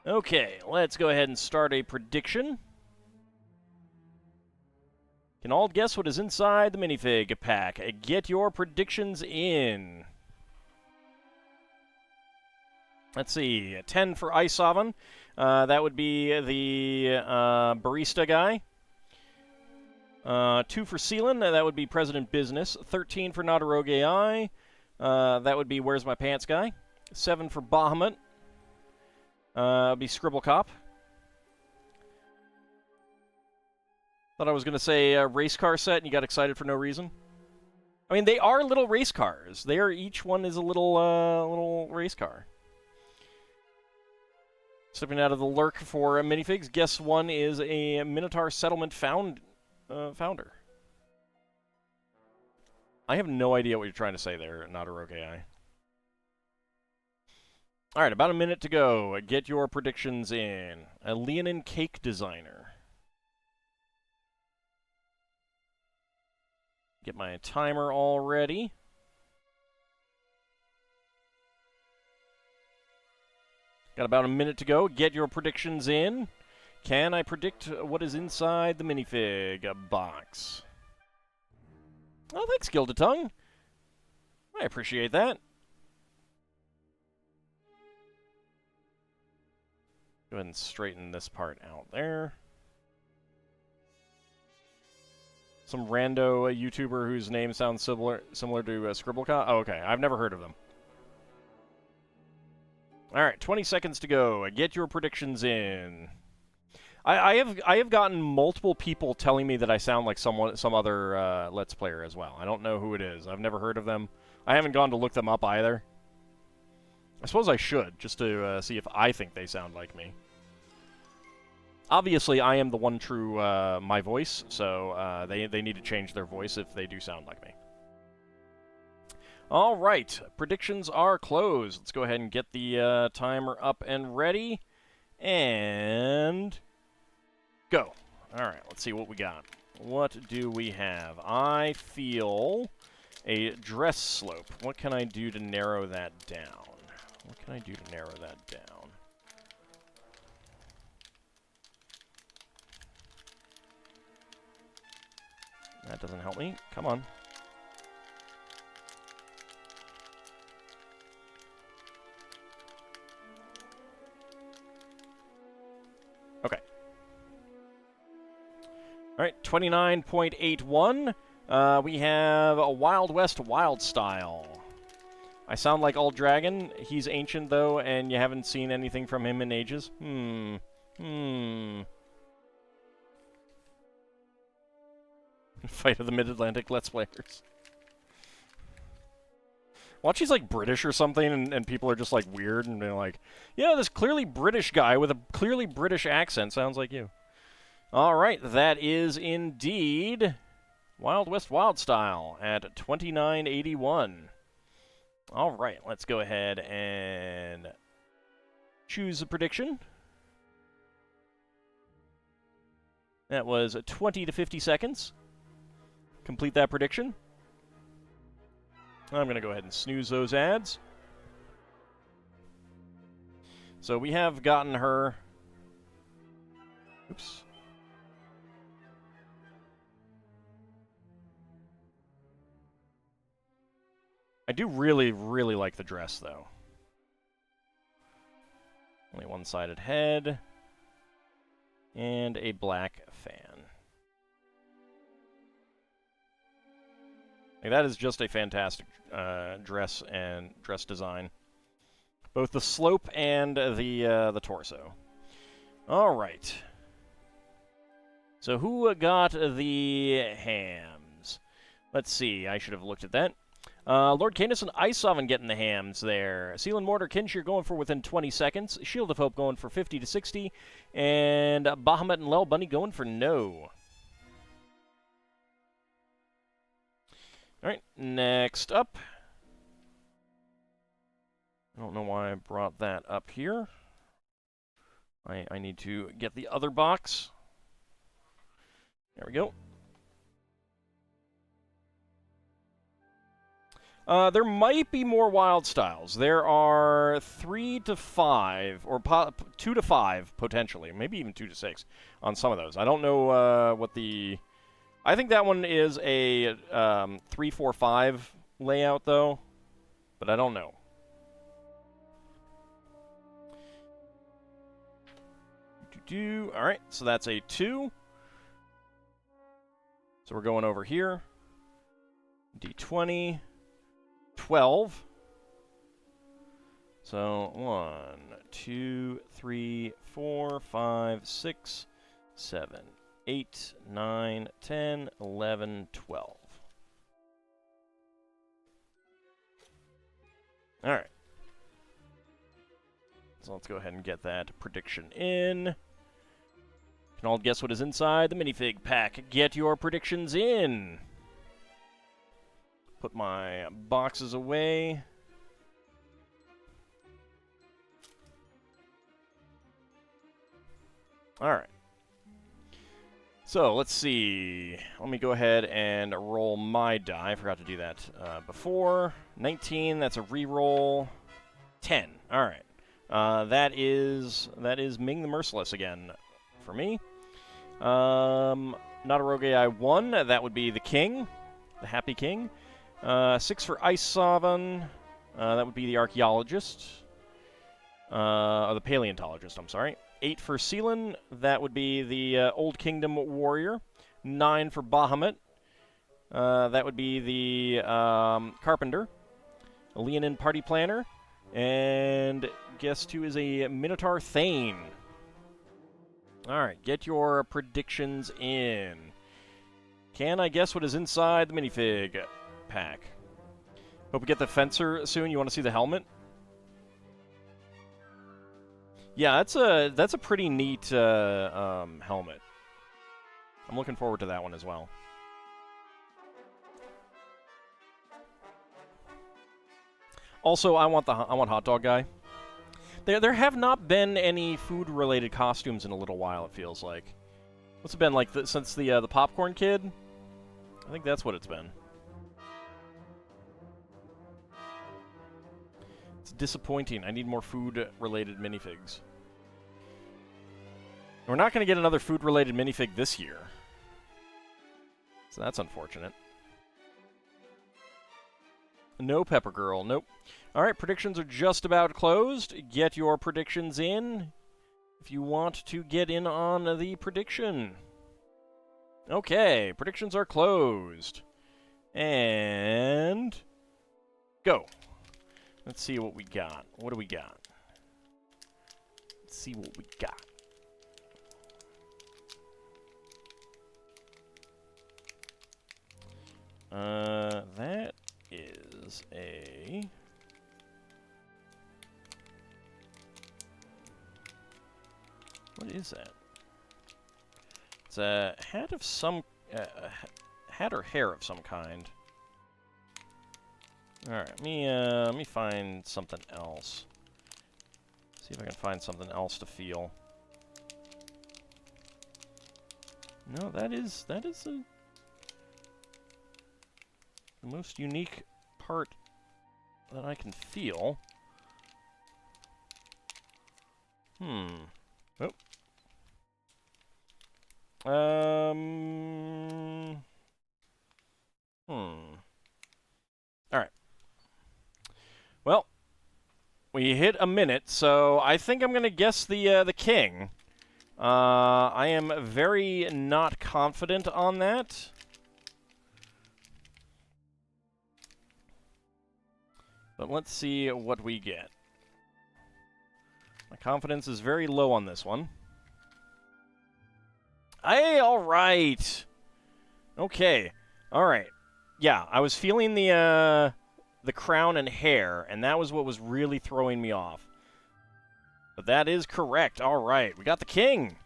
Okay, let's go ahead and start a prediction. Can all guess what is inside the minifig pack? Get your predictions in. Let's see, a 10 for Ice Oven. That would be the barista guy. 2 for Sealan, that would be President Business. 13 for Not a Rogue AI. That would be Where's My Pants guy. 7 for Bahamut. Would be Scribble Cop. Thought I was going to say a race car set and you got excited for no reason. I mean, they are little race cars. Each one is a little race car. Stepping out of the lurk for minifigs, guess one is a Minotaur Settlement founder. I have no idea what you're trying to say there, Not a Rogue AI. All right, about a minute to go. Get your predictions in. A Leonin cake designer. Get my timer all ready. Got about a minute to go. Get your predictions in. Can I predict what is inside the minifig box? Oh, thanks, Gildatongue. I appreciate that. Go ahead and straighten this part out there. Some rando YouTuber whose name sounds similar to Scribblecot. Oh, okay. I've never heard of them. All right, 20 seconds to go. Get your predictions in. I have gotten multiple people telling me that I sound like some other Let's Player as well. I don't know who it is. I've never heard of them. I haven't gone to look them up either. I suppose I should, just to see if I think they sound like me. Obviously, I am the one true my voice, so they need to change their voice if they do sound like me. All right, predictions are closed. Let's go ahead and get the timer up and ready, and go. All right, let's see what we got. What do we have? I feel a dress slope. What can I do to narrow that down? What can I do to narrow that down? That doesn't help me. Come on. Okay. All right, 29.81. We have a Wild West Wild Style. I sound like Old Dragon. He's ancient, though, and you haven't seen anything from him in ages. Fight of the Mid-Atlantic Let's Players. Watch, he's like British or something, and people are just like weird, and they're like, yeah, this clearly British guy with a clearly British accent sounds like you. All right, that is indeed Wild West Wild Style at 29.81. All right, let's go ahead and choose a prediction. That was 20 to 50 seconds. Complete that prediction. I'm going to go ahead and snooze those ads. So we have gotten her... Oops. I do really, really like the dress, though. Only one-sided head. And a black fan. Like, that is just a fantastic dress and dress design. Both the slope and the torso. All right. So who got the hams? Let's see. I should have looked at that. Lord Canis and Ice Oven getting the hams there. Seal and Mortar Kinshire going for within 20 seconds. Shield of Hope going for 50 to 60. And Bahamut and Lel Bunny going for no. All right, next up. I don't know why I brought that up here. I need to get the other box. There we go. There might be more wild styles. There are 3 to 5, or 2 to 5, potentially. Maybe even 2 to 6 on some of those. I don't know what the... I think that one is a 3-4-5 layout, though. But I don't know. Alright, so that's a 2. So we're going over here. D20. 12. So 1, 2, 3, 4, 5, 6, 7, 8, 9, 10, 11, 12. All right. So let's go ahead and get that prediction in. Can all guess what is inside the minifig pack. Get your predictions in. Put my boxes away. All right. So let's see. Let me go ahead and roll my die. I forgot to do that before. 19. That's a reroll. 10. All right. That is Ming the Merciless again for me. Not a rogue AI 1. That would be the King, the Happy King. 6 for Ice Sovereign. That would be the Archaeologist. Or the Paleontologist, I'm sorry. 8 for Seelan. That would be the Old Kingdom Warrior. 9 for Bahamut. That would be the Carpenter. A Leonin Party Planner. And guess who is a Minotaur Thane. Alright, get your predictions in. Can I guess what is inside the minifig pack? Hope we get the Fencer soon. You want to see the helmet? Yeah, that's a pretty neat helmet. I'm looking forward to that one as well. Also, I want Hot Dog Guy. There have not been any food-related costumes in a little while. It feels like. What's it been like since the Popcorn Kid? I think that's what it's been. It's disappointing. I need more food-related minifigs. We're not going to get another food-related minifig this year. So that's unfortunate. No Pepper Girl. Nope. Alright, predictions are just about closed. Get your predictions in if you want to get in on the prediction. Okay, predictions are closed. And go. Let's see what we got. What do we got? Let's see what we got. That is a... What is that? It's a hat of some... hat or hair of some kind. Alright, let me find something else. See if I can find something else to feel. No, that is the most unique part that I can feel. Oh. Alright. Well, we hit a minute, so I think I'm gonna guess the king. I am very not confident on that. But let's see what we get. My confidence is very low on this one. Hey, all right. Okay. All right. Yeah, I was feeling the crown and hair, and that was what was really throwing me off. But that is correct. All right. We got the king.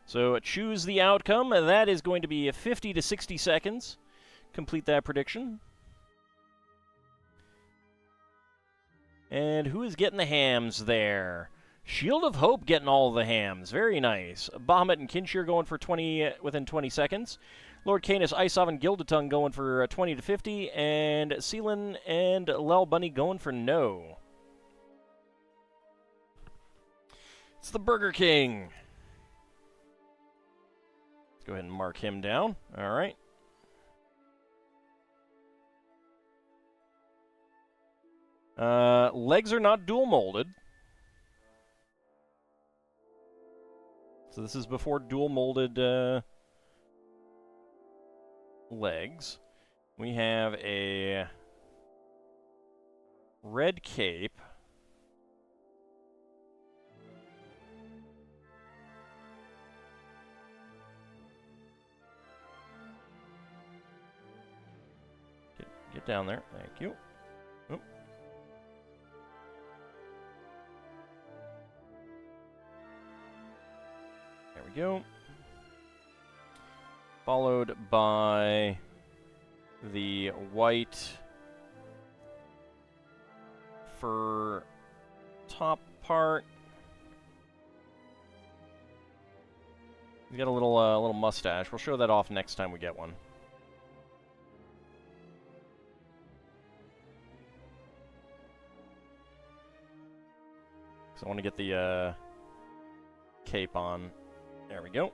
So choose the outcome. That is going to be 50 to 60 seconds. Complete that prediction. And who is getting the hams there? Shield of Hope getting all the hams. Very nice. Bahamut and Kinshir going for 20 within 20 seconds. Lord Canis, Isov, and Gildatung going for 20 to 50. And Seelan and Lel Bunny going for no. It's the Burger King. Let's go ahead and mark him down. All right. Legs are not dual molded. So this is before dual molded legs. We have a red cape. Get down there. Thank you. Oop. There we go. Followed by the white fur top part. We got a little mustache. We'll show that off next time we get one. So I want to get the cape on. There we go.